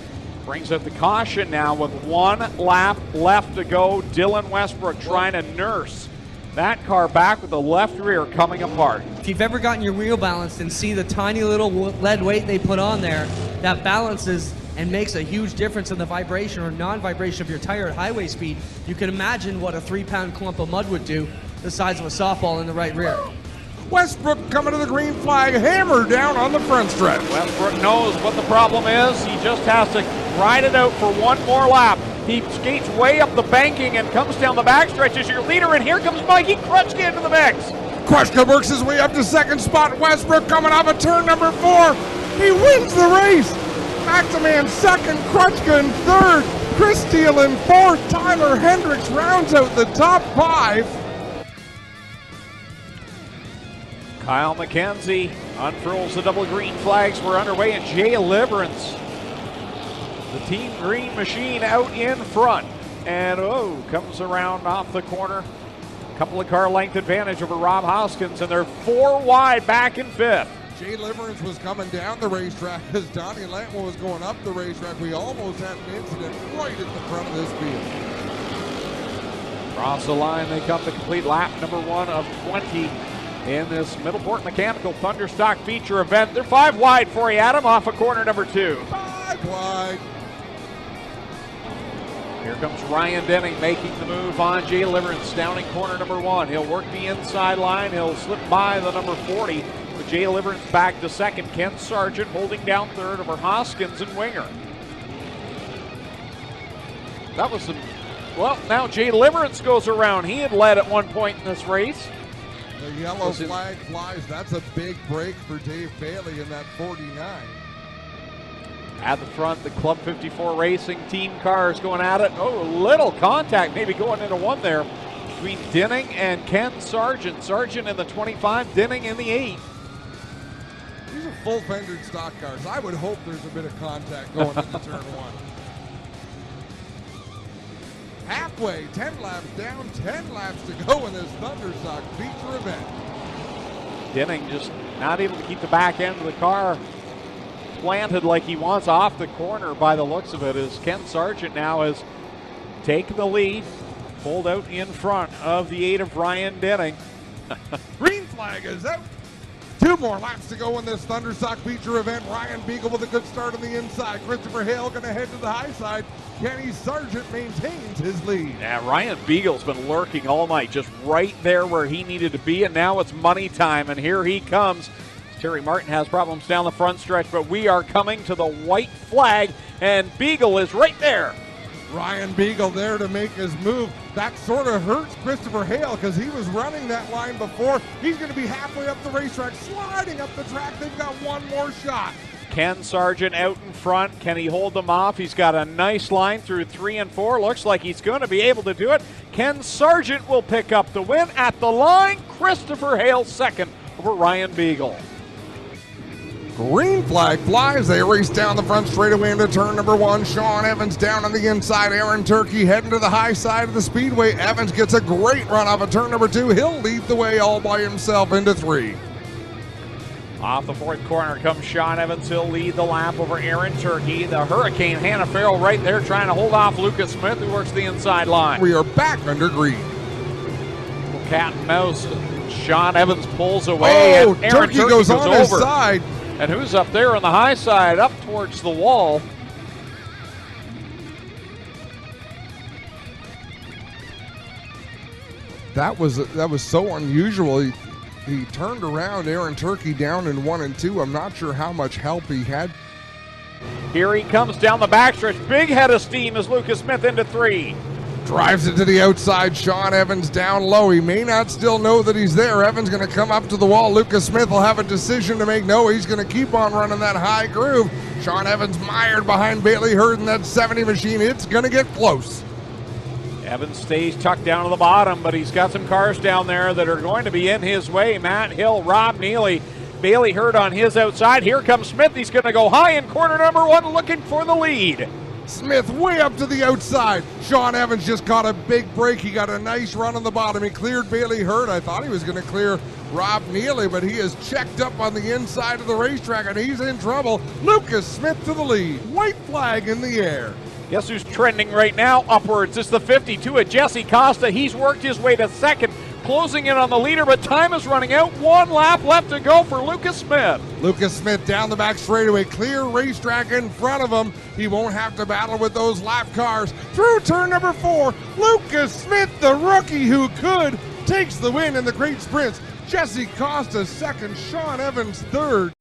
brings up the caution now with 1 lap left to go. Dylan Westbrook trying to nurse that car back with the left rear coming apart. If you've ever gotten your wheel balanced and see the tiny little lead weight they put on there, that balances and makes a huge difference in the vibration or non-vibration of your tire at highway speed, you can imagine what a 3-pound clump of mud would do the size of a softball in the right rear. Westbrook coming to the green flag, hammer down on the front stretch. Westbrook knows what the problem is. He just has to ride it out for 1 more lap. He skates way up the banking and comes down the backstretch as your leader, and here comes Mikey Krutchka into the mix. Krutchka works his way up to 2nd spot. Westbrook coming off of turn number 4. He wins the race. Mac Demand 2nd, Krutchka in 3rd. Chris Steele in 4th. Tyler Hendricks rounds out the top 5. Kyle McKenzie unfurls the double green flags. We're underway, and Jay Liberance, the Team Green machine, out in front. And comes around off the corner. Couple of car length advantage over Rob Hoskins, and they're 4 wide back in 5th. Jay Liberance was coming down the racetrack as Donnie Lantwell was going up the racetrack. We almost had an incident right at the front of this field. Across the line, they come to complete lap number 1 of 20 in this Middleport Mechanical Thunderstock feature event. They're 5 wide for you, Adam, off of corner number 2. 5 wide. Here comes Ryan Denning making the move on Jay Liberance down in corner number 1. He'll work the inside line. He'll slip by the number 40. With Jay Liberance back to 2nd. Ken Sargent holding down 3rd over Hoskins and Winger. That was some, well, now Jay Liberance goes around. He had led at one point in this race. The yellow flag flies. That's a big break for Dave Bailey in that 49. At the front, the Club 54 Racing team cars going at it. Oh, a little contact maybe going into one there between Denning and Ken Sargent. Sargent in the 25, Denning in the 8. These are full-fendered stock cars. I would hope there's a bit of contact going into turn 1. Halfway, 10 laps down, 10 laps to go in this Thunderstock feature event. Denning just not able to keep the back end of the car planted like he wants off the corner by the looks of it, as Ken Sargent now has taken the lead, pulled out in front of the 8 of Ryan Denning. Green flag is out. 2 more laps to go in this Thunderstock feature event. Ryan Beagle with a good start on the inside. Christopher Hale going to head to the high side. Kenny Sargent maintains his lead. Yeah, Ryan Beagle's been lurking all night, just right there where he needed to be, and now it's money time, and here he comes. Terry Martin has problems down the front stretch, but we are coming to the white flag, and Beagle is right there. Ryan Beagle there to make his move. That sort of hurts Christopher Hale because he was running that line before. He's going to be halfway up the racetrack, sliding up the track. They've got one more shot. Ken Sargent out in front. Can he hold them off? He's got a nice line through 3 and 4. Looks like he's going to be able to do it. Ken Sargent will pick up the win at the line. Christopher Hale second over Ryan Beagle. Green flag flies. They race down the front straightaway into turn number 1. Sean Evans down on the inside. Aaron Turkey heading to the high side of the speedway. Evans gets a great run off of turn number 2. He'll lead the way all by himself into 3. Off the 4th corner comes Sean Evans. He'll lead the lap over Aaron Turkey. The Hurricane Hannah Farrell right there trying to hold off Lucas Smith, who works the inside line. We are back under green. Cat and mouse. Sean Evans pulls away. Oh, and Aaron Turkey goes on over. his side. And who's up there on the high side, up towards the wall? That was so unusual. He turned around Aaron Turkey down in 1 and 2. I'm not sure how much help he had. Here he comes down the backstretch. Big head of steam as Lucas Smith into 3. Drives it to the outside. Sean Evans down low. He may not still know that he's there. Evans going to come up to the wall. Lucas Smith will have a decision to make. No, he's going to keep on running that high groove. Sean Evans mired behind Bailey Hurd in that 70 machine. It's going to get close. Evans stays tucked down to the bottom, but he's got some cars down there that are going to be in his way. Matt Hill, Rob Neely, Bailey Hurd on his outside. Here comes Smith. He's going to go high in corner number 1, looking for the lead. Smith way up to the outside. Sean Evans just caught a big break. He got a nice run on the bottom. He cleared Bailey Hurd. I thought he was going to clear Rob Neely, but he is checked up on the inside of the racetrack, and he's in trouble. Lucas Smith to the lead. White flag in the air. Guess who's trending right now upwards? It's the 52 of Jesse Costa. He's worked his way to second, closing in on the leader, but time is running out. 1 lap left to go for Lucas Smith. Lucas Smith down the back straightaway, clear racetrack in front of him. He won't have to battle with those lap cars. Through turn number 4, Lucas Smith, the rookie who could, takes the win in the great sprints. Jesse Costa second, Sean Evans third.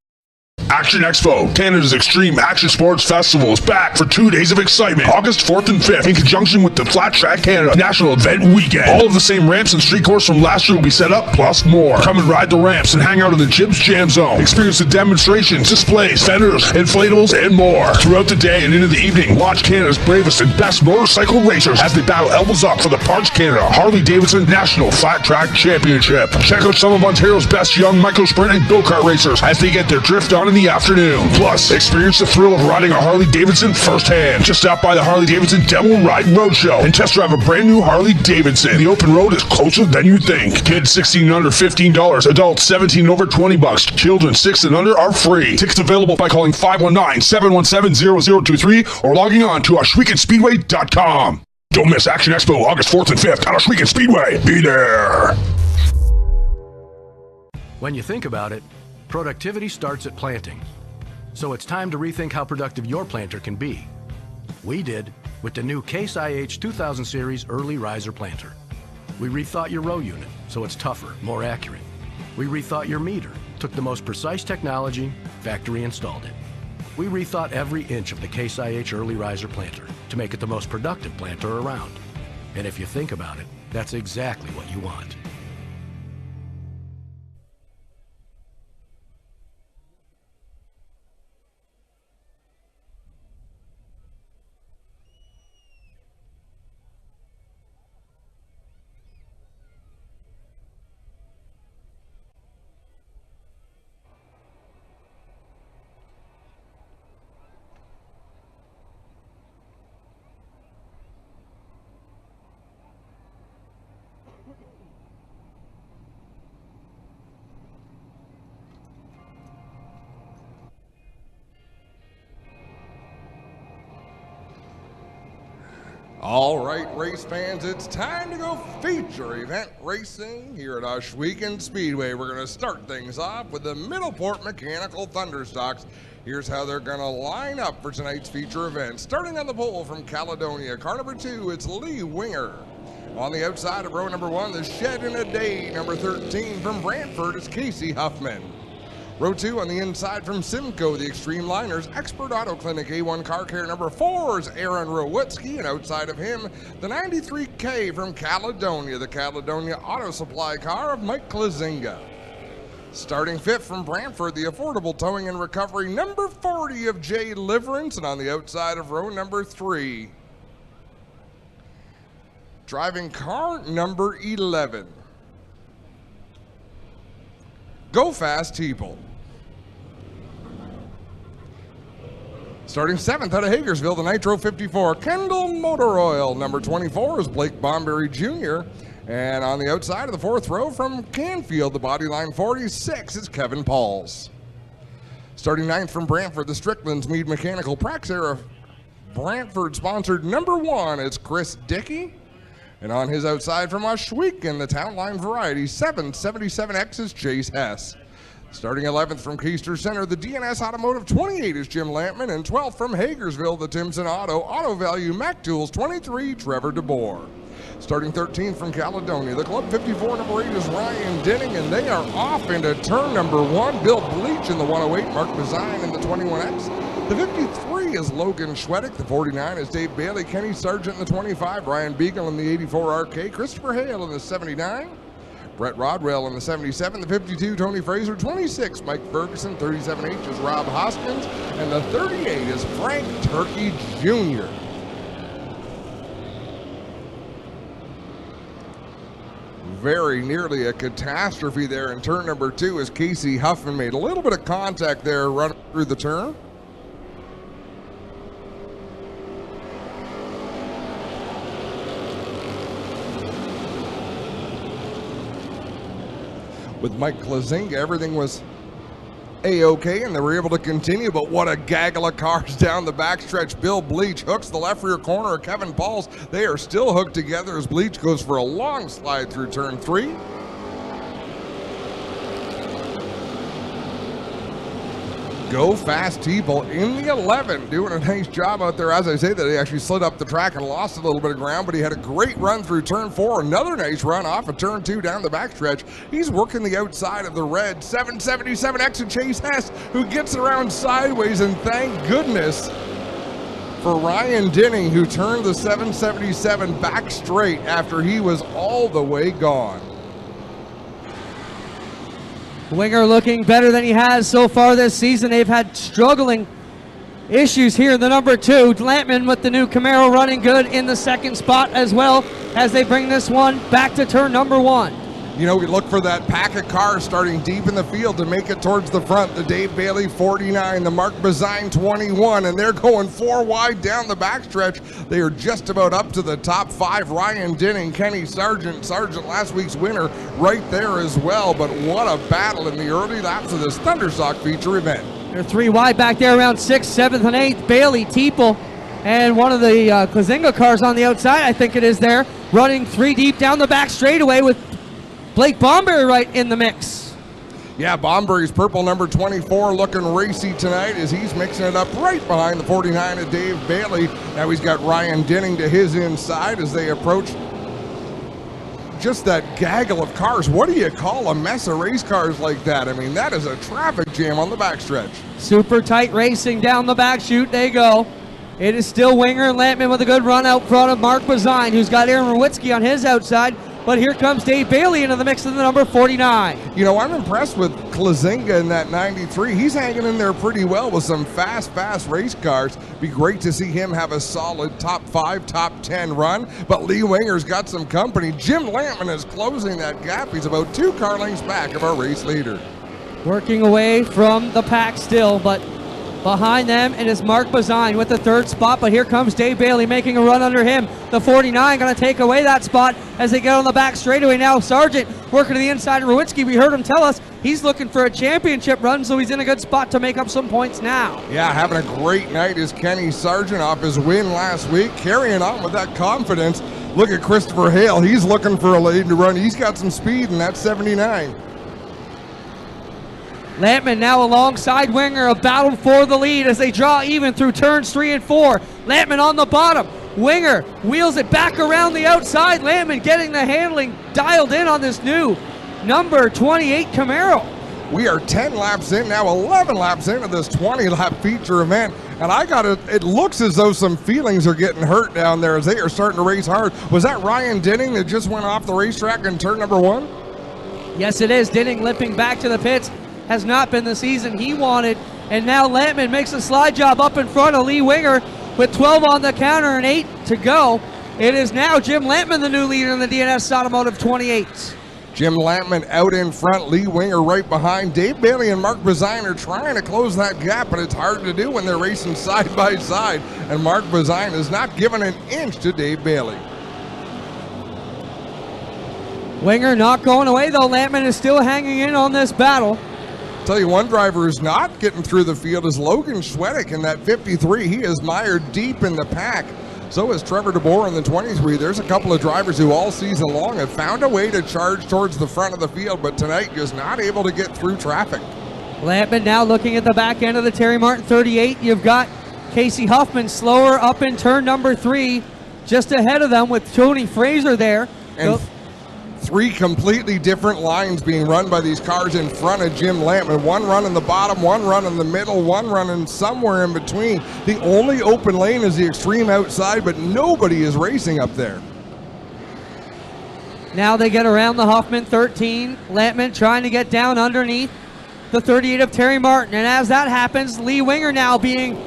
Action Expo, Canada's Extreme Action Sports Festival, is back for 2 days of excitement, August 4th and 5th, in conjunction with the Flat Track Canada National Event Weekend. All of the same ramps and street course from last year will be set up, plus more. Come and ride the ramps and hang out in the Jibs Jam Zone. Experience the demonstrations, displays, vendors, inflatables, and more. Throughout the day and into the evening, watch Canada's bravest and best motorcycle racers as they battle elbows up for the Parts Canada Harley-Davidson National Flat Track Championship. Check out some of Ontario's best young micro-sprint and go-kart racers as they get their drift on in the afternoon. Plus, experience the thrill of riding a Harley-Davidson firsthand. Just stop by the Harley-Davidson Demo Ride Roadshow and test drive a brand new Harley-Davidson. The open road is closer than you think. Kids 16 and under $15, adults 17 and over $20. Children 6 and under are free. Tickets available by calling 519-717-0023 or logging on to Ohswekenspeedway.com. Don't miss Action Expo August 4th and 5th at Ohsweken Speedway. Be there. When you think about it, productivity starts at planting. So it's time to rethink how productive your planter can be. We did with the new Case IH 2000 Series Early Riser Planter. We rethought your row unit so it's tougher, more accurate. We rethought your meter, took the most precise technology, factory installed it. We rethought every inch of the Case IH Early Riser Planter to make it the most productive planter around. And if you think about it, that's exactly what you want. All right, race fans, it's time to go feature event racing here at Ohsweken Speedway. We're going to start things off with the Middleport Mechanical Thunderstocks. Here's how they're going to line up for tonight's feature event. Starting on the pole from Caledonia, car number 2, it's Lee Winger. On the outside of row number 1, the Shed in a Day, number 13 from Brantford, is Casey Huffman. Row 2 on the inside from Simcoe, the Extreme Liners Expert Auto Clinic. A1 Car Care number 4 is Aaron Rowitsky, and outside of him, the 93K from Caledonia, the Caledonia Auto Supply car of Mike Klazinga. Starting 5th from Brantford, the Affordable Towing and Recovery number 40 of Jay Liverance, and on the outside of row number 3, driving car number 11, Go Fast Teeple. Starting 7th out of Hagersville, the Nitro 54, Kendall Motor Oil. Number 24 is Blake Bomberry Jr. And on the outside of the 4th row from Canfield, the Bodyline 46 is Kevin Pauls. Starting 9th from Brantford, the Strickland's Mead Mechanical Praxair Brantford sponsored number 1 is Chris Dickey. And on his outside from Ohsweken, the Town Line Variety 777X is Chase Hess. Starting 11th from Keister Center, the DNS Automotive 28 is Jim Lampman, and 12th from Hagersville, the Timson Auto Value Mac Tools 23, Trevor DeBoer. Starting 13th from Caledonia, the Club 54 number 8 is Ryan Denning, and they are off into turn number 1. Bill Bleach in the 108, Mark Bazine in the 21X. The 53 is Logan Schwedick, the 49 is Dave Bailey, Kenny Sargent in the 25, Ryan Beagle in the 84 RK, Christopher Hale in the 79. Brett Rodwell in the 77, the 52, Tony Fraser, 26, Mike Ferguson, 37H is Rob Hoskins, and the 38 is Frank Turkey Jr. Very nearly a catastrophe there in turn number 2 as Casey Huffman made a little bit of contact there running through the turn. With Mike Klazinga, everything was A-OK, and they were able to continue, but what a gaggle of cars down the backstretch. Bill Bleach hooks the left rear corner of Kevin Pauls. They are still hooked together as Bleach goes for a long slide through turn 3. Go Fast Teeple in the 11, doing a nice job out there. As I say that, he actually slid up the track and lost a little bit of ground, but he had a great run through turn 4. Another nice run off of turn 2 down the backstretch. He's working the outside of the red 777X of Chase Hess, who gets around sideways, and thank goodness for Ryan Denning, who turned the 777 back straight after he was all the way gone. Winger looking better than he has so far this season. They've had struggling issues here in the number 2. Lampman with the new Camaro running good in the 2nd spot as well as they bring this one back to turn number 1. You know, we look for that pack of cars starting deep in the field to make it towards the front. The Dave Bailey 49, the Mark Bazine 21, and they're going 4 wide down the backstretch. They are just about up to the top 5. Ryan Denning, Kenny Sargent last week's winner right there as well. But what a battle in the early laps of this Thunderstock feature event. They're 3 wide back there around 6th, 7th, and 8th. Bailey, Teeple, and one of the Klazinga cars on the outside, I think it is there, running 3 deep down the back straightaway with Blake Bomberry right in the mix. Yeah, Bomberry's purple number 24 looking racy tonight as he's mixing it up right behind the 49 of Dave Bailey. Now he's got Ryan Denning to his inside as they approach just that gaggle of cars. What do you call a mess of race cars like that? I mean, that is a traffic jam on the backstretch. Super tight racing down the back chute. They go. It is still Winger and Lampman with a good run out front of Mark Bazine, who's got Aaron Rowitsky on his outside. But here comes Dave Bailey into the mix of the number 49. You know, I'm impressed with Klazinga in that 93. He's hanging in there pretty well with some fast race cars. Be great to see him have a solid top 5, top 10 run. But Lee Winger's got some company. Jim Lampman is closing that gap. He's about 2 car lengths back of our race leader. Working away from the pack still, but behind them it is Mark Bazine with the 3rd spot, but here comes Dave Bailey making a run under him. The 49 going to take away that spot as they get on the back straightaway. Now Sargent working to the inside of Rowitsky. We heard him tell us he's looking for a championship run, so he's in a good spot to make up some points now. Yeah, having a great night is Kenny Sargent off his win last week, carrying on with that confidence. Look at Christopher Hale. He's looking for a lead to run. He's got some speed in that 79. Lampman now alongside Winger, a battle for the lead as they draw even through turns 3 and 4. Lampman on the bottom. Winger wheels it back around the outside. Lampman getting the handling dialed in on this new number 28 Camaro. We are 10 laps in, now 11 laps into this 20-lap feature event. And it looks as though some feelings are getting hurt down there as they are starting to race hard. Was that Ryan Denning that just went off the racetrack in turn number 1? Yes, it is. Denning limping back to the pits. Has not been the season he wanted. And now Lampman makes a slide job up in front of Lee Winger with 12 on the counter and 8 to go. It is now Jim Lampman, the new leader in the DNS Automotive 28. Jim Lampman out in front, Lee Winger right behind. Dave Bailey and Mark Bazine are trying to close that gap, but it's hard to do when they're racing side by side. And Mark Bazine is not giving an inch to Dave Bailey. Winger not going away, though. Lampman is still hanging in on this battle. Tell you one driver who's not getting through the field is Logan Schwedick in that 53. He is mired deep in the pack. So is Trevor DeBoer in the 23. There's a couple of drivers who all season long have found a way to charge towards the front of the field, but tonight just not able to get through traffic. Lampman now looking at the back end of the Terry Martin 38. You've got Casey Huffman slower up in turn number 3, just ahead of them with Tony Fraser there. And 3 completely different lines being run by these cars in front of Jim Lampman. One run in the bottom, one run in the middle, one running somewhere in between. The only open lane is the extreme outside, but nobody is racing up there. Now they get around the Huffman 13. Lampman trying to get down underneath the 38 of Terry Martin. And as that happens, Lee Winger now being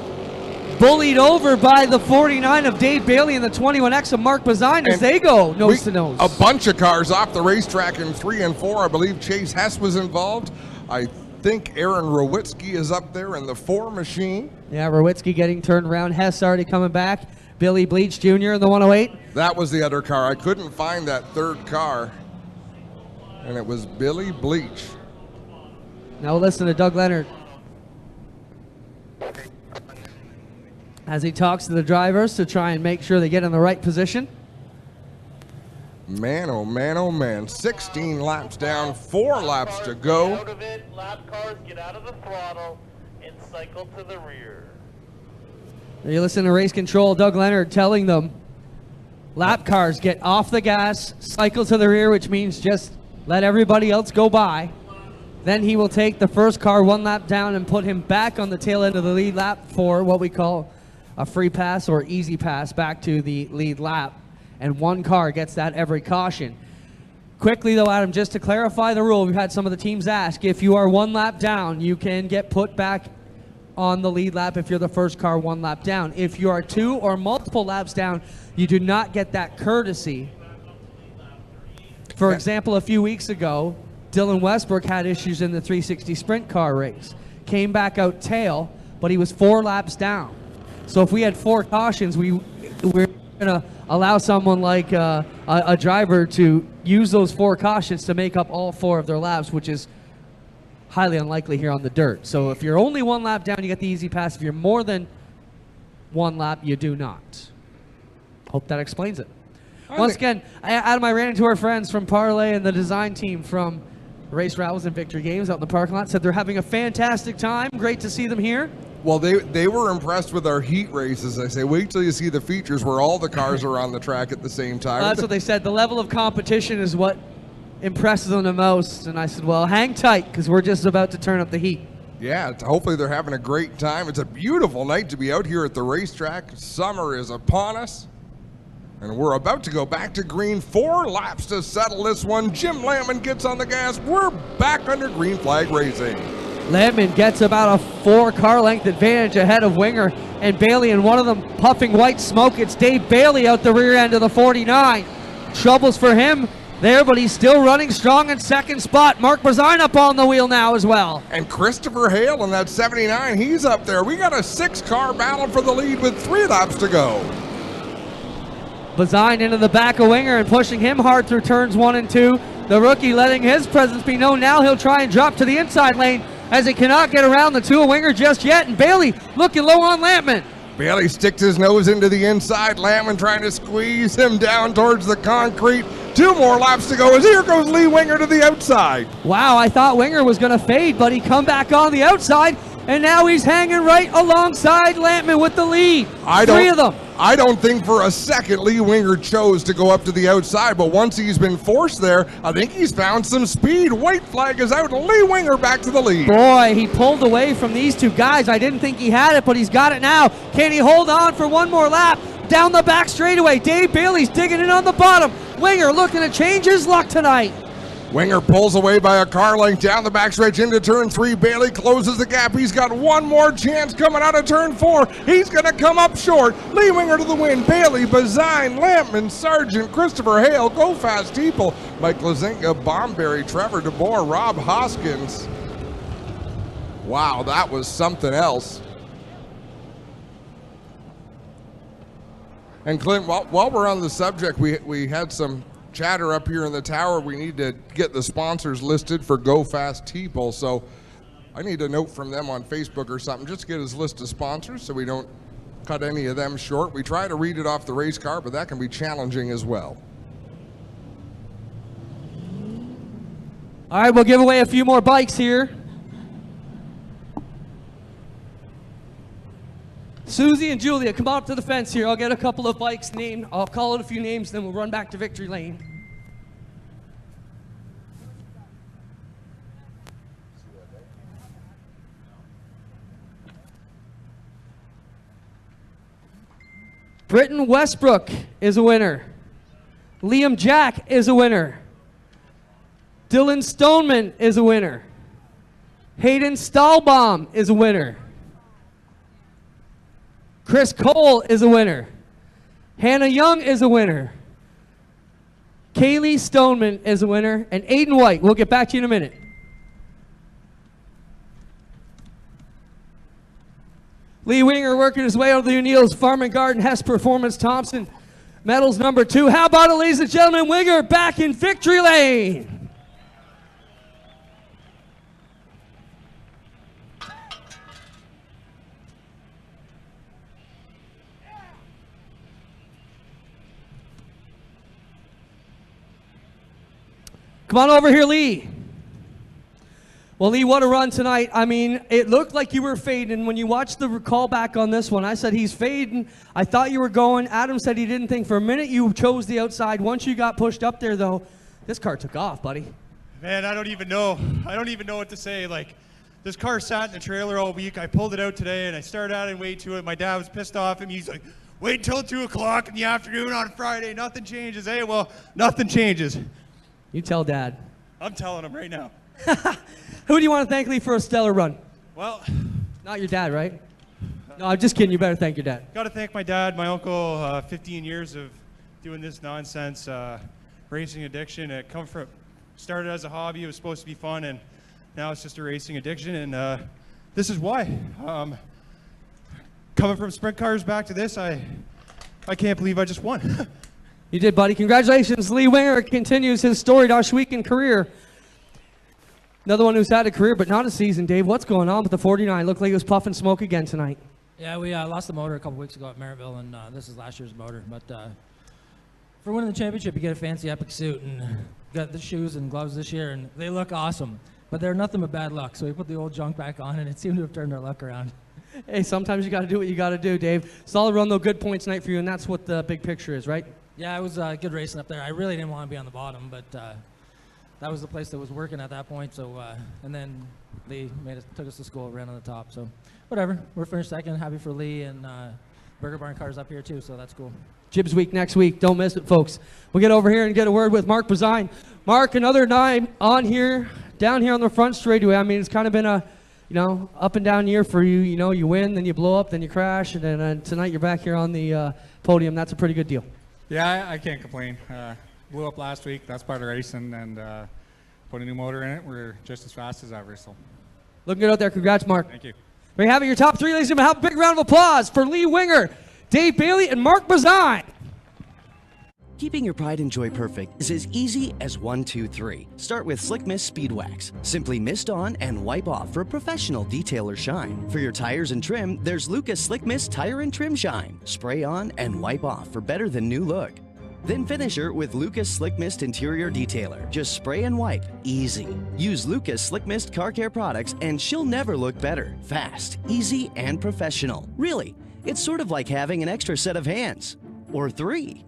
bullied over by the 49 of Dave Bailey and the 21X of Mark Bazine as they go nose to nose. A bunch of cars off the racetrack in 3 and 4. I believe Chase Hess was involved. I think Aaron Rowitsky is up there in the 4 machine. Yeah, Rowitsky getting turned around. Hess already coming back. Billy Bleach Jr. in the 108. That was the other car. I couldn't find that third car. And it was Billy Bleach. Now listen to Doug Leonard as he talks to the drivers to try and make sure they get in the right position. Man, oh man, oh man. 16 laps down, 4 laps to go. Out of it, lap cars get out of the throttle and cycle to the rear. You listen to race control, Doug Leonard telling them lap cars get off the gas, cycle to the rear, which means just let everybody else go by. Then he will take the first car 1 lap down and put him back on the tail end of the lead lap for what we call a free pass or easy pass back to the lead lap. And 1 car gets that every caution. Quickly though, Adam, just to clarify the rule, we've had some of the teams ask, if you are 1 lap down, you can get put back on the lead lap if you're the first car 1 lap down. If you are 2 or multiple laps down, you do not get that courtesy. For example, a few weeks ago, Dylan Westbrook had issues in the 360 sprint car race. Came back out tail, but he was 4 laps down. So if we had 4 cautions, we're going to allow someone like a driver to use those 4 cautions to make up all 4 of their laps, which is highly unlikely here on the dirt. So if you're only 1 lap down, you get the easy pass. If you're more than 1 lap, you do not. Hope that explains it. Once again, Adam, I ran into our friends from Parlay and the design team from Race Rivals and Victory Games out in the parking lot. Said they're having a fantastic time. Great to see them here. Well, they were impressed with our heat races. I say, wait till you see the features where all the cars are on the track at the same time. That's what they said. The level of competition is what impresses them the most. And I said, well, hang tight because we're just about to turn up the heat. Yeah, hopefully they're having a great time. It's a beautiful night to be out here at the racetrack. Summer is upon us. And we're about to go back to green. 4 laps to settle this one. Jim Lampman gets on the gas. We're back under green flag racing. Lampman gets about a 4 car length advantage ahead of Winger and Bailey, and one of them puffing white smoke. It's Dave Bailey out the rear end of the 49. Troubles for him there, but he's still running strong in second spot. Mark Bazine up on the wheel now as well. And Christopher Hale in that 79, he's up there. We got a 6-car battle for the lead with 3 laps to go. Bazine into the back of Winger and pushing him hard through turns 1 and 2. The rookie letting his presence be known. Now he'll try and drop to the inside lane as he cannot get around the 2 of Winger just yet. And Bailey looking low on Lampman. Bailey sticks his nose into the inside. Lampman trying to squeeze him down towards the concrete. 2 more laps to go as here goes Lee Winger to the outside. Wow, I thought Winger was going to fade, but he come back on the outside. And now he's hanging right alongside Lampman with the lead. 3 of them. I don't think for a second Lee Winger chose to go up to the outside, but once he's been forced there, I think he's found some speed. White flag is out. Lee Winger back to the lead. Boy, he pulled away from these two guys. I didn't think he had it, but he's got it now. Can he hold on for one more lap? Down the back straightaway. Dave Bailey's digging in on the bottom. Winger looking to change his luck tonight. Winger pulls away by a car length down the backstretch into turn 3. Bailey closes the gap. He's got one more chance coming out of turn 4. He's going to come up short. Lee Winger to the win. Bailey, Bazine, Lampman, Sargent, Christopher Hale, Go Fast Teeple, Mike Lazinga, Bomberry, Trevor DeBoer, Rob Hoskins. Wow, that was something else. And Clint, while we're on the subject, we had some chatter up here in the tower. We need to get the sponsors listed for Go Fast Teeple, so I need a note from them on Facebook or something just to get his list of sponsors so we don't cut any of them short. We try to read it off the race car, but that can be challenging as well. All right, we'll give away a few more bikes here. Susie and Julia, come on up to the fence here. I'll get a couple of bikes named. I'll call it a few names, then we'll run back to victory lane. Britton Westbrook is a winner. Liam Jack is a winner. Dylan Stoneman is a winner. Hayden Stahlbaum is a winner. Chris Cole is a winner. Hannah Young is a winner. Kaylee Stoneman is a winner. And Aiden White. We'll get back to you in a minute. Lee Winger working his way out of the O'Neill's Farm and Garden Hess Performance Thompson. Medals number 2. How about it, ladies and gentlemen? Winger back in victory lane. Come on over here, Lee. Well, Lee, what a run tonight. I mean, it looked like you were fading. When you watched the call back on this one, I said he's fading. I thought you were going. Adam said he didn't think for a minute you chose the outside. Once you got pushed up there, though, this car took off, buddy. Man, I don't even know what to say. Like, this car sat in the trailer all week. I pulled it out today, and I started adding weight to it. My dad was pissed off at me. He's like, wait until 2 o'clock in the afternoon on Friday. Nothing changes. Hey, well, nothing changes. You tell Dad. I'm telling him right now. Who do you want to thank, Lee, for a stellar run? Well, not your dad, right? No, I'm just kidding. You better thank your dad. Got to thank my dad, my uncle. 15 years of doing this nonsense, racing addiction. It started as a hobby. It was supposed to be fun, and now it's just a racing addiction. And this is why. Coming from sprint cars back to this, I can't believe I just won. You did, buddy. Congratulations. Lee Winger continues his storied Ohsweken career. Another one who's had a career but not a season. Dave, what's going on with the 49? Looked like it was puffing smoke again tonight. Yeah, we lost the motor a couple weeks ago at Merrittville, and this is last year's motor. But for winning the championship, you get a fancy epic suit, and got the shoes and gloves this year, and they look awesome. But they're nothing but bad luck, so we put the old junk back on, and it seemed to have turned our luck around. Hey, sometimes you got to do what you got to do, Dave. Solid run, though. Good points tonight for you, and that's what the big picture is, right? Yeah, it was good racing up there. I really didn't want to be on the bottom, but that was the place that was working at that point. So, and then Lee took us to school, ran on the top. So, whatever. We're finished second. Happy for Lee, and Burger Barn Car's up here too, so that's cool. Jibs Week next week. Don't miss it, folks. We'll get over here and get a word with Mark Bazine. Mark, another night on here, down here on the front straightaway. I mean, it's kind of been a, up and down year for you. You know, you win, then you blow up, then you crash, and then tonight you're back here on the podium. That's a pretty good deal. Yeah, I can't complain. Blew up last week. That's part of racing, and put a new motor in it. We're just as fast as ever. So, looking good out there. Congrats, Mark. Thank you. There you have it, your top 3, ladies and gentlemen. Have a big round of applause for Lee Winger, Dave Bailey, and Mark Bazine. Keeping your pride and joy perfect is as easy as 1, 2, 3. Start with Slick Mist Speed Wax. Simply mist on and wipe off for a professional detailer shine. For your tires and trim, there's Lucas Slick Mist Tire and Trim Shine. Spray on and wipe off for better than new look. Then finish her with Lucas Slick Mist Interior Detailer. Just spray and wipe. Easy. Use Lucas Slick Mist Car Care products and she'll never look better. Fast, easy, and professional. Really. It's sort of like having an extra set of hands. Or 3.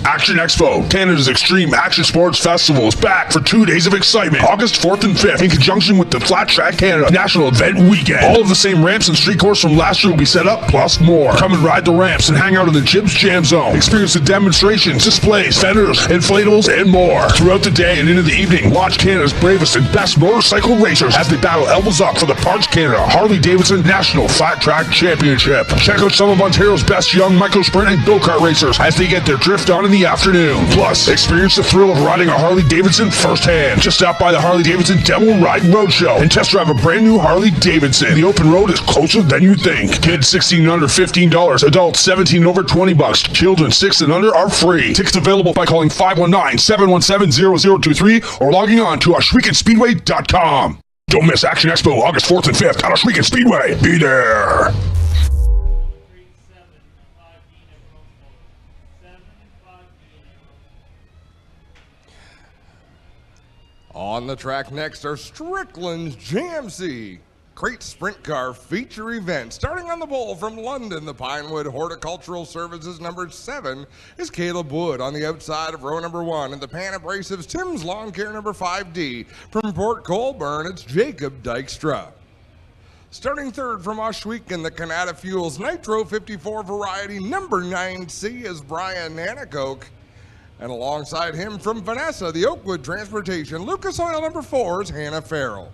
Action Expo, Canada's Extreme Action Sports Festival, is back for 2 days of excitement, August 4th and 5th, in conjunction with the Flat Track Canada National Event Weekend. All of the same ramps and street course from last year will be set up, plus more. Come and ride the ramps and hang out in the Jibs Jam Zone. Experience the demonstrations, displays, fenders, inflatables, and more. Throughout the day and into the evening, watch Canada's bravest and best motorcycle racers as they battle elbows up for the Parts Canada Harley-Davidson National Flat Track Championship. Check out some of Ontario's best young micro-sprint and go-kart racers as they get their drift on in the afternoon. Plus, experience the thrill of riding a Harley-Davidson firsthand. Just stop by the Harley-Davidson Demo Ride Roadshow and test drive a brand new Harley-Davidson. The open road is closer than you think. Kids 16 and under $15, adults 17 and over $20. Children 6 and under are free. Tickets available by calling 519-717-0023 or logging on to Ohswekenspeedway.com. Don't miss Action Expo August 4th and 5th at Ohsweken Speedway. Be there. On the track next are Strickland's GMC Crate Sprint Car Feature Event. Starting on the pole from London, the Pinewood Horticultural Services number 7 is Caleb Wood on the outside of row number 1. And the Pan Abrasives Tim's Lawn Care number 5D. From Port Colborne, it's Jacob Dykstra. Starting third from Ohsweken, the Canada Fuels Nitro 54 variety number 9C is Brian Nanakoke. And alongside him from Vanessa, the Oakwood Transportation, Lucas Oil number 4 is Hannah Farrell.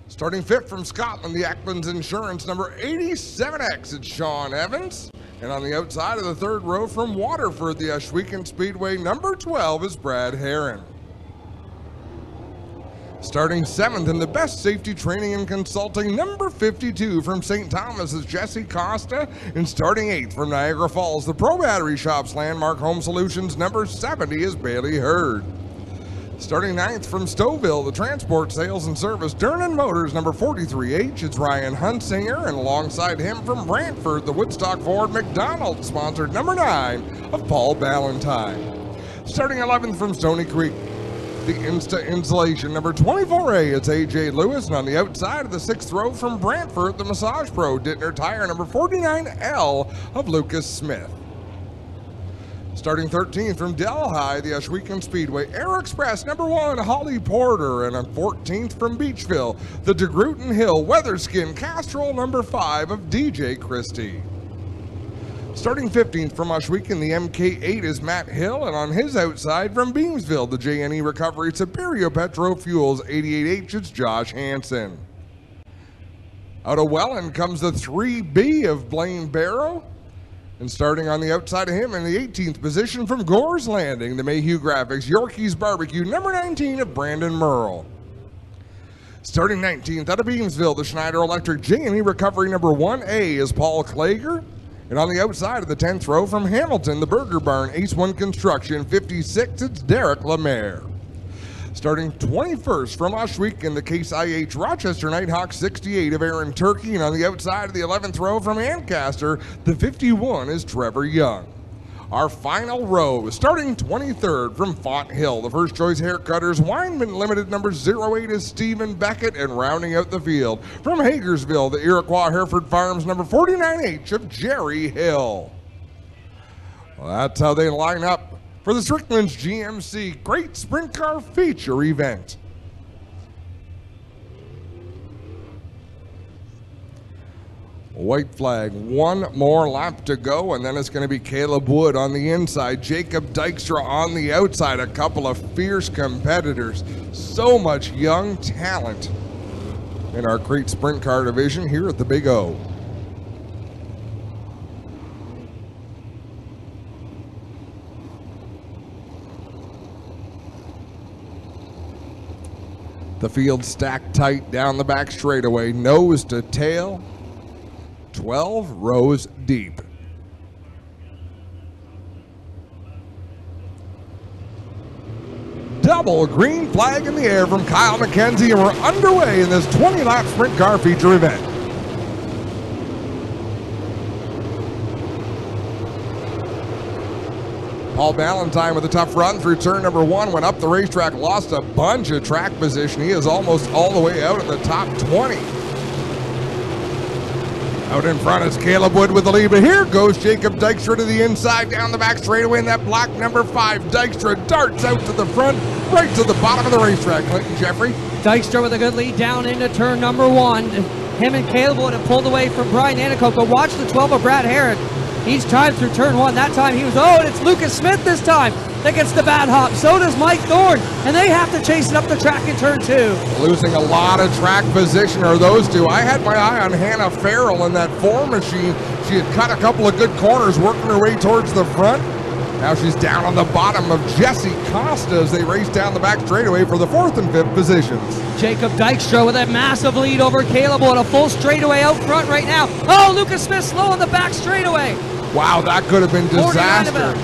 Starting fifth from Scotland, the Acklands Insurance number 87X, it's Sean Evans. And on the outside of the third row from Waterford, the Ohsweken Speedway number 12 is Brad Herron. Starting seventh in the Best Safety Training and Consulting number 52 from St. Thomas is Jesse Costa. And starting eighth from Niagara Falls, the Pro Battery Shop's Landmark Home Solutions number 70 is Bailey Hurd. Starting ninth from Stouffville, the Transport Sales and Service Dernan Motors number 43H, it's Ryan Huntsinger. And alongside him from Brantford, the Woodstock Ford McDonald sponsored number 9 of Paul Ballantyne. Starting 11th from Stony Creek, the Insta Insulation number 24A, it's AJ Lewis. And on the outside of the sixth row from Brantford, the Massage Pro Dittner Tire number 49L of Lucas Smith. Starting 13th from Delhi, the Ohsweken Speedway Air Express number 1, Holly Porter. And on 14th from Beachville, the DeGrooten Hill Weatherskin Castrol number 5 of DJ Christie. Starting 15th from Ohsweken, the MK8 is Matt Hill, and on his outside from Beamsville, the JNE Recovery Superior Petro Fuels 88H, it's Josh Hansen. Out of Welland comes the 3B of Blaine Barrow, and starting on the outside of him in the 18th position from Gore's Landing, the Mayhew Graphics Yorkie's Barbecue number 19 of Brandon Merle. Starting 19th out of Beamsville, the Schneider Electric JNE Recovery number 1A is Paul Klager. And on the outside of the 10th row from Hamilton, the Burger Barn Ace 1 Construction 56, it's Derek Lemaire. Starting 21st from Ohsweken, the Case IH Rochester Nighthawk 68 of Aaron Turkey. And on the outside of the 11th row from Ancaster, the 51 is Trevor Young. Our final row, starting 23rd from Font Hill, the First Choice Haircutters Weinman Limited number 08 is Stephen Beckett. And rounding out the field from Hagersville, the Iroquois Hereford Farms number 49H of Jerry Hill. Well, that's how they line up for the Strickland's GMC Great Sprint Car Feature Event. White flag, one more lap to go, and then it's going to be Caleb Wood on the inside, Jacob Dykstra on the outside, a couple of fierce competitors. So much young talent in our Crate Sprint Car division here at the Big O. The field stacked tight down the back straightaway, nose to tail. 12 rows deep. Double green flag in the air from Kyle McKenzie, and we're underway in this 20-lap sprint car feature event. Paul Ballantyne with a tough run through turn number 1, went up the racetrack, lost a bunch of track position. He is almost all the way out at the top 20. Out in front is Caleb Wood with the lead, but here goes Jacob Dykstra to the inside, down the back straightaway in that block number 5. Dykstra darts out to the front, right to the bottom of the racetrack. Clinton Jeffrey. Dykstra with a good lead down into turn number 1. Him and Caleb Wood have pulled away from Brian Anacoco. Watch the 12 of Brad Herron. Each time through turn 1. That time he was, and it's Lucas Smith this time that gets the bad hop. So does Mike Thorne, and they have to chase it up the track in turn 2. Losing a lot of track position are those two. I had my eye on Hannah Farrell in that 4 machine. She had cut a couple of good corners, working her way towards the front. Now she's down on the bottom of Jesse Costa as they race down the back straightaway for the 4th and 5th positions. Jacob Dykstra with a massive lead over Caleb Wood, a full straightaway out front right now. Lucas Smith slow on the back straightaway. Wow, that could have been disaster.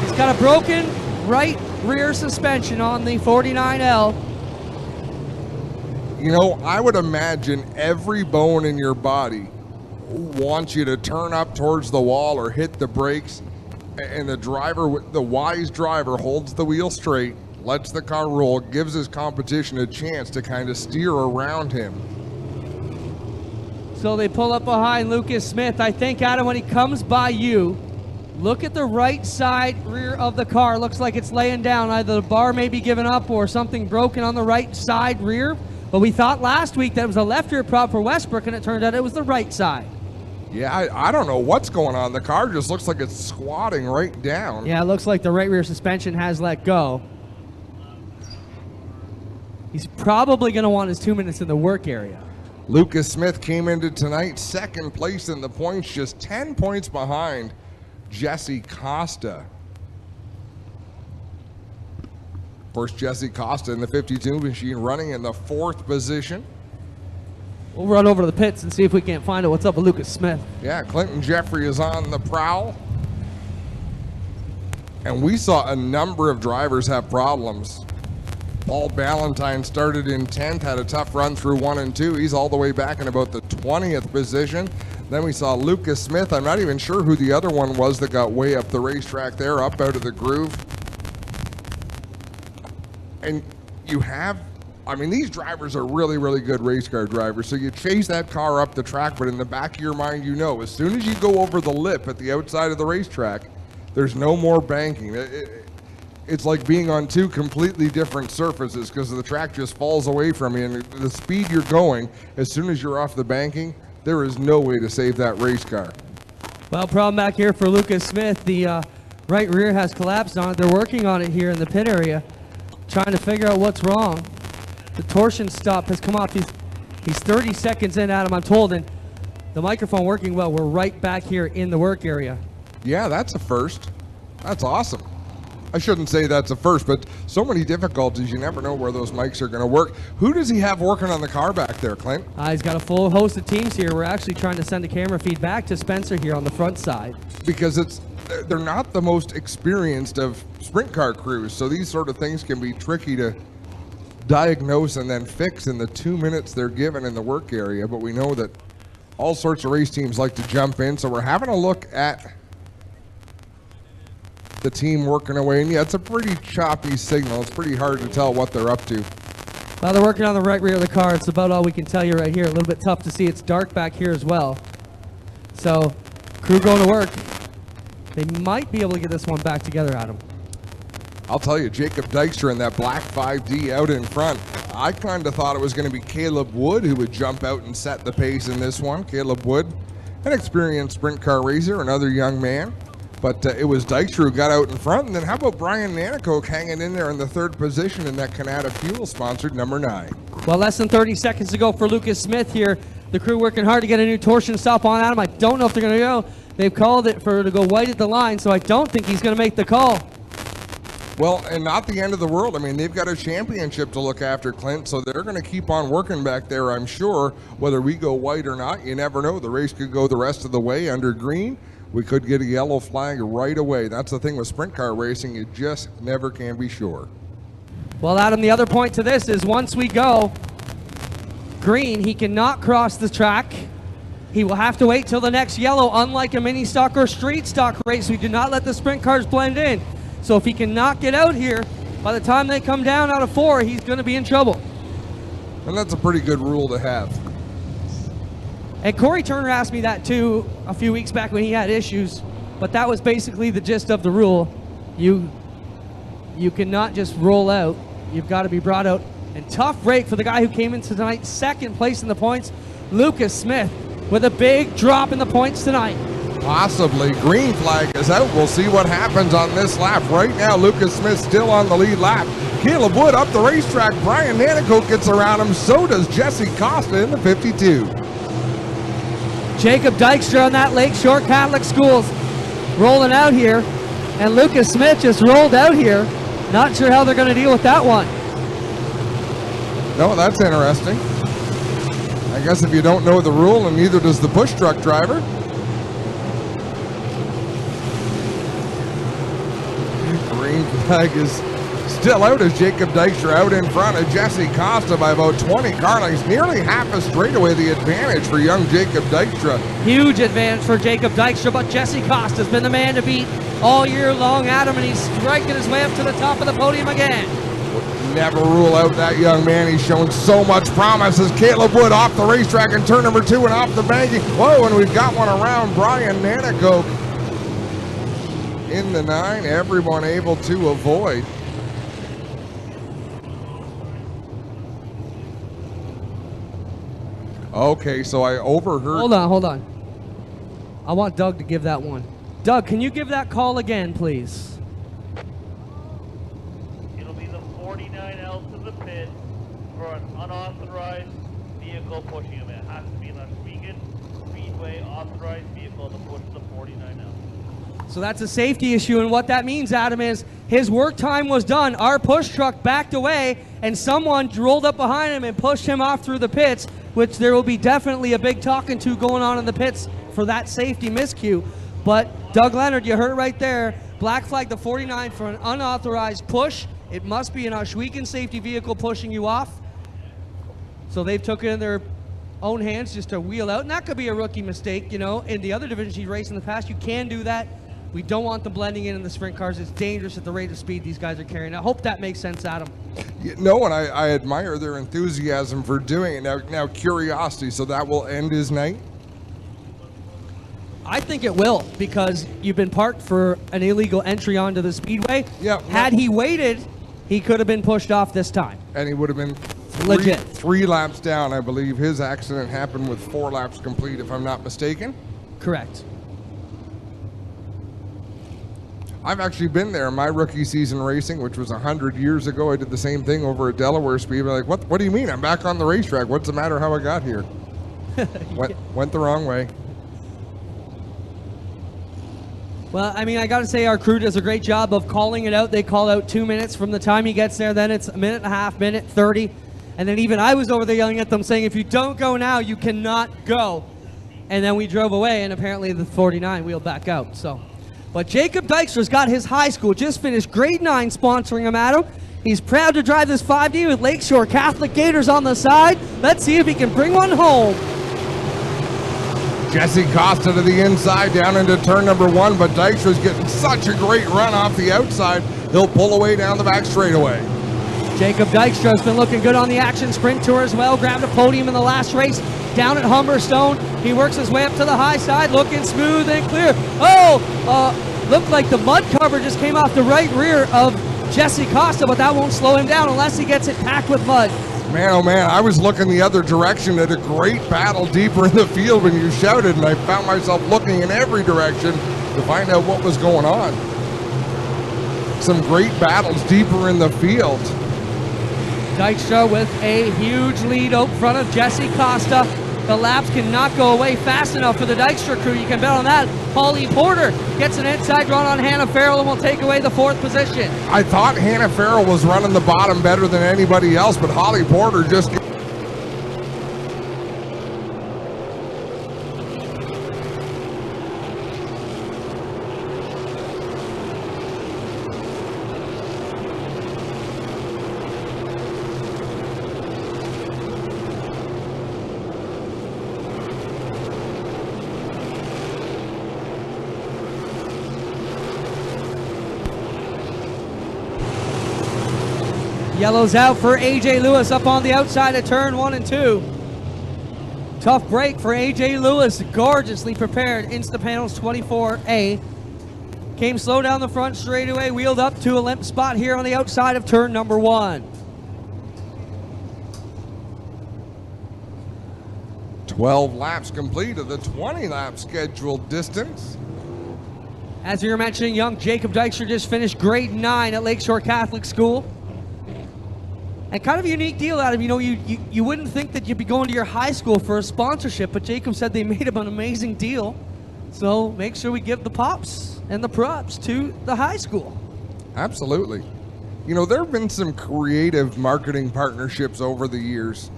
He's got a broken right rear suspension on the 49L. You know, I would imagine every bone in your body wants you to turn up towards the wall or hit the brakes, and the wise driver holds the wheel straight, lets the car roll, gives his competition a chance to kind of steer around him. So they pull up behind Lucas Smith. I think, Adam, when he comes by you, look at the right side rear of the car. Looks like it's laying down. Either the bar may be giving up or something broken on the right side rear. But we thought last week that it was a left rear prop for Westbrook, and it turned out it was the right side. Yeah, I don't know what's going on. The car just looks like it's squatting right down. Yeah, it looks like the right rear suspension has let go. He's probably going to want his 2 minutes in the work area. Lucas Smith came into tonight 2nd place in the points, just 10 points behind Jesse Costa. Of course, Jesse Costa in the 52 machine running in the 4th position. We'll run over to the pits and see if we can't find out what's up with Lucas Smith. Yeah, Clinton Jeffrey is on the prowl. And we saw a number of drivers have problems. Paul Ballantyne started in 10th, had a tough run through 1 and 2. He's all the way back in about the 20th position. Then we saw Lucas Smith. I'm not even sure who the other one was that got way up the racetrack there, up out of the groove. And you have, these drivers are really, really good race car drivers. So you chase that car up the track, but in the back of your mind, you know, as soon as you go over the lip at the outside of the racetrack, there's no more banking. It's like being on 2 completely different surfaces because the track just falls away from you, and the speed you're going, as soon as you're off the banking, there is no way to save that race car. Well, problem back here for Lucas Smith. The right rear has collapsed on it. They're working on it here in the pit area, trying to figure out what's wrong. The torsion stop has come off. He's 30 seconds in, Adam, I'm told, and the microphone working well. We're right back here in the work area. Yeah, that's a first. That's awesome. I shouldn't say that's a first, but so many difficulties, you never know where those mics are going to work. Who does he have working on the car back there, Clint? He's got a full host of teams here. We're actually trying to send a camera feed back to Spencer here on the front side. Because they're not the most experienced of sprint car crews, so these sort of things can be tricky to diagnose and then fix in the 2 minutes they're given in the work area. But we know that all sorts of race teams like to jump in, so we're having a look at the team working away, and yeah, it's a pretty choppy signal. It's pretty hard to tell what they're up to. Well, they're working on the right rear of the car. It's about all we can tell you right here. A little bit tough to see. It's dark back here as well. So, crew going to work. They might be able to get this one back together, Adam. I'll tell you, Jacob Dykstra in that black 5D out in front. I kind of thought it was going to be Caleb Wood who would jump out and set the pace in this one. Caleb Wood, an experienced sprint car racer, another young man. But it was Dykstra who got out in front. And then how about Brian Nanakoke hanging in there in the 3rd position in that Canada Fuel-sponsored number 9? Well, less than 30 seconds to go for Lucas Smith here. The crew working hard to get a new torsion stop on Adam. I don't know if they're going to go. They've called it to go white at the line, so I don't think he's going to make the call. Well, and not the end of the world. I mean, they've got a championship to look after, Clint, so they're going to keep on working back there, I'm sure. Whether we go white or not, you never know. The race could go the rest of the way under green. We could get a yellow flag right away. That's the thing with sprint car racing. You just never can be sure. Well, Adam, the other point to this is once we go green, he cannot cross the track. He will have to wait till the next yellow, unlike a mini stock or street stock race. We do not let the sprint cars blend in. So if he cannot get out here, by the time they come down out of 4, he's going to be in trouble. And that's a pretty good rule to have. And Corey Turner asked me that too a few weeks back when he had issues, but that was basically the gist of the rule. You cannot just roll out. You've got to be brought out. And tough break for the guy who came into tonight, second place in the points, Lucas Smith, with a big drop in the points tonight. Possibly. Green flag is out. We'll see what happens on this lap. Right now, Lucas Smith still on the lead lap. Caleb Wood up the racetrack. Brian Nanico gets around him. So does Jesse Costa in the 52. Jacob Dykstra on that Lakeshore Catholic Schools rolling out here. And Lucas Smith just rolled out here. Not sure how they're going to deal with that one. No, that's interesting. I guess if you don't know the rule, and neither does the push truck driver. Green flag is still out as Jacob Dykstra out in front of Jesse Costa by about 20 car lengths. Nearly half a straightaway the advantage for young Jacob Dykstra. Huge advantage for Jacob Dykstra, but Jesse Costa's been the man to beat all year long, Adam, and he's striking his way up to the top of the podium again. Never rule out that young man. He's shown so much promise as Caleb Wood off the racetrack in turn number 2 and off the banking. Whoa, and we've got one around Brian Nanico in the 9. Everyone able to avoid. Okay, so I overheard. Hold on. I want Doug to give that one. Doug, can you give that call again, please? It'll be the 49L to the pit for an unauthorized vehicle pushing him. It has to be an Ohsweken Speedway authorized vehicle to push the 49L. So that's a safety issue, and what that means, Adam, is his work time was done. Our push truck backed away, and someone rolled up behind him and pushed him off through the pits, which there will be definitely a big talking to going on in the pits for that safety miscue. But Doug Leonard, you heard it right there. Black flag the 49 for an unauthorized push. It must be an Ohsweken safety vehicle pushing you off. So they've took it in their own hands just to wheel out, and that could be a rookie mistake. You know, in the other divisions he's raced in the past, you can do that. We don't want them blending in the sprint cars. It's dangerous at the rate of speed these guys are carrying. I hope that makes sense, Adam. No, and I admire their enthusiasm for doing it. Now curiosity, so that will end his night? I think it will, because you've been parked for an illegal entry onto the speedway. Yeah. Had he waited, he could have been pushed off this time. And he would have been legit. 3 laps down, I believe. His accident happened with 4 laps complete, if I'm not mistaken. Correct. I've actually been there. My rookie season racing, which was 100 years ago, I did the same thing over at Delaware Speedway. Like, what do you mean? I'm back on the racetrack. What's the matter how I got here? Went the wrong way. Well, I mean, I got to say our crew does a great job of calling it out. They call out 2 minutes from the time he gets there. Then it's a minute and a half, minute 30. And then even I was over there yelling at them saying, if you don't go now, you cannot go. And then we drove away, and apparently the 49 wheeled back out. So, but Jacob Dykstra's got his high school, just finished grade 9 sponsoring him, Adam. He's proud to drive this 5D with Lakeshore Catholic Gators on the side. Let's see if he can bring one home. Jesse Costa to the inside down into turn number 1, but Dykstra's getting such a great run off the outside. He'll pull away down the back straightaway. Jacob Dykstra's been looking good on the Action Sprint Tour as well. Grabbed a podium in the last race down at Humberstone. He works his way up to the high side, looking smooth and clear. Looked like the mud cover just came off the right rear of Jesse Costa, but that won't slow him down unless he gets it packed with mud. Man, oh man, I was looking the other direction at a great battle deeper in the field when you shouted, and I found myself looking in every direction to find out what was going on. Some great battles deeper in the field. Dykstra with a huge lead out front of Jesse Costa. The laps cannot go away fast enough for the Dykstra crew. You can bet on that. Holly Porter gets an inside run on Hannah Farrell and will take away the 4th position. I thought Hannah Farrell was running the bottom better than anybody else, but Holly Porter just... Yellow's out for AJ Lewis up on the outside of turn 1 and 2. Tough break for AJ Lewis, gorgeously prepared. Instapanels 24A. Came slow down the front straightaway, wheeled up to a limp spot here on the outside of turn number 1. 12 laps complete of the 20-lap scheduled distance. As we were mentioning, young Jacob Dykstra just finished grade 9 at Lakeshore Catholic School. And kind of a unique deal, Adam. You know, you wouldn't think that you'd be going to your high school for a sponsorship, but Jacob said they made him an amazing deal. So make sure we give the pops and the props to the high school. Absolutely. You know, there have been some creative marketing partnerships over the years.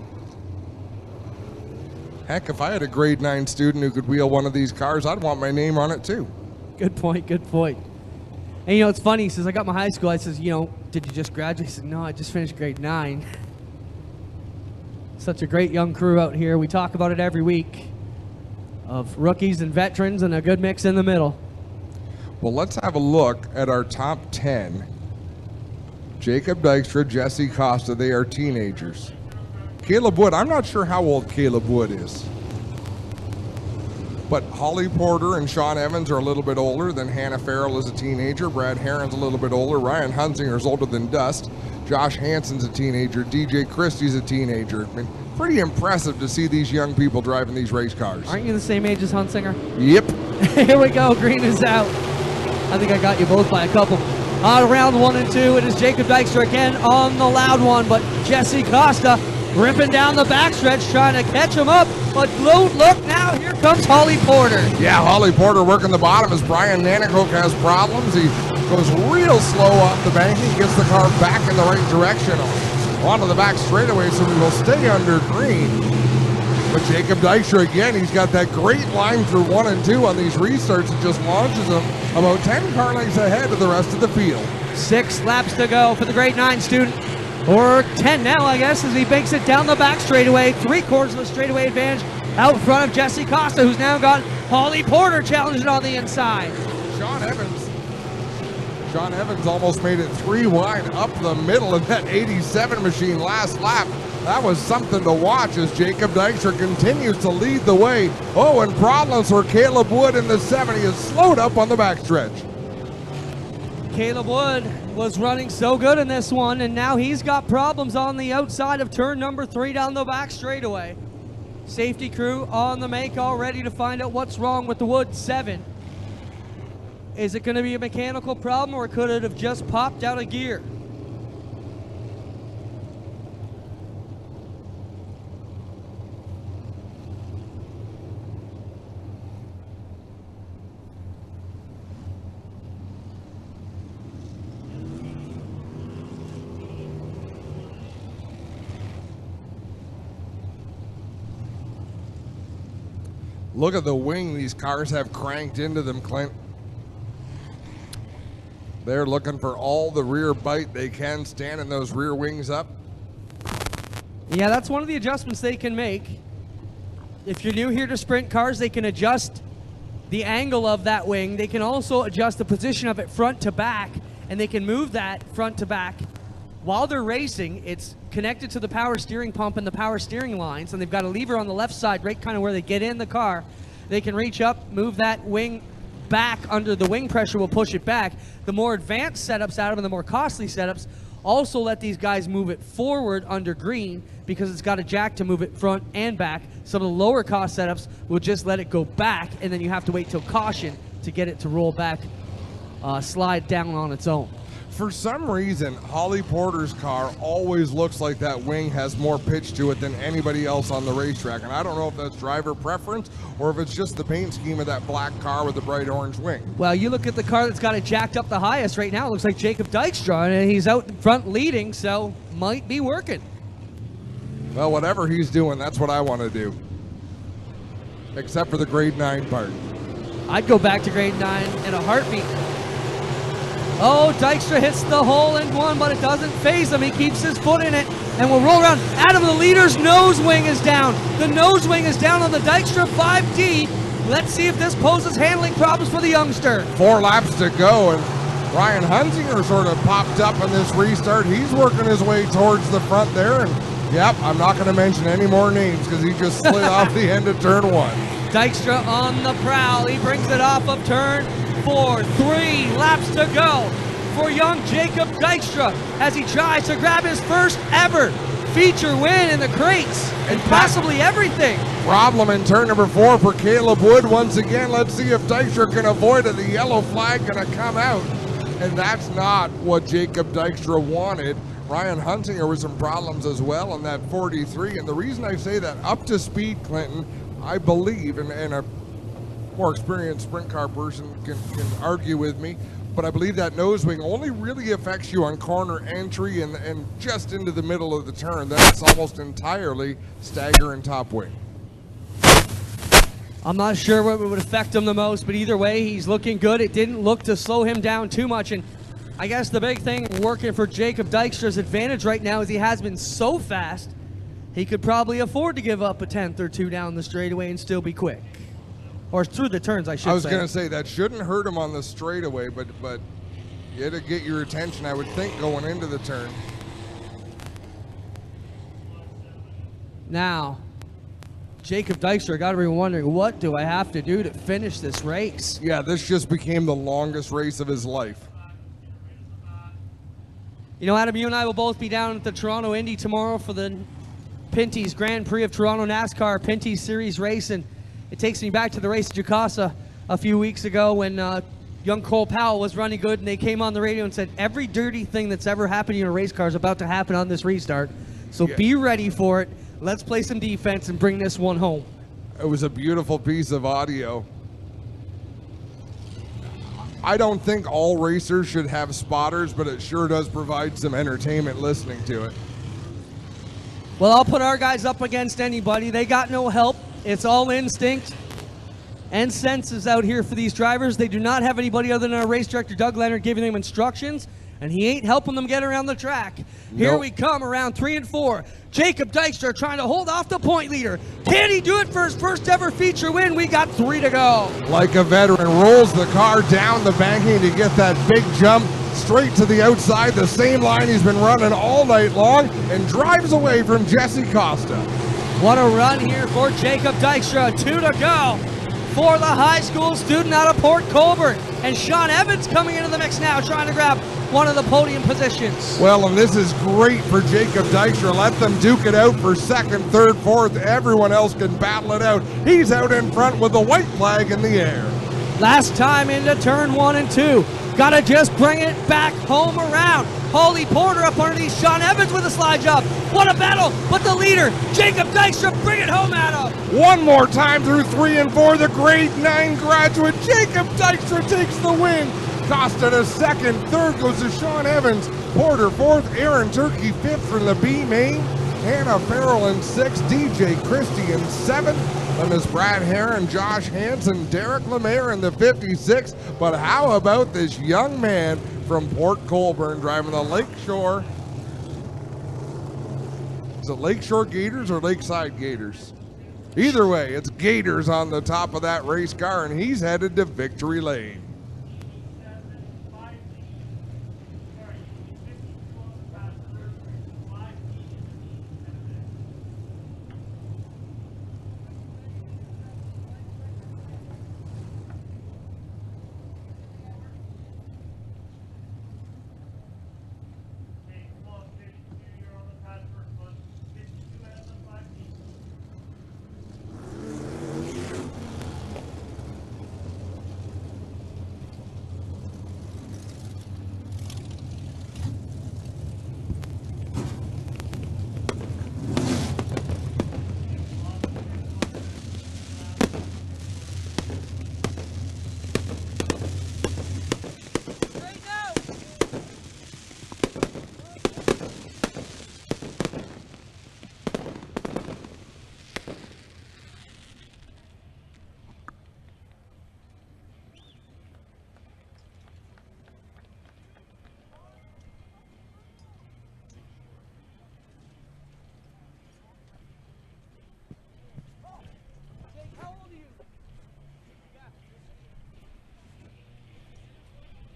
Heck, if I had a grade 9 student who could wheel one of these cars, I'd want my name on it too. Good point, good point. And you know, it's funny, he says, I got my high school. I says, you know, did you just graduate? He said, no, I just finished grade 9. Such a great young crew out here. We talk about it every week, of rookies and veterans and a good mix in the middle. Well, let's have a look at our top 10. Jacob Dykstra, Jesse Costa, they are teenagers. Caleb Wood, I'm not sure how old Caleb Wood is. But Holly Porter and Sean Evans are a little bit older. Then Hannah Farrell is a teenager. Brad Herron's a little bit older. Ryan Hunsinger's older than Dust. Josh Hansen's a teenager. DJ Christie's a teenager. I mean, pretty impressive to see these young people driving these race cars. Aren't you the same age as Hunsinger? Yep. Here we go. Green is out. I think I got you both by a couple. Round 1 and 2, it is Jacob Dykstra again on the loud one, but Jesse Costa ripping down the backstretch, trying to catch him up, but look now, here comes Holly Porter. Yeah, Holly Porter working the bottom as Brian Nanicoke has problems. He goes real slow off the bank. He gets the car back in the right direction onto the back straightaway, so we will stay under green. But Jacob Dykstra again, he's got that great line through 1 and 2 on these restarts. It just launches him about 10 car lengths ahead of the rest of the field. 6 laps to go for the grade 9 student. Or 10 now, I guess, as he banks it down the back straightaway. 3/4 of a straightaway advantage out front of Jesse Costa, who's now got Holly Porter challenging on the inside. Sean Evans almost made it 3 wide up the middle of that 87 machine last lap. That was something to watch as Jacob Dykstra continues to lead the way. Oh, and problems for Caleb Wood in the 70 is slowed up on the backstretch. Caleb Wood was running so good in this one, and now he's got problems on the outside of turn number 3 down the back straightaway. Safety crew on the make, all ready to find out what's wrong with the Wood 7. Is it going to be a mechanical problem, or could it have just popped out of gear? Look at the wing these cars have cranked into them, Clint. They're looking for all the rear bite they can, standing those rear wings up. Yeah, that's one of the adjustments they can make. If you're new here to sprint cars, they can adjust the angle of that wing. They can also adjust the position of it front to back, and they can move that front to back. While they're racing, it's connected to the power steering pump and the power steering lines, and they've got a lever on the left side, right kind of where they get in the car. They can reach up, move that wing back under the wing pressure, will push it back. The more advanced setups out of them, the more costly setups, also let these guys move it forward under green because it's got a jack to move it front and back. Some of the lower cost setups will just let it go back, and then you have to wait till caution to get it to roll back, slide down on its own. For some reason, Holly Porter's car always looks like that wing has more pitch to it than anybody else on the racetrack. And I don't know if that's driver preference or if it's just the paint scheme of that black car with the bright orange wing. Well, you look at the car that's got it jacked up the highest right now. It looks like Jacob Dykstra, and he's out in front leading, so might be working. Well, whatever he's doing, that's what I want to do. Except for the grade 9 part. I'd go back to grade 9 in a heartbeat. Oh, Dykstra hits the hole-in-one, but it doesn't phase him. He keeps his foot in it and will roll around. Adam, the leader's nose wing is down. The nose wing is down on the Dykstra 5D. Let's see if this poses handling problems for the youngster. 4 laps to go, and Ryan Hunsinger sort of popped up in this restart. He's working his way towards the front there, and Yep, I'm not going to mention any more names because he just slid off the end of turn 1. Dykstra on the prowl. He brings it off of turn 4. 3 laps to go for young Jacob Dykstra as he tries to grab his first ever feature win in the crates and possibly everything. Problem in turn number 4 for Caleb Wood. Once again, let's see if Dykstra can avoid it. The yellow flag going to come out, and that's not what Jacob Dykstra wanted. Ryan Hunsinger with some problems as well on that 43, and the reason I say that, up to speed, Clinton, I believe, and a more experienced sprint car person can argue with me, but I believe that nose wing only really affects you on corner entry and just into the middle of the turn. Then it's almost entirely stagger and top wing. I'm not sure what would affect him the most, but either way, he's looking good. It didn't look to slow him down too much, and I guess the big thing working for Jacob Dykstra's advantage right now is he has been so fast, he could probably afford to give up a 10th or 2 down the straightaway and still be quick. Or through the turns, I should say. I was going to say, that shouldn't hurt him on the straightaway, but you had to get your attention, I would think, going into the turn. Now, Jacob Dykstra got to be wondering, what do I have to do to finish this race? Yeah, this just became the longest race of his life. You know, Adam, you and I will both be down at the Toronto Indy tomorrow for the Pinty's Grand Prix of Toronto NASCAR Pinty's Series race, and it takes me back to the race at Jacasa a few weeks ago when young Cole Powell was running good, and they came on the radio and said, every dirty thing that's ever happened in a race car is about to happen on this restart, so be ready for it. Let's play some defense and bring this one home. It was a beautiful piece of audio. I don't think all racers should have spotters, but it sure does provide some entertainment listening to it. Well, I'll put our guys up against anybody. They got no help. It's all instinct and senses out here for these drivers. They do not have anybody other than our race director, Doug Leonard, giving them instructions, and he ain't helping them get around the track. Here we come around 3 and 4. Jacob Dykstra trying to hold off the point leader. Can he do it for his first ever feature win? We got 3 to go. Like a veteran, rolls the car down the banking to get that big jump straight to the outside, the same line he's been running all night long, and drives away from Jesse Costa. What a run here for Jacob Dykstra. 2 to go for the high school student out of Port Colborne. And Sean Evans coming into the mix now, trying to grab one of the podium positions. Well, and this is great for Jacob Dykstra. Let them duke it out for second, third, fourth. Everyone else can battle it out. He's out in front with the white flag in the air. Last time into turn 1 and 2. Gotta just bring it back home around. Holly Porter up underneath Sean Evans with a slide job. What a battle, but the leader, Jacob Dykstra, bring it home at him. One more time through 3 and 4, the grade 9 graduate, Jacob Dykstra takes the win. Costa to second, third goes to Sean Evans, Porter fourth, Aaron Turkey fifth from the B main, Hannah Farrell in sixth, DJ Christie in seventh, then there's Brad Heron, Josh Hansen, Derek Lemaire in the 56. But how about this young man from Port Colborne driving the Lakeshore? Is it Lakeshore Gators or Lakeside Gators? Either way, it's Gators on the top of that race car, and he's headed to victory lane.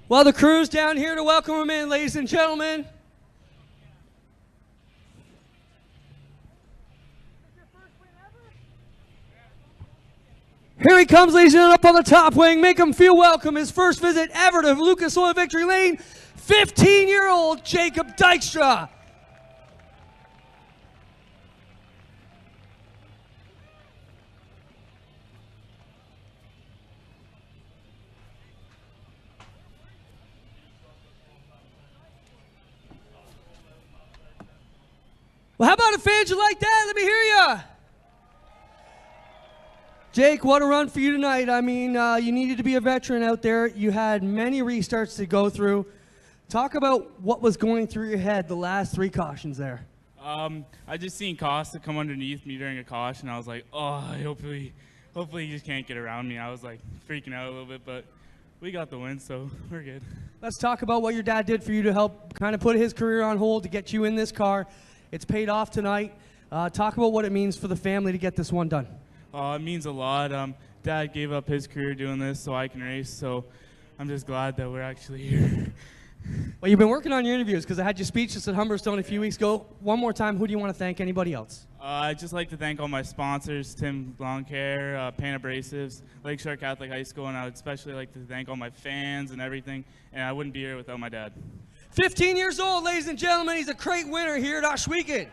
Well, the crew's down here to welcome him in, ladies and gentlemen. Here he comes, ladies and gentlemen, up on the top wing. Make him feel welcome. His first visit ever to Lucas Oil Victory Lane, 15-year-old Jacob Dykstra. Well, how about a fans you like that? Let me hear ya. Jake, what a run for you tonight. I mean, you needed to be a veteran out there. You had many restarts to go through. Talk about what was going through your head the last 3 cautions there. I just seen Costa come underneath me during a caution. I was like, oh, hopefully he just can't get around me. I was like freaking out a little bit, but we got the win, so we're good. Let's talk about what your dad did for you to help kind of put his career on hold to get you in this car. It's paid off tonight. Talk about what it means for the family to get this one done. It means a lot. Dad gave up his career doing this so I can race, so I'm just glad that we're actually here. Well, you've been working on your interviews because I had your speeches at Humberstone a few weeks ago. One more time, who do you want to thank? Anybody else? I'd just like to thank all my sponsors, Tim Blancare, Pan Abrasives, Lakeshore Catholic High School, and I would especially like to thank all my fans and everything, and I wouldn't be here without my dad. 15 years old, ladies and gentlemen. He's a crate winner here at Ohsweken.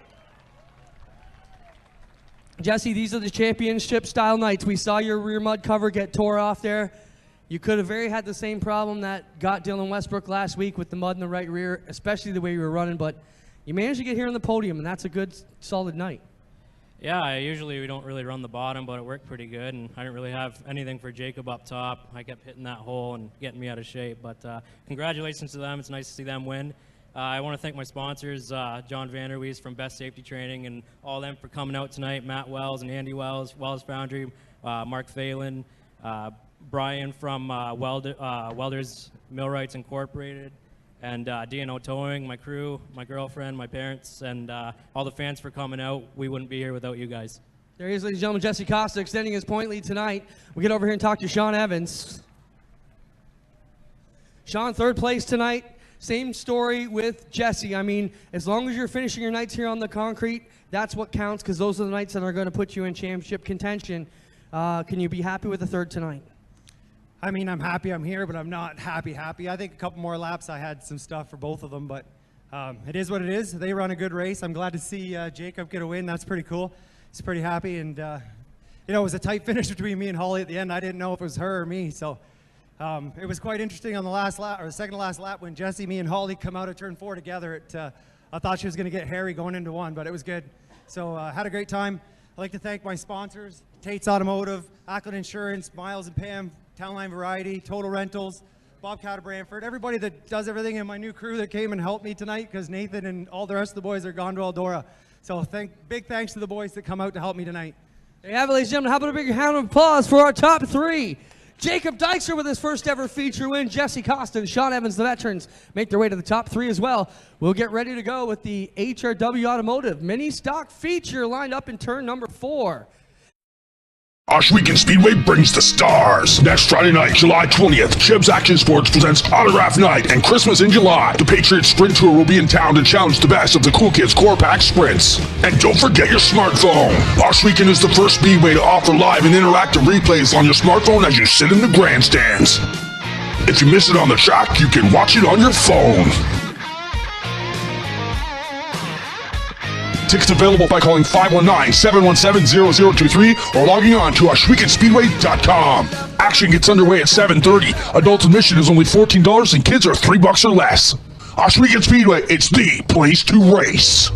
Jesse, these are the championship-style nights. We saw your rear mud cover get tore off there. You could have had the same problem that got Dylan Westbrook last week with the mud in the right rear, especially the way you were running, but you managed to get here on the podium, and that's a good, solid night. Yeah, we don't really run the bottom, but it worked pretty good, and I didn't really have anything for Jacob up top. I kept hitting that hole and getting me out of shape, but congratulations to them. It's nice to see them win. I want to thank my sponsors, John Vanderwees from Best Safety Training, and all of them for coming out tonight, Matt Wells and Andy Wells, Wells Foundry, Mark Phelan, Brian from Welders Millwrights Incorporated, and D&O Towing, my crew, my girlfriend, my parents, and all the fans for coming out. We wouldn't be here without you guys. There he is, ladies and gentlemen, Jesse Costa extending his point lead tonight. We'll get over here and talk to Sean Evans. Sean, third place tonight. Same story with Jesse. I mean, as long as you're finishing your nights here on the concrete, that's what counts, because those are the nights that are going to put you in championship contention. Can you be happy with the third tonight? I mean, I'm happy I'm here, but I'm not happy. I think a couple more laps, I had some stuff for both of them, but it is what it is. They run a good race. I'm glad to see Jacob get a win. That's pretty cool. He's pretty happy, and you know, it was a tight finish between me and Holly at the end. I didn't know if it was her or me, so it was quite interesting on the last lap, or the second to last lap, when Jesse, me, and Holly come out of turn 4 together. I thought she was going to get hairy going into 1, but it was good. So had a great time. I'd like to thank my sponsors, Tate's Automotive, Ackland Insurance, Miles and Pam, Town Line Variety, Total Rentals, Bobcat of Brantford, everybody that does everything, in my new crew that came and helped me tonight, because Nathan and all the rest of the boys are gone to Eldora. So big thanks to the boys that come out to help me tonight. There you have it, ladies and gentlemen. How about a big round of applause for our top 3? Jacob Dykstra with his first ever feature win. Jesse Costa and Sean Evans, the veterans, make their way to the top 3 as well. We'll get ready to go with the HRW Automotive mini stock feature lined up in turn number 4. Ohsweken Speedway brings the stars. Next Friday night, July 20th, Chibs Action Sports presents Autograph Night and Christmas in July. The Patriots Sprint Tour will be in town to challenge the best of the Cool Kids Core Pack Sprints. And don't forget your smartphone. Ohsweken is the first speedway to offer live and interactive replays on your smartphone as you sit in the grandstands. If you miss it on the track, you can watch it on your phone. Tickets available by calling 519-717-0023 or logging on to OhswekenSpeedway.com. Action gets underway at 7:30. Adult admission is only $14 and kids are $3 or less. Ohsweken Speedway, it's the place to race.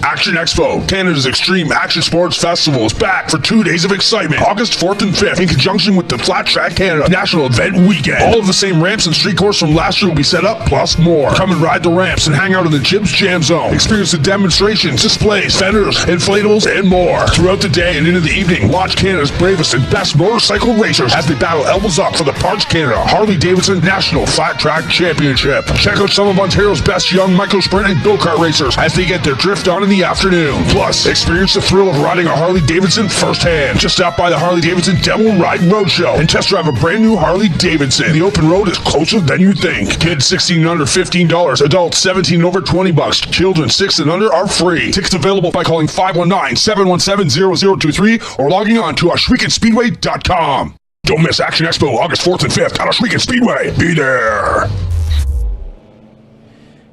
Action Expo, Canada's extreme action sports festival, is back for 2 days of excitement, August 4th and 5th, in conjunction with the Flat Track Canada National Event Weekend. All of the same ramps and street course from last year will be set up, plus more. Come and ride the ramps and hang out in the Chibs Jam Zone. Experience the demonstrations, displays, fenders, inflatables, and more. Throughout the day and into the evening, watch Canada's bravest and best motorcycle racers as they battle elbows up for the Parks Canada Harley-Davidson National Flat Track Championship. Check out some of Ontario's best young micro sprint and go-kart racers as they get their drift on in the the afternoon. Plus, experience the thrill of riding a Harley-Davidson firsthand. Just stop by the Harley-Davidson Demo Ride Roadshow and test drive a brand new Harley-Davidson. The open road is closer than you think. Kids 16 and under $15, adults 17 and over $20. Children 6 and under are free. Tickets available by calling 519-717-0023 or logging on to Ohswekenspeedway.com. Don't miss Action Expo August 4th and 5th at Ohsweken Speedway. Be there.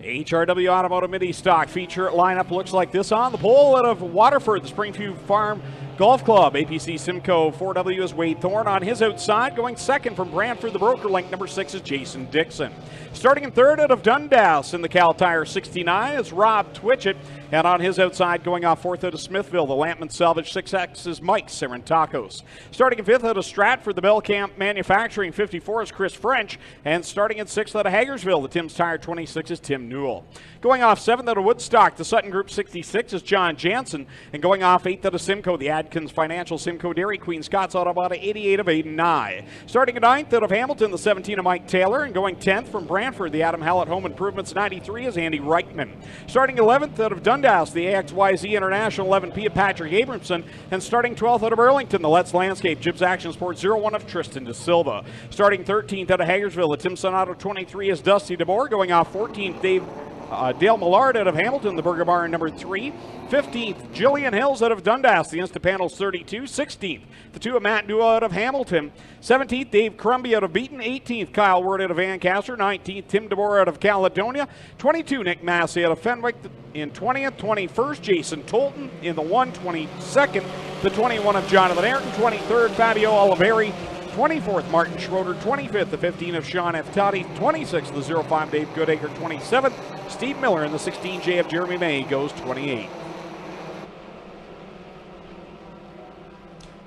HRW Automotive Mini Stock feature lineup looks like this on the pole out of Waterford, the Springview Farm Golf Club. APC Simcoe 4W is Wade Thorne on his outside. Going second from Brantford, the Broker Link, number 6 is Jason Dixon. Starting in third out of Dundas in the Cal Tire 69 is Rob Twitchett. And on his outside, going off fourth out of Smithville, the Lampman Salvage 6X is Mike Serentakos. Starting in fifth out of Stratford, the Bellcamp Manufacturing 54 is Chris French. And starting in sixth out of Hagersville, the Tim's Tire 26 is Tim Newell. Going off seventh out of Woodstock, the Sutton Group 66 is John Jansen. And going off eighth out of Simcoe, the Adkins Financial Simcoe Dairy Queen Scott's Autobahn 88 of Aiden Nye. Starting at ninth out of Hamilton, the 17 of Mike Taylor. And going 10th from Brantford, the Adam Hallett Home Improvements 93 is Andy Reichman. Starting 11th out of Dundas, the AXYZ International 11P of Patrick Abramson. And starting 12th out of Burlington, the Let's Landscape Jibs Action Sports 01 of Tristan De Silva. Starting 13th out of Hagersville, the Timson Auto 23 is Dusty DeBoer. Going off 14th, Dale Millard out of Hamilton, the Burger Bar number 3. 15th, Jillian Hills out of Dundas, the Instapanels 32. 16th, the 2 of Matt Dua out of Hamilton. 17th, Dave Crumby out of Beaton. 18th, Kyle Ward out of Ancaster. 19th, Tim DeBoer out of Caledonia. 22, Nick Massey out of Fenwick. In 20th, 21st, Jason Tolton in the 122nd. The 21 of Jonathan Ayrton. 23rd, Fabio Oliveri. 24th, Martin Schroeder. 25th, the 15 of Sean F. Toddy. 26th, the 05, Dave Goodacre. 27th, Steve Miller, and the 16J of Jeremy May goes 28th.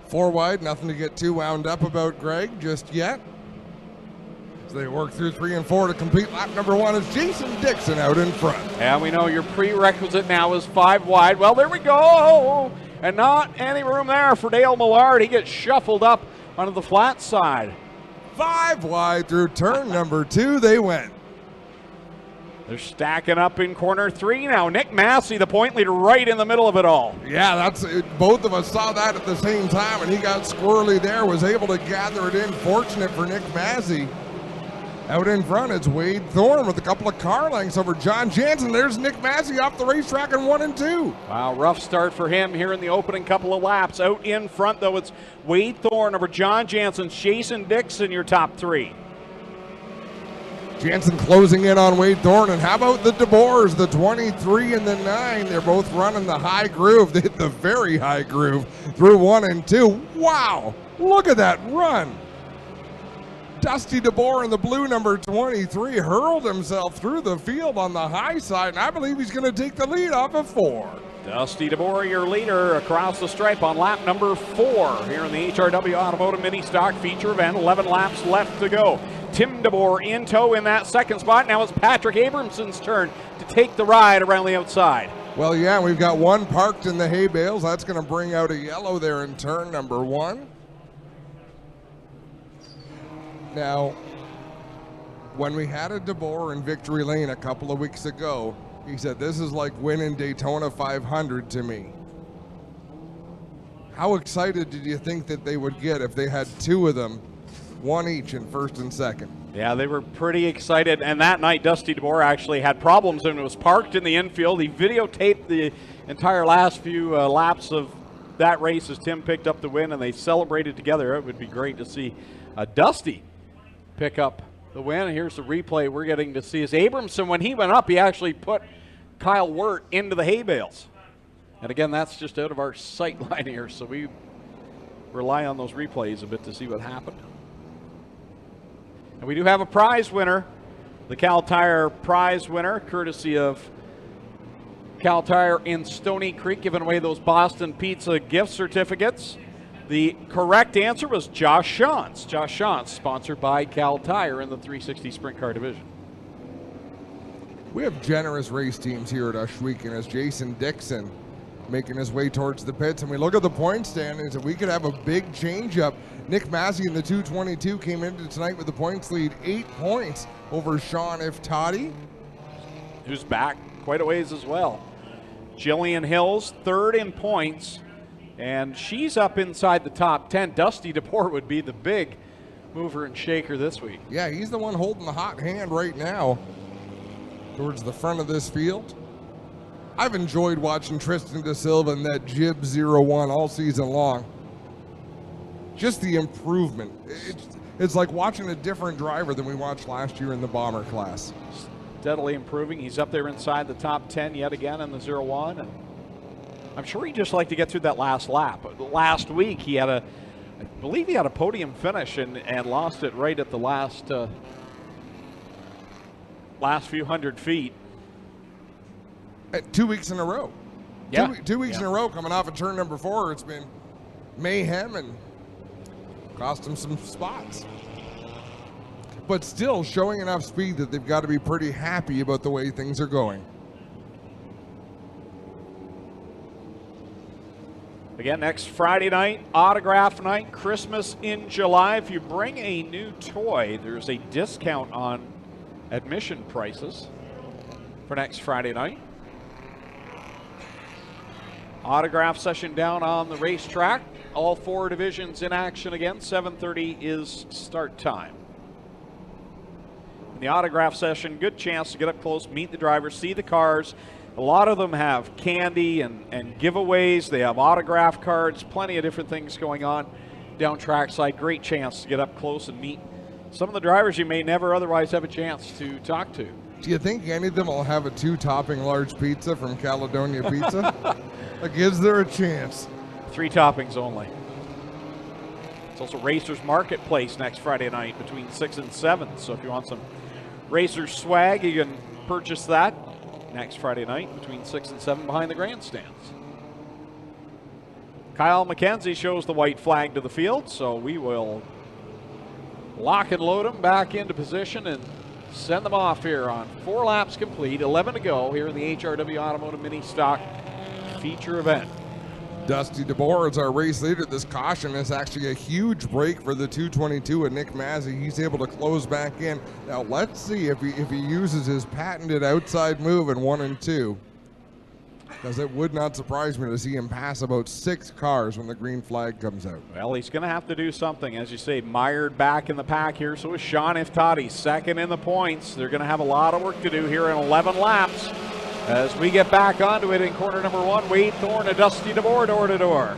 4 wide, nothing to get too wound up about, Greg, just yet. As they work through 3 and 4 to complete lap number 1 is Jason Dixon out in front. And we know your prerequisite now is 5 wide. Well, there we go. And not any room there for Dale Millard. He gets shuffled up onto the flat side. 5 wide through turn number 2 they went. They're stacking up in corner 3 now. Nick Massey, the point leader, right in the middle of it all. Yeah, that's it. Both of us saw that at the same time, and he got squirrely there, was able to gather it in. Fortunate for Nick Massey. Out in front, it's Wade Thorne with a couple of car lengths over John Jansen. There's Nick Massey off the racetrack in 1 and 2. Wow, rough start for him here in the opening couple of laps. Out in front, though, it's Wade Thorne over John Jansen. Jason Dixon, your top 3. Jansen closing in on Wade Thorne. And how about the DeBoers, the 23 and the 9? They're both running the high groove. They hit the very high groove through 1 and 2. Wow, look at that run. Dusty DeBoer in the blue number 23 hurled himself through the field on the high side, and I believe he's going to take the lead off of 4. Dusty DeBoer, your leader, across the stripe on lap number 4 here in the HRW Automotive Mini Stock feature event. 11 laps left to go. Tim DeBoer in tow in that second spot. Now it's Patrick Abramson's turn to take the ride around the outside. Well, yeah, we've got one parked in the hay bales. That's going to bring out a yellow there in turn number 1. Now, when we had a DeBoer in Victory Lane a couple of weeks ago, he said, this is like winning Daytona 500 to me. How excited did you think that they would get if they had 2 of them, 1 each in first and second? Yeah, they were pretty excited. And that night, Dusty DeBoer actually had problems and was parked in the infield. He videotaped the entire last few laps of that race as Tim picked up the win, and they celebrated together. It would be great to see Dusty pick up the win. Here's the replay we're getting to see. As Abramson, when he went up, he actually put Kyle Wirt into the hay bales. And again, that's just out of our sight line here, so we rely on those replays a bit to see what happened. And we do have a prize winner, the Cal Tire prize winner, courtesy of Cal Tire in Stony Creek, giving away those Boston Pizza gift certificates. The correct answer was Josh Shantz. Josh Shantz, sponsored by Cal Tire in the 360 Sprint Car Division. We have generous race teams here at Ohsweken as Jason Dixon making his way towards the pits. And we look at the point standings and we could have a big change-up. Nick Massey in the 222 came into tonight with the points lead, 8 points over Sean F. Toddy, who's back quite a ways as well. Jillian Hills, third in points, and she's up inside the top 10. Dusty DeBoer would be the big mover and shaker this week. Yeah, he's the one holding the hot hand right now towards the front of this field. I've enjoyed watching Tristan Da Silva in that Jib 01 all season long. Just the improvement. It's like watching a different driver than we watched last year in the Bomber class. Steadily improving. He's up there inside the top 10 yet again in the 01. And I'm sure he'd just like to get through that last lap. Last week he had I believe he had a podium finish and lost it right at the last few hundred feet. 2 weeks in a row. Yeah. Two weeks in a row coming off of turn number 4. It's been mayhem and cost him some spots. But still showing enough speed that they've got to be pretty happy about the way things are going. Again, next Friday night, autograph night, Christmas in July. If you bring a new toy, there's a discount on admission prices for next Friday night. Autograph session down on the racetrack. All 4 divisions in action again. 7:30 is start time. In the autograph session, good chance to get up close, meet the drivers, see the cars. A lot of them have candy and giveaways. They have autograph cards, plenty of different things going on down trackside. Great chance to get up close and meet some of the drivers you may never otherwise have a chance to talk to. Do you think any of them will have a 2-topping large pizza from Caledonia Pizza? Like, is there a chance? 3 toppings only. It's also Racers Marketplace next Friday night between 6 and 7. So if you want some Racers swag, you can purchase that next Friday night between 6 and 7 behind the grandstands. Kyle McKenzie shows the white flag to the field, so we will lock and load them back into position and send them off here on 4 laps complete, 11 to go here in the HRW Automotive Mini Stock feature event. Dusty DeBoer is our race leader. This caution is actually a huge break for the 222 and Nick Mazzy. He's able to close back in. Now let's see if he uses his patented outside move in 1 and 2. Because it would not surprise me to see him pass about 6 cars when the green flag comes out. Well, he's going to have to do something. As you say, mired back in the pack here. So is Sean Iftati, second in the points. They're going to have a lot of work to do here in 11 laps. As we get back onto it in corner number 1, Wade Thorne and Dusty DeBoer door to door.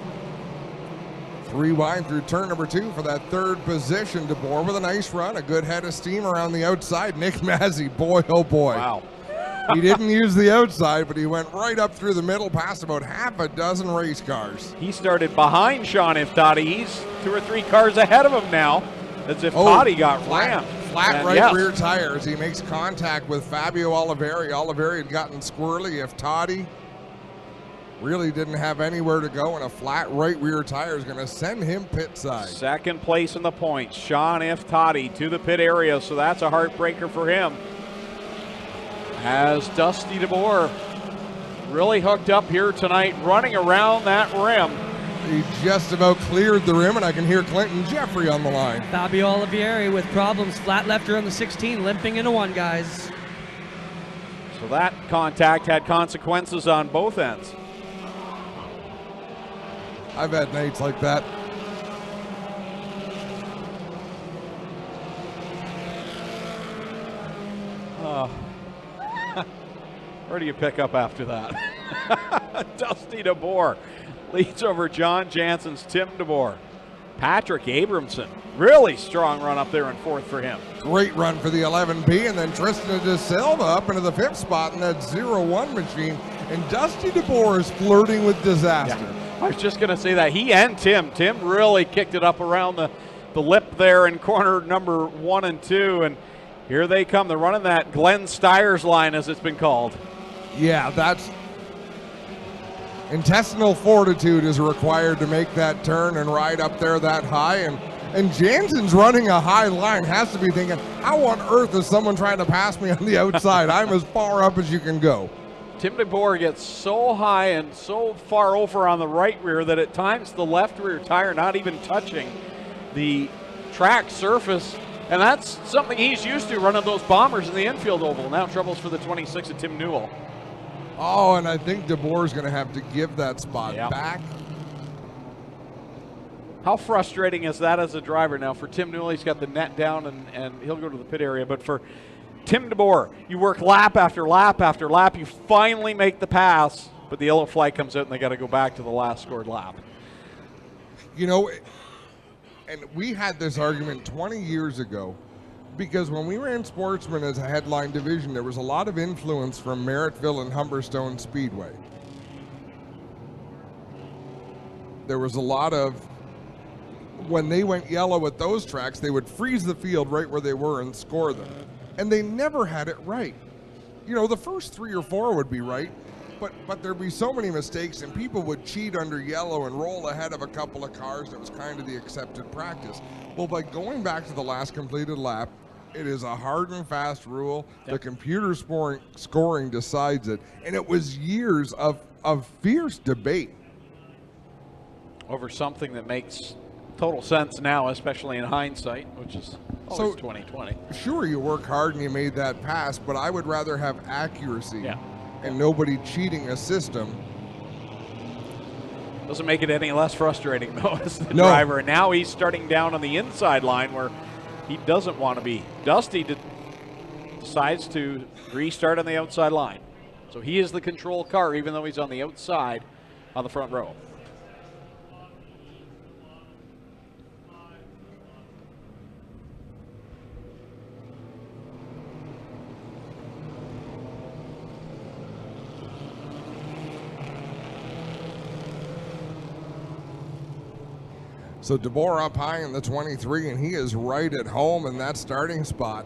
3 wide through turn number 2 for that 3rd position. DeBoer with a nice run, a good head of steam around the outside. Nick Mazzy, boy, oh boy. Wow. He didn't use the outside, but he went right up through the middle, past about half a dozen race cars. He started behind Sean Iftati. He's 2 or 3 cars ahead of him now, as if Toddy got rammed. Flat right rear tire as he makes contact with Fabio Oliveri. Oliveri had gotten squirrely. If Toddy really didn't have anywhere to go, and a flat right rear tire is going to send him pit side. Second place in the points, Sean Iftati to the pit area, so that's a heartbreaker for him. As Dusty DeBoer really hooked up here tonight, running around that rim. He just about cleared the rim, and I can hear Clinton Jeffrey on the line. Fabio Olivieri with problems. Flat left her on the 16, limping into 1, guys. So that contact had consequences on both ends. I've had nights like that. Where do you pick up after that? Dusty DeBoer leads over John Jansen's Tim DeBoer. Patrick Abramson, really strong run up there in 4th for him. Great run for the 11B, and then Tristan Da Silva up into the 5th spot in that 01 machine, and Dusty DeBoer is flirting with disaster. Yeah, I was just going to say that. He and Tim really kicked it up around the lip there in corner number 1 and 2, and here they come. They're running that Glenn Stiers line, as it's been called. Yeah, that's intestinal fortitude is required to make that turn and ride up there that high. And Jansen's running a high line, has to be thinking, how on earth is someone trying to pass me on the outside? I'm as far up as you can go. Tim DeBoer gets so high and so far over on the right rear that at times the left rear tire not even touching the track surface. And that's something he's used to, running those bombers in the infield oval. Now troubles for the 26 of Tim Newell. Oh, and I think DeBoer's going to have to give that spot back. How frustrating is that as a driver now? For Tim Newell, he's got the net down and he'll go to the pit area. But for Tim DeBoer, you work lap after lap after lap. You finally make the pass, but the yellow flag comes out and they got to go back to the last scored lap. You know, and we had this argument 20 years ago because when we ran Sportsman as a headline division, there was a lot of influence from Merrittville and Humberstone Speedway. There was a lot of, when they went yellow at those tracks, they would freeze the field right where they were and score them. And they never had it right. You know, the first 3 or 4 would be right, but there'd be so many mistakes and people would cheat under yellow and roll ahead of a couple of cars. That was kind of the accepted practice. Well, by going back to the last completed lap, it is a hard and fast rule. Yep. The computer scoring decides it. And it was years of fierce debate. Over something that makes total sense now, especially in hindsight, which is always 2020. Sure, you work hard and you made that pass, but I would rather have accuracy and nobody cheating a system. Doesn't make it any less frustrating, though, as the driver. And now he's starting down on the inside line where he doesn't want to be. Dusty decides to restart on the outside line. So he is the control car, even though he's on the outside on the front row. So DeBoer up high in the 23, and he is right at home in that starting spot.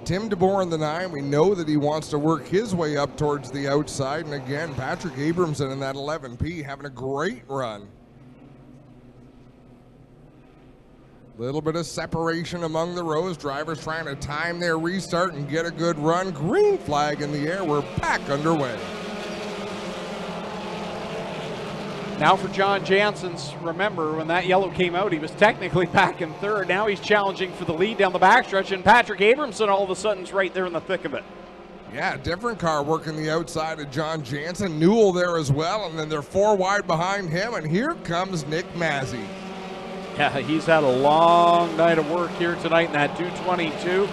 Tim DeBoer in the 9, we know that he wants to work his way up towards the outside. And again, Patrick Abramson in that 11P having a great run. Little bit of separation among the rows. Drivers trying to time their restart and get a good run. Green flag in the air. We're back underway. Now for John Jansen's, remember when that yellow came out, he was technically back in third. Now he's challenging for the lead down the backstretch, and Patrick Abramson all of a sudden is right there in the thick of it. Yeah, different car working the outside of John Jansen. Newell there as well, and then they're 4 wide behind him, and here comes Nick Mazzy. Yeah, he's had a long night of work here tonight in that 222.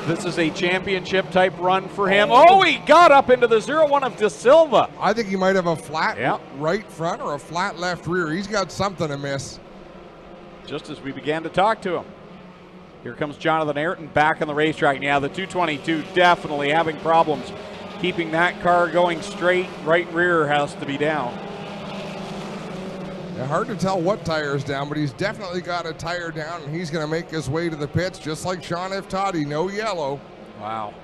This is a championship type run for him. Oh, he got up into the 0-1 of De Silva. I think he might have a flat right front or a flat left rear. He's got something to miss. Just as we began to talk to him. Here comes Jonathan Ayrton back on the racetrack. Yeah, the 222 definitely having problems keeping that car going straight. Right rear has to be down. Yeah, hard to tell what tire is down, but he's definitely got a tire down, and he's going to make his way to the pits, just like Sean F. Toddy, no yellow. Wow.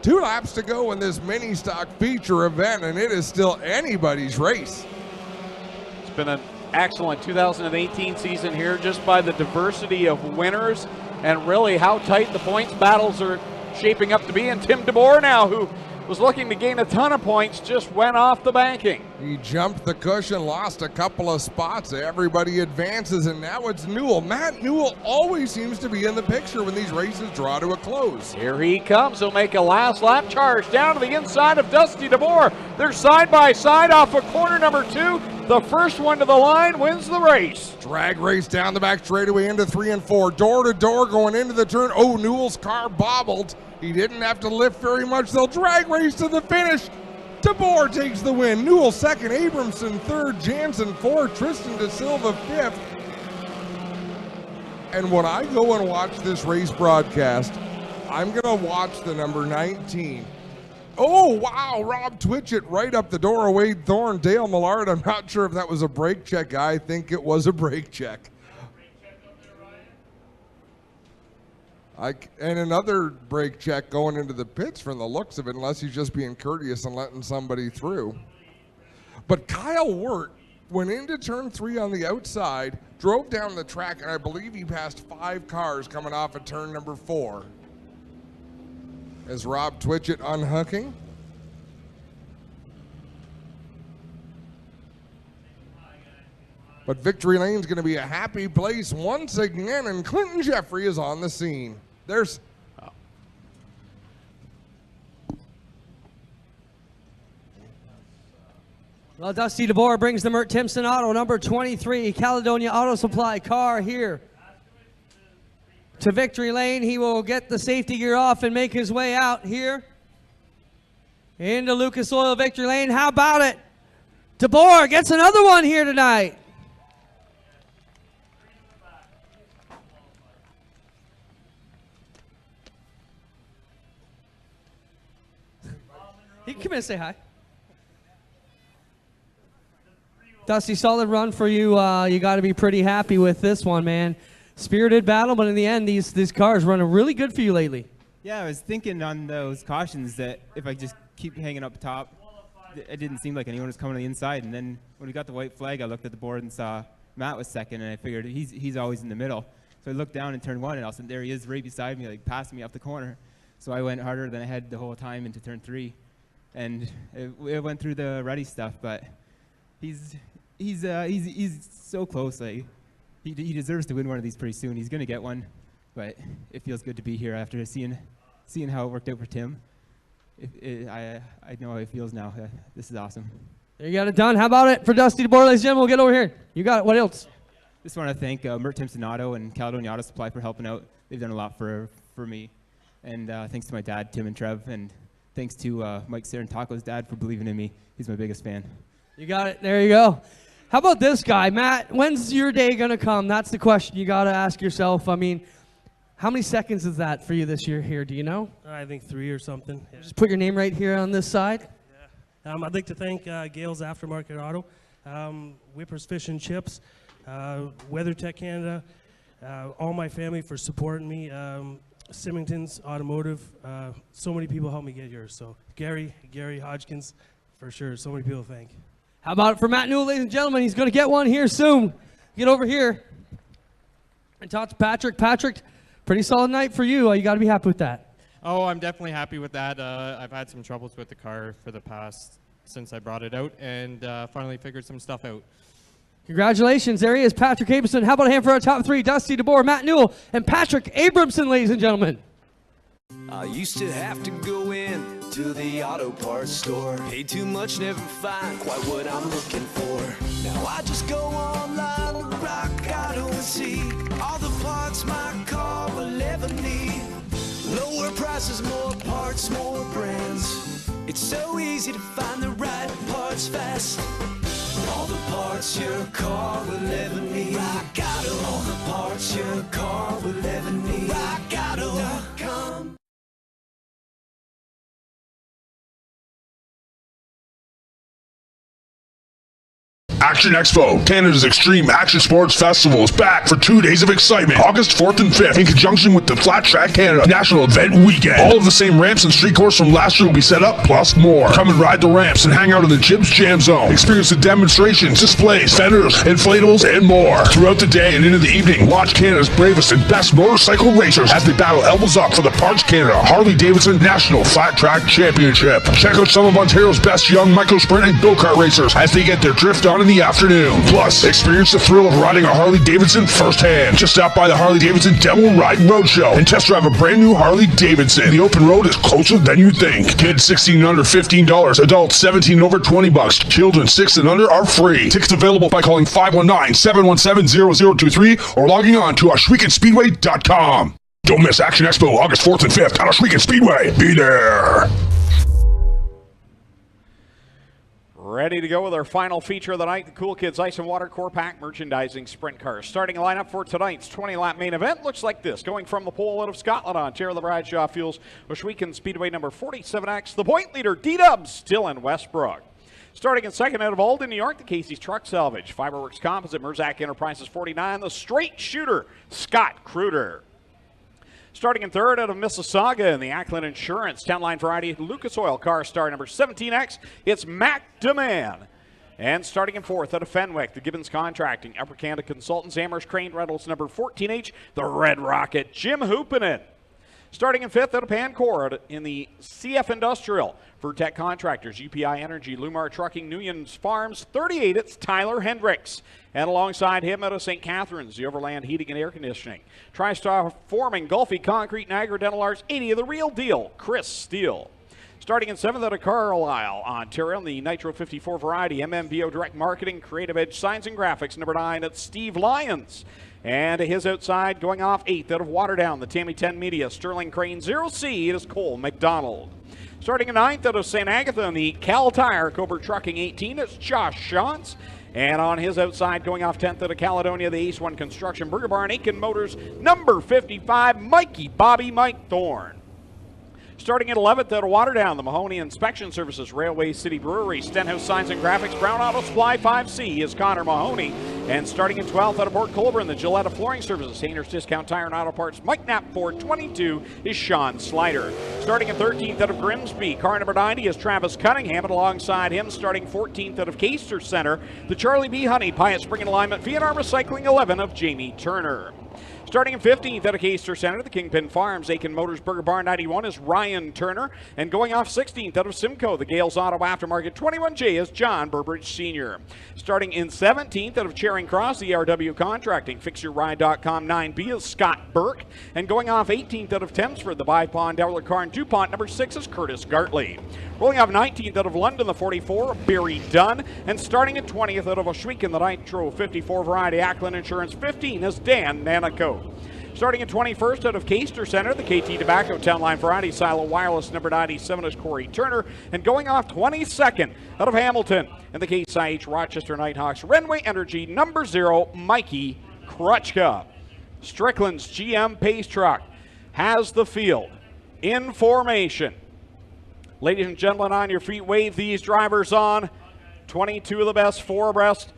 2 laps to go in this mini stock feature event, and it is still anybody's race. It's been an excellent 2018 season here, just by the diversity of winners and really how tight the points battles are shaping up to be. And Tim DeBoer now, who was looking to gain a ton of points, just went off the banking. He jumped the cushion, lost a couple of spots. Everybody advances, and now it's Newell. Matt Newell always seems to be in the picture when these races draw to a close. Here he comes. He'll make a last lap charge down to the inside of Dusty DeBoer. They're side by side off of corner number 2. The first one to the line wins the race. Drag race down the back straightaway into 3 and 4. Door to door going into the turn. Oh, Newell's car bobbled. He didn't have to lift very much. They'll drag race to the finish. DeBoer takes the win. Newell second, Abramson third, Jansen fourth, Tristan De Silva fifth. And when I go and watch this race broadcast, I'm going to watch the number 19. Oh, wow, Rob Twitchett right up the door of Wade Thorne, Dale Millard. I'm not sure if that was a brake check. I think it was a brake check. And another brake check going into the pits from the looks of it, unless he's just being courteous and letting somebody through. But Kyle Wirt went into turn 3 on the outside, drove down the track, and I believe he passed 5 cars coming off of turn number 4. As Rob Twitchett unhooking. But Victory Lane's going to be a happy place once again, and Clinton Jeffrey is on the scene. There's Well, Dusty DeBoer brings the Mert Timpson Auto, number 23, Caledonia Auto Supply car here to victory lane. He will get the safety gear off and make his way out here into Lucas Oil victory lane. How about it? DeBoer gets another one here tonight. He can come in and say hi. Dusty, solid run for you. You got to be pretty happy with this one, man. Spirited battle, but in the end, these cars running really good for you lately. Yeah, I was thinking on those cautions that if I just keep hanging up top, it didn't seem like anyone was coming on the inside. And then when we got the white flag, I looked at the board and saw Matt was second, and I figured he's always in the middle. So I looked down in turn one, and all of a sudden there he is right beside me, like passing me up the corner. So I went harder than I had the whole time into turn three. And it went through the ready stuff, but he's so close. Like he deserves to win one of these pretty soon. He's gonna get one, but it feels good to be here after seeing how it worked out for Tim. I know how it feels now. This is awesome. There you got it done. How about it for Dusty DeBoer, ladies and gentlemen? We'll get over here. You got it. What else? Just want to thank Mert Timpson Auto and Caledonia Auto Supply for helping out. They've done a lot for me, and thanks to my dad, Tim and Trev, and thanks to Mike Taco's dad for believing in me. He's my biggest fan. You got it. There you go. How about this guy, Matt? When's your day going to come? That's the question you got to ask yourself. I mean, how many seconds is that for you this year here? Do you know? I think 3 or something. Yeah. Just put your name right here on this side. Yeah. I'd like to thank Gale's Aftermarket Auto, Whippers Fish and Chips, WeatherTech Canada, all my family for supporting me, Symington's Automotive. So many people helped me get here. So Gary Hodgkins, for sure. So many people to thank. How about it for Matt Newell, ladies and gentlemen? He's going to get one here soon. Get over here and talk to Patrick. Patrick, pretty solid night for you. You got to be happy with that. Oh, I'm definitely happy with that. I've had some troubles with the car for the past since I brought it out, and finally figured some stuff out. Congratulations. There he is, Patrick Abramson. How about a hand for our top three? Dusty DeBoer, Matt Newell, and Patrick Abramson, ladies and gentlemen. I used to have to go in to the auto parts store. Paid too much, never find quite what I'm looking for. Now I just go online to Rock Auto and see all the parts my car will ever need. Lower prices, more parts, more brands. It's so easy to find the right parts fast. All the parts your car will ever need. Rock Auto. All the parts your car will ever need. RockAuto.com. Action Expo, Canada's Extreme Action Sports Festival, is back for 2 days of excitement, August 4th and 5th, in conjunction with the Flat Track Canada National Event Weekend. All of the same ramps and street course from last year will be set up, plus more. Come and ride the ramps and hang out in the Jibs Jam Zone. Experience the demonstrations, displays, fenders, inflatables, and more. Throughout the day and into the evening, watch Canada's bravest and best motorcycle racers as they battle elbows up for the Parts Canada Harley-Davidson National Flat Track Championship. Check out some of Ontario's best young micro-sprint and go-kart racers as they get their drift on in the afternoon. Plus, experience the thrill of riding a Harley-Davidson firsthand. Just stop by the Harley-Davidson Demo Ride Roadshow and test drive a brand new Harley-Davidson. The open road is closer than you think. Kids 16 and under $15, adults 17 and over $20. Children 6 and under are free. Tickets available by calling 519-717-0023 or logging on to Ohswekenspeedway.com. Don't miss Action Expo August 4th and 5th at Ohsweken Speedway. Be there. Ready to go with our final feature of the night, the Cool Kids Ice and Water Core Pack Merchandising Sprint Cars. Starting lineup for tonight's 20-lap main event looks like this. Going from the pole out of Scotland, Ontario, the Bradshaw Fuels, Ohsweken Speedway number 47X. The point leader, D-Dubs, still in Westbrook. Starting in second out of Alden, New York, the Casey's Truck Salvage. Fiberworks Composite, Merzak Enterprises 49. The Straight Shooter, Scott Kruder. Starting in third out of Mississauga in the Ackland Insurance 10-line variety Lucas Oil Car Star number 17X, it's Mac DeMann. And starting in fourth out of Fenwick, the Gibbons Contracting, Upper Canada Consultants, Amherst Crane Reynolds number 14H, the Red Rocket, Jim Hoopinen. Starting in fifth out of Pancor in the CF Industrial, Vertec Contractors, UPI Energy, Lumar Trucking, Newlands Farms, 38, it's Tyler Hendricks. And alongside him out of St. Catharines, the Overland Heating and Air Conditioning, TriStar Forming, Gulfy Concrete, Niagara Dental Arts, 80 of the Real Deal, Chris Steele. Starting in 7th out of Carlisle, Ontario, in the Nitro 54 variety, MMVO Direct Marketing, Creative Edge Signs and Graphics, number 9 at Steve Lyons. And to his outside, going off 8th out of Waterdown, the Tammy 10 Media, Sterling Crane 0C, it is Cole McDonald. Starting in 9th out of St. Agatha, in the Cal Tire Cobra Trucking 18, it's Josh Shantz. And on his outside, going off 10th out of Caledonia, the Ace 1 Construction, Burger Barn, Aiken Motors, number 55, Mike Thorne. Starting at 11th out of Waterdown, the Mahoney Inspection Services, Railway City Brewery, Stenhouse Signs and Graphics, Brown Auto Supply 5C is Connor Mahoney. And starting at 12th out of Port Colborne, the Gillette Flooring Services, Hayner's Discount Tire and Auto Parts, Mike Knapp Ford 22 is Sean Slider. Starting at 13th out of Grimsby, car number 90 is Travis Cunningham, and alongside him, starting 14th out of Caister Center, the Charlie B. Honey, Pyatt Spring and Alignment, V&R Recycling 11 of Jamie Turner. Starting in 15th out of Caister Center, the Kingpin Farms, Aiken Motors, Burger Barn 91 is Ryan Turner. And going off 16th out of Simcoe, the Gales Auto Aftermarket 21J is John Burbridge Sr. Starting in 17th out of Charing Cross, the ERW Contracting, FixYourRide.com 9B is Scott Burke. And going off 18th out of Thamesford, the Bipond, Dowler Car and DuPont, number 6 is Curtis Gartley. Rolling off 19th out of London, the 44, Barry Dunn. And starting at 20th out of Ohsweken, the Nitro 54 variety, Ackland Insurance 15 is Dan Nanico. Starting at 21st out of Caister Center, the KT Tobacco Town Line Variety Silo Wireless number 97 is Corey Turner. And going off 22nd out of Hamilton and the Case IH Rochester Nighthawks Renway Energy number 0, Mikey Krutchka. Strickland's GM Pace Truck has the field in formation. Ladies and gentlemen, on your feet, wave these drivers on. 22 of the best, 4 abreast.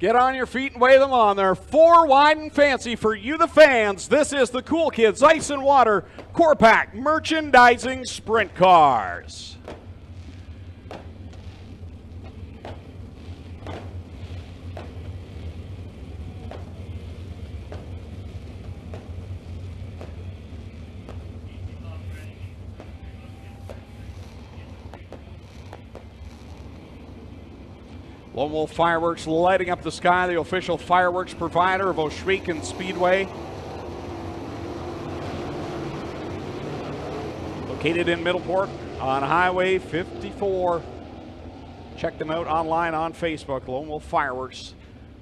Get on your feet and wave them on. They're 4 wide and fancy for you, the fans. This is the Cool Kids Ice and Water Core Pack Merchandising Sprint Cars. Lone Wolf Fireworks lighting up the sky, the official fireworks provider of Ohsweken Speedway. Located in Middleport on Highway 54. Check them out online on Facebook. Lone Wolf Fireworks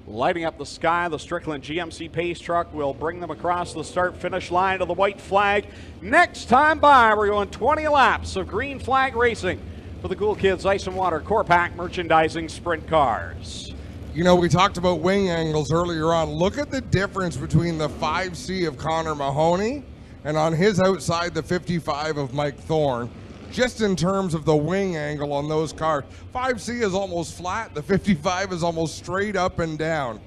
lighting up the sky. The Strickland GMC Pace Truck will bring them across the start-finish line to the white flag. Next time by, we're going 20 laps of green flag racing for the Cool Kids Ice and Water Core Pack Merchandising Sprint Cars. You know, we talked about wing angles earlier on. Look at the difference between the 5C of Connor Mahoney and on his outside, the 55 of Mike Thorne, just in terms of the wing angle on those cars. 5C is almost flat. The 55 is almost straight up and down.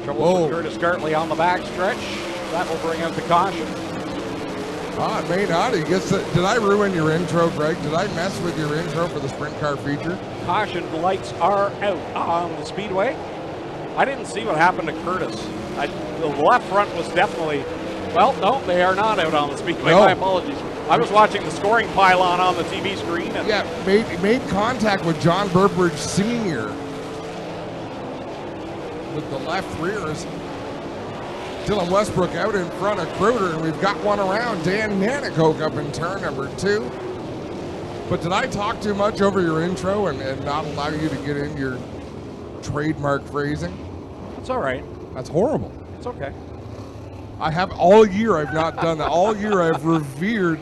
Trouble for Curtis Gartley on the back stretch. That will bring out the caution. It may not. He gets did I ruin your intro, Greg? Did I mess with your intro for the sprint car feature? Caution lights are out on the Speedway. I didn't see what happened to Curtis. The left front was definitely, well, no, they are not out on the Speedway. No. My apologies. I was watching the scoring pylon on the TV screen. And yeah, made contact with John Burbridge Sr. with the left rears. Dylan Westbrook out in front of Kruder, and we've got one around. Dan Nanicoke up in turn number 2. But did I talk too much over your intro and not allow you to get in your trademark phrasing? It's all right. That's horrible. It's okay. I have all year I've not done that. All year I've revered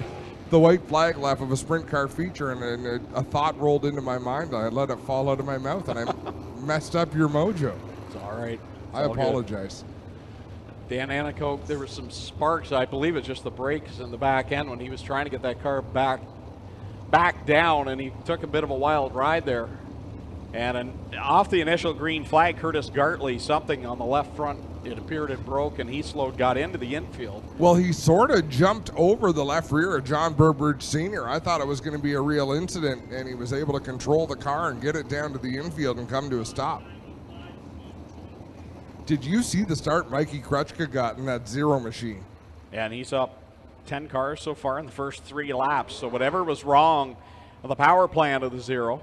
the white flag lap of a sprint car feature, and a thought rolled into my mind. I let it fall out of my mouth, and I messed up your mojo. It's all right. I apologize. Dan Nanicoke, there were some sparks. I believe it's just the brakes in the back end when he was trying to get that car back down, and he took a bit of a wild ride there. And off the initial green flag, Curtis Gartley, something on the left front, it appeared it broke, and he got into the infield. Well, he sort of jumped over the left rear of John Burbridge Sr. I thought it was going to be a real incident, and he was able to control the car and get it down to the infield and come to a stop. Did you see the start Mikey Krutchka got in that Zero machine? And he's up 10 cars so far in the first 3 laps. So whatever was wrong on the power plant of the Zero,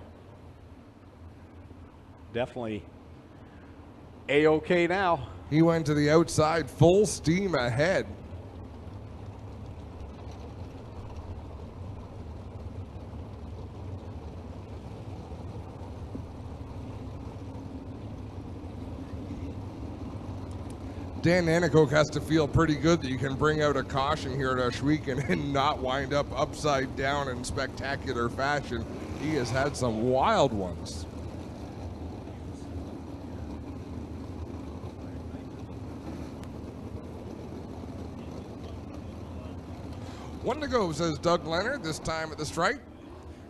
definitely A-OK now. He went to the outside full steam ahead. Dan Nanikoke has to feel pretty good that you can bring out a caution here at Ohsweken and not wind up upside down in spectacular fashion. He has had some wild ones. One to go, says Doug Leonard, this time at the stripe.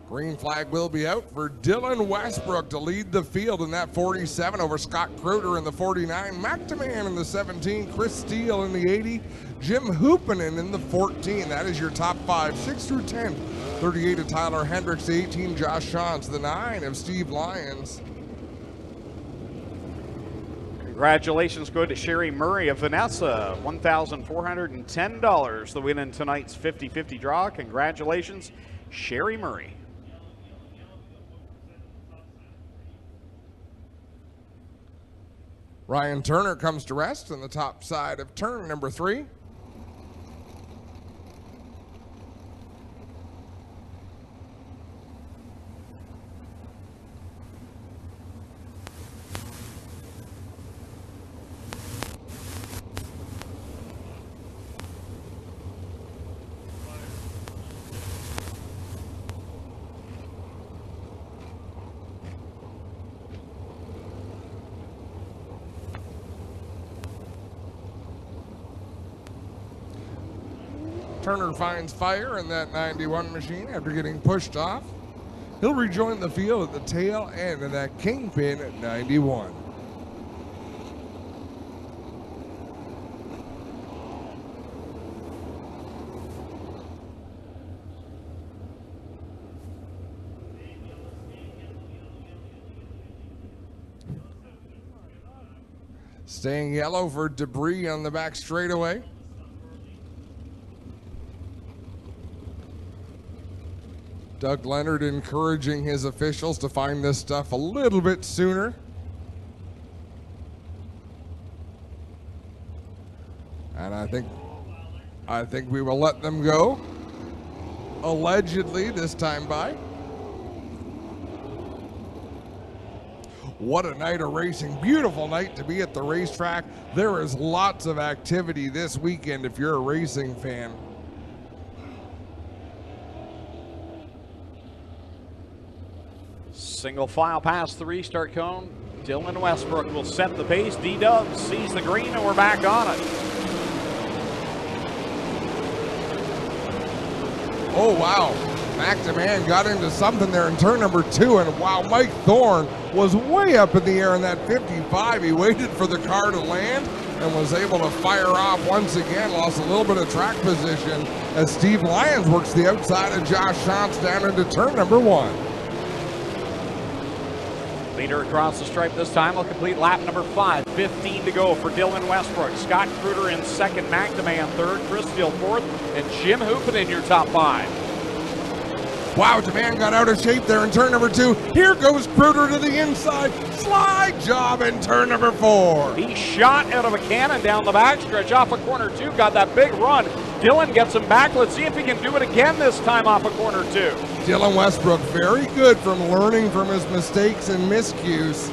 Green flag will be out for Dylan Westbrook to lead the field in that 47 over Scott Kruger in the 49, McTaman in the 17, Chris Steele in the 80, Jim Hoopinen in the 14. That is your top 5, 6 through 10. 38 of Tyler Hendricks, the 18, Josh Shantz, the 9 of Steve Lyons. Congratulations go to Sherry Murray of Vanessa, $1,410, the win in tonight's 50-50 draw. Congratulations, Sherry Murray. Ryan Turner comes to rest on the top side of turn number 3. Turner finds fire in that 91 machine after getting pushed off. He'll rejoin the field at the tail end of that Kingpin at 91. Staying yellow for debris on the back straightaway. Doug Leonard encouraging his officials to find this stuff a little bit sooner. And I think we will let them go. Allegedly this time by. What a night of racing. Beautiful night to be at the racetrack. There is lots of activity this weekend if you're a racing fan. Single file past the restart cone. Dylan Westbrook will set the pace. D-Dubs sees the green and we're back on it. Oh, wow. McTaman got into something there in turn number 2, and wow, Mike Thorne was way up in the air in that 55. He waited for the car to land and was able to fire off once again. Lost a little bit of track position as Steve Lyons works the outside of Josh Shantz down into turn number 1. Leader across the stripe this time will complete lap number 5. 15 to go for Dylan Westbrook. Scott Kruger in second, McTaman third, Chris Steele fourth, and Jim Hoopin in your top 5. Wow, DeMann got out of shape there in turn number 2. Here goes Kruger to the inside. Slide job in turn number 4. He shot out of a cannon down the backstretch off of corner 2. Got that big run. Dylan gets him back. Let's see if he can do it again this time off of corner 2. Dylan Westbrook very good from learning from his mistakes and miscues.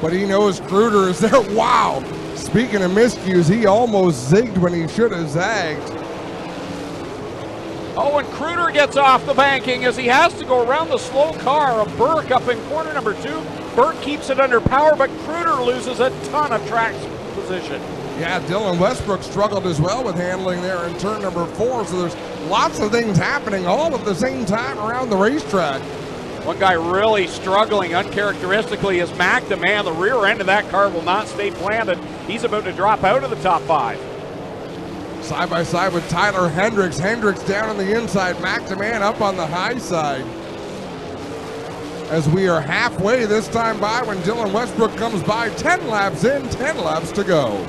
But he knows Kruger is there. Wow. Speaking of miscues, he almost zigged when he should have zagged. Oh, and Kruger gets off the banking as he has to go around the slow car of Burke up in corner number 2. Burke keeps it under power, but Kruger loses a ton of track position. Yeah, Dylan Westbrook struggled as well with handling there in turn number 4, so there's lots of things happening all at the same time around the racetrack. One guy really struggling uncharacteristically is McDeman. The rear end of that car will not stay planted. He's about to drop out of the top 5. Side by side with Tyler Hendricks. Hendricks down on the inside. McDeman up on the high side. As we are halfway this time by when Dylan Westbrook comes by. 10 laps in, 10 laps to go.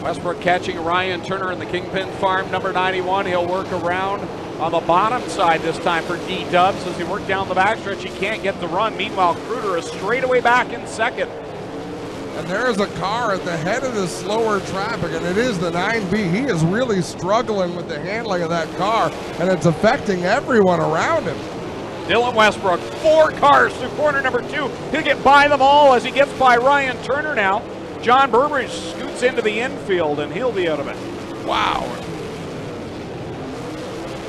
Westbrook catching Ryan Turner in the Kingpin Farm, number 91. He'll work around on the bottom side this time for D-Dubs. As he worked down the backstretch, he can't get the run. Meanwhile, Kruder is straightaway back in second. And there's a car at the head of the slower traffic, and it is the 9B. He is really struggling with the handling of that car, and it's affecting everyone around him. Dylan Westbrook, 4 cars through corner number 2. He'll get by them all as he gets by Ryan Turner now. John Burbridge scoots into the infield, and he'll be out of it. Wow.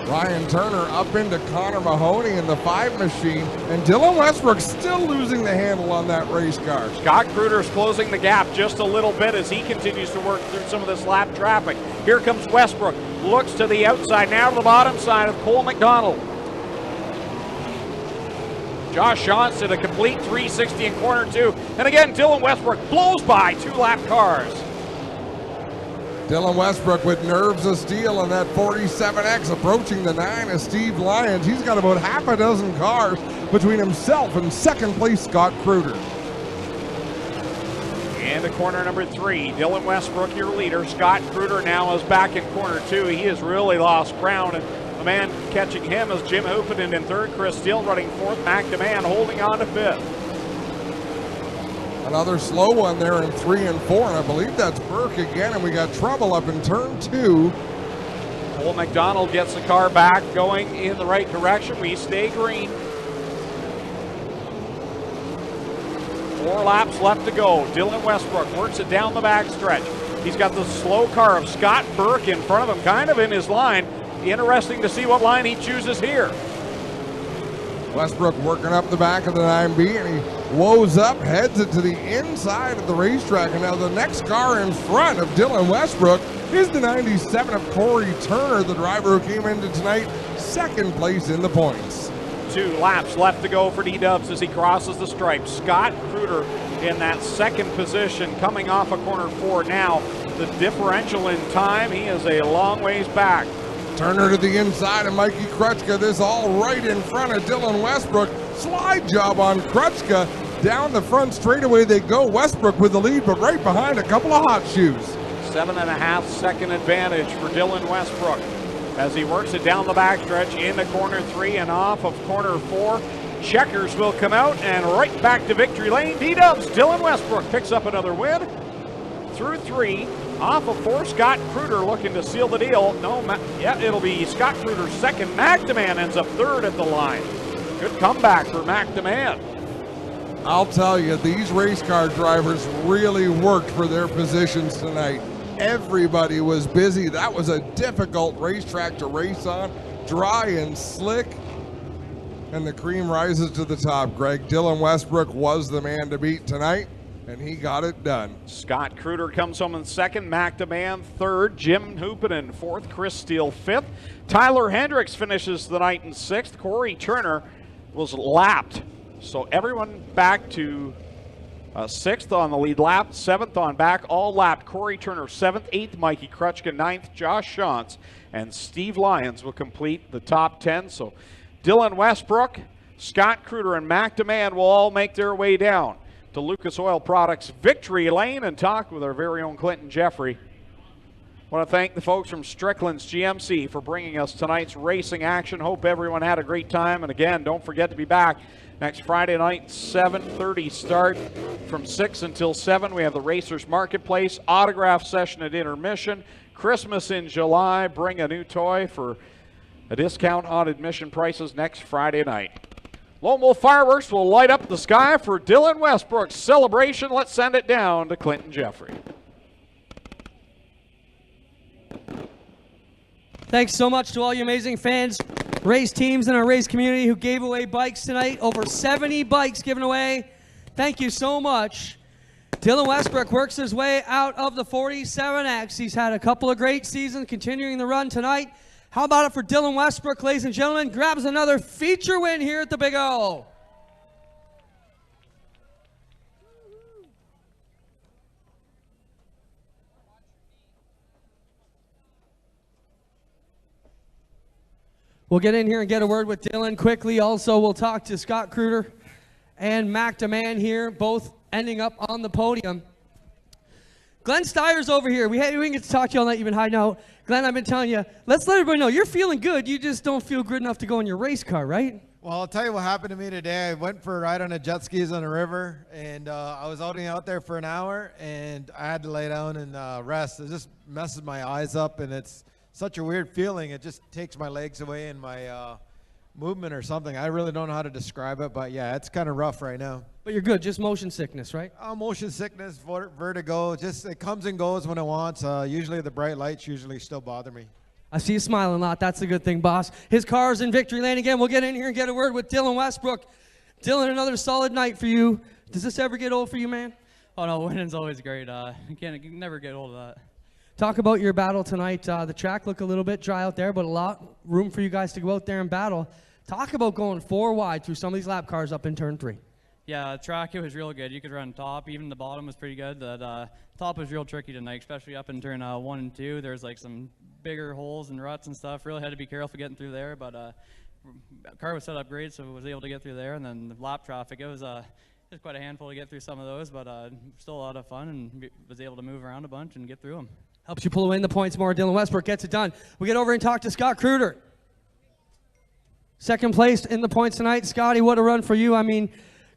Ryan Turner up into Connor Mahoney in the 5 machine, and Dylan Westbrook still losing the handle on that race car. Scott Kruder's closing the gap just a little bit as he continues to work through some of this lap traffic. Here comes Westbrook, looks to the outside, now to the bottom side of Cole McDonald. Josh Shantz did a complete 360 in corner 2, and again Dylan Westbrook blows by 2 lap cars. Dylan Westbrook with nerves of steel on that 47X, approaching the 9 of Steve Lyons. He's got about half a dozen cars between himself and second place Scott Kruder. Into corner number 3, Dylan Westbrook, your leader. Scott Kruder now is back in corner 2. He has really lost ground, and the man catching him is Jim Hoopanen in 3rd. Chris Steele running 4th. McDeman holding on to 5th. Another slow one there in 3 and 4, and I believe that's Burke again, and we got trouble up in turn 2. Cole McDonald gets the car back going in the right direction. We stay green. 4 laps left to go. Dylan Westbrook works it down the backstretch. He's got the slow car of Scott Burke in front of him, kind of in his line. Interesting to see what line he chooses here. Westbrook working up the back of the 9B, and he woes up, heads it to the inside of the racetrack. And now the next car in front of Dylan Westbrook is the 97 of Corey Turner, the driver who came into tonight 2nd place in the points. 2 laps left to go for D-Dubs as he crosses the stripe. Scott Kruder in that 2nd position, coming off of corner 4 now. The differential in time, he is a long ways back. Turner to the inside of Mikey Krutchka. This all right in front of Dylan Westbrook. Slide job on Krutchka. Down the front straightaway they go. Westbrook with the lead, but right behind a couple of hot shoes. 7.5 second advantage for Dylan Westbrook as he works it down the backstretch into corner 3 and off of corner 4. Checkers will come out and right back to victory lane. D-Dubs, Dylan Westbrook picks up another win. Through 3. Off of 4, Scott Kruder looking to seal the deal. No, it'll be Scott Kruder's 2nd. McDeman ends up 3rd at the line. Good comeback for McDeman. I'll tell you, these race car drivers really worked for their positions tonight. Everybody was busy. That was a difficult racetrack to race on. Dry and slick. And the cream rises to the top, Greg. Dylan Westbrook was the man to beat tonight, and he got it done. Scott Kruder comes home in 2nd, McDeman 3rd, Jim Hoopanen 4th, Chris Steele 5th. Tyler Hendricks finishes the night in 6th. Corey Turner was lapped. So everyone back to 6th on the lead lap, 7th on back, all lapped. Corey Turner 7th, 8th Mikey Krutchka, 9th Josh Shantz, and Steve Lyons will complete the top 10. So Dylan Westbrook, Scott Kruder, and McDeman will all make their way down to Lucas Oil Products Victory Lane and talk with our very own Clinton Jeffrey. I want to thank the folks from Strickland's GMC for bringing us tonight's racing action. Hope everyone had a great time. And again, don't forget to be back next Friday night, 7:30 start. From 6 until 7, we have the Racers Marketplace, autograph session at intermission, Christmas in July. Bring a new toy for a discount on admission prices next Friday night. Lone Wolf Fireworks will light up the sky for Dylan Westbrook's celebration. Let's send it down to Clinton Jeffrey. Thanks so much to all you amazing fans, race teams, and our race community who gave away bikes tonight. Over 70 bikes given away. Thank you so much. Dylan Westbrook works his way out of the 47X. He's had a couple of great seasons, continuing the run tonight. How about it for Dylan Westbrook, ladies and gentlemen? Grabs another feature win here at the Big O. We'll get in here and get a word with Dylan quickly. Also, we'll talk to Scott Kruger and Mac DeMann here, both ending up on the podium. Glenn Steyer's over here. We didn't get to talk to you on that even high note. Glenn, I've been telling you, let's let everybody know you're feeling good. You just don't feel good enough to go in your race car, right? Well, I'll tell you what happened to me today. I went for a ride on the jet skis on the river, and I was out there for an hour, and I had to lay down and rest. It just messes my eyes up, and it's such a weird feeling. It just takes my legs away and my movement or something. I really don't know how to describe it, but yeah, it's kind of rough right now. But you're good, just motion sickness, right? Motion sickness, vertigo, just it comes and goes when it wants. Usually the bright lights usually still bother me. I see you smiling a lot. That's a good thing, boss. His car's in victory lane again. We'll get in here and get a word with Dylan Westbrook. Dylan, another solid night for you. Does this ever get old for you, man? Oh, no, winning's always great. You can never get old of that. Talk about your battle tonight. The track looked a little bit dry out there, but a lot room for you guys to go out there and battle. Talk about going 4 wide through some of these lap cars up in turn 3. Yeah, the track, it was real good. You could run top. Even the bottom was pretty good. The top was real tricky tonight, especially up in turn 1 and 2. There's like some bigger holes and ruts and stuff. Really had to be careful getting through there, but the car was set up great, so was able to get through there. And then the lap traffic, it was quite a handful to get through some of those, but still a lot of fun, and was able to move around a bunch and get through them. Helps you pull away in the points more. Dylan Westbrook gets it done. We get over and talk to Scott Kruger. Second place in the points tonight. Scotty, what a run for you. I mean,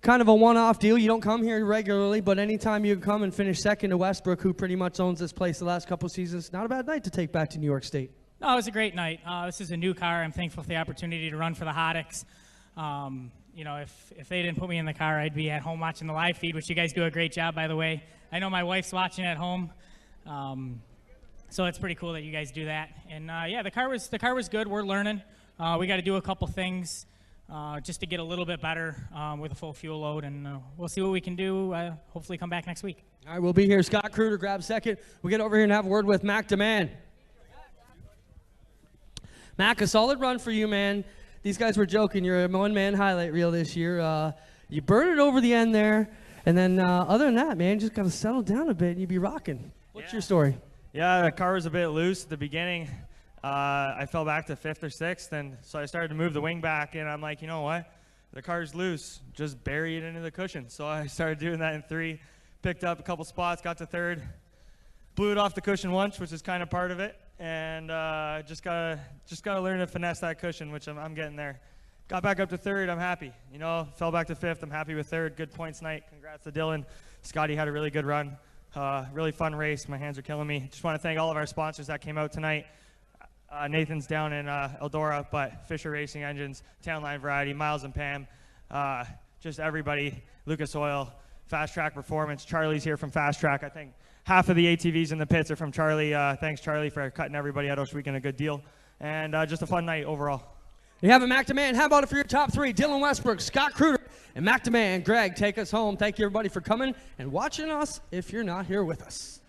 kind of a one-off deal. You don't come here regularly, but anytime you come and finish second to Westbrook, who pretty much owns this place the last couple seasons, not a bad night to take back to New York State. No, it was a great night. This is a new car. I'm thankful for the opportunity to run for the Hoddocks. You know, if they didn't put me in the car, I'd be at home watching the live feed, which you guys do a great job, by the way. I know my wife's watching at home. So it's pretty cool that you guys do that. And yeah, the car was good. We're learning. We got to do a couple things just to get a little bit better with a full fuel load, and we'll see what we can do. Hopefully come back next week. All right, we'll be here. Scott Kruger, grab second. We'll get over here and have a word with Mac DeMann. Mac, a solid run for you, man. These guys were joking. You're a one-man highlight reel this year. You burned it over the end there, and then other than that, man, just got to settle down a bit and you'd be rocking. What's your story? Yeah, the car was a bit loose at the beginning. I fell back to 5th or 6th, and so I started to move the wing back, and I'm like, you know what? The car's loose. Just bury it into the cushion. So I started doing that in 3, picked up a couple spots, got to 3rd, blew it off the cushion once, which is kind of part of it, and just gotta learn to finesse that cushion, which I'm getting there. Got back up to 3rd. I'm happy. You know, fell back to 5th. I'm happy with 3rd. Good points night. Congrats to Dylan. Scotty had a really good run. Really fun race. My hands are killing me. Just want to thank all of our sponsors that came out tonight. Nathan's down in Eldora, but Fisher Racing Engines, Town Line Variety, Miles and Pam, just everybody, Lucas Oil, Fast Track Performance. Charlie's here from Fast Track. I think half of the ATVs in the pits are from Charlie. Thanks, Charlie, for cutting everybody at Ohsweken a good deal. And just a fun night overall. You have a Mac DeMann. How about it for your top 3? Dylan Westbrook, Scott Kruger, and Mac DeMann. Greg, take us home. Thank you, everybody, for coming and watching us if you're not here with us.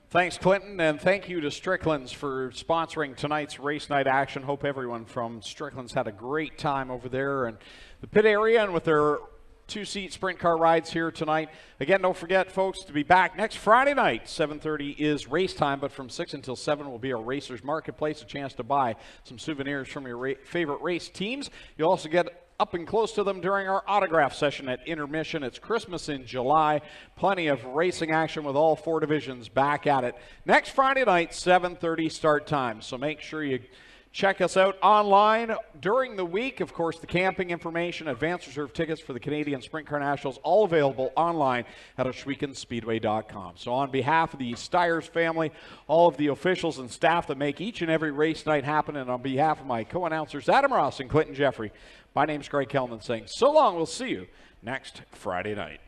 Thanks, Clinton, and thank you to Strickland's for sponsoring tonight's race night action. Hope everyone from Strickland's had a great time over there in the pit area and with their 2-seat sprint car rides here tonight. Again, don't forget, folks, to be back next Friday night. 7:30 is race time, but from 6 until 7 will be a Racers Marketplace, a chance to buy some souvenirs from your favorite race teams. You'll also get up and close to them during our autograph session at intermission. It's Christmas in July. Plenty of racing action with all 4 divisions back at it. Next Friday night, 7:30 start time. So make sure you check us out online during the week. Of course, the camping information, advance reserve tickets for the Canadian Sprint Car Nationals, all available online at OhswekenSpeedway.com. So on behalf of the Steyers family, all of the officials and staff that make each and every race night happen, and on behalf of my co-announcers Adam Ross and Clinton Jeffrey, my name's Greg Kellman saying so long. We'll see you next Friday night.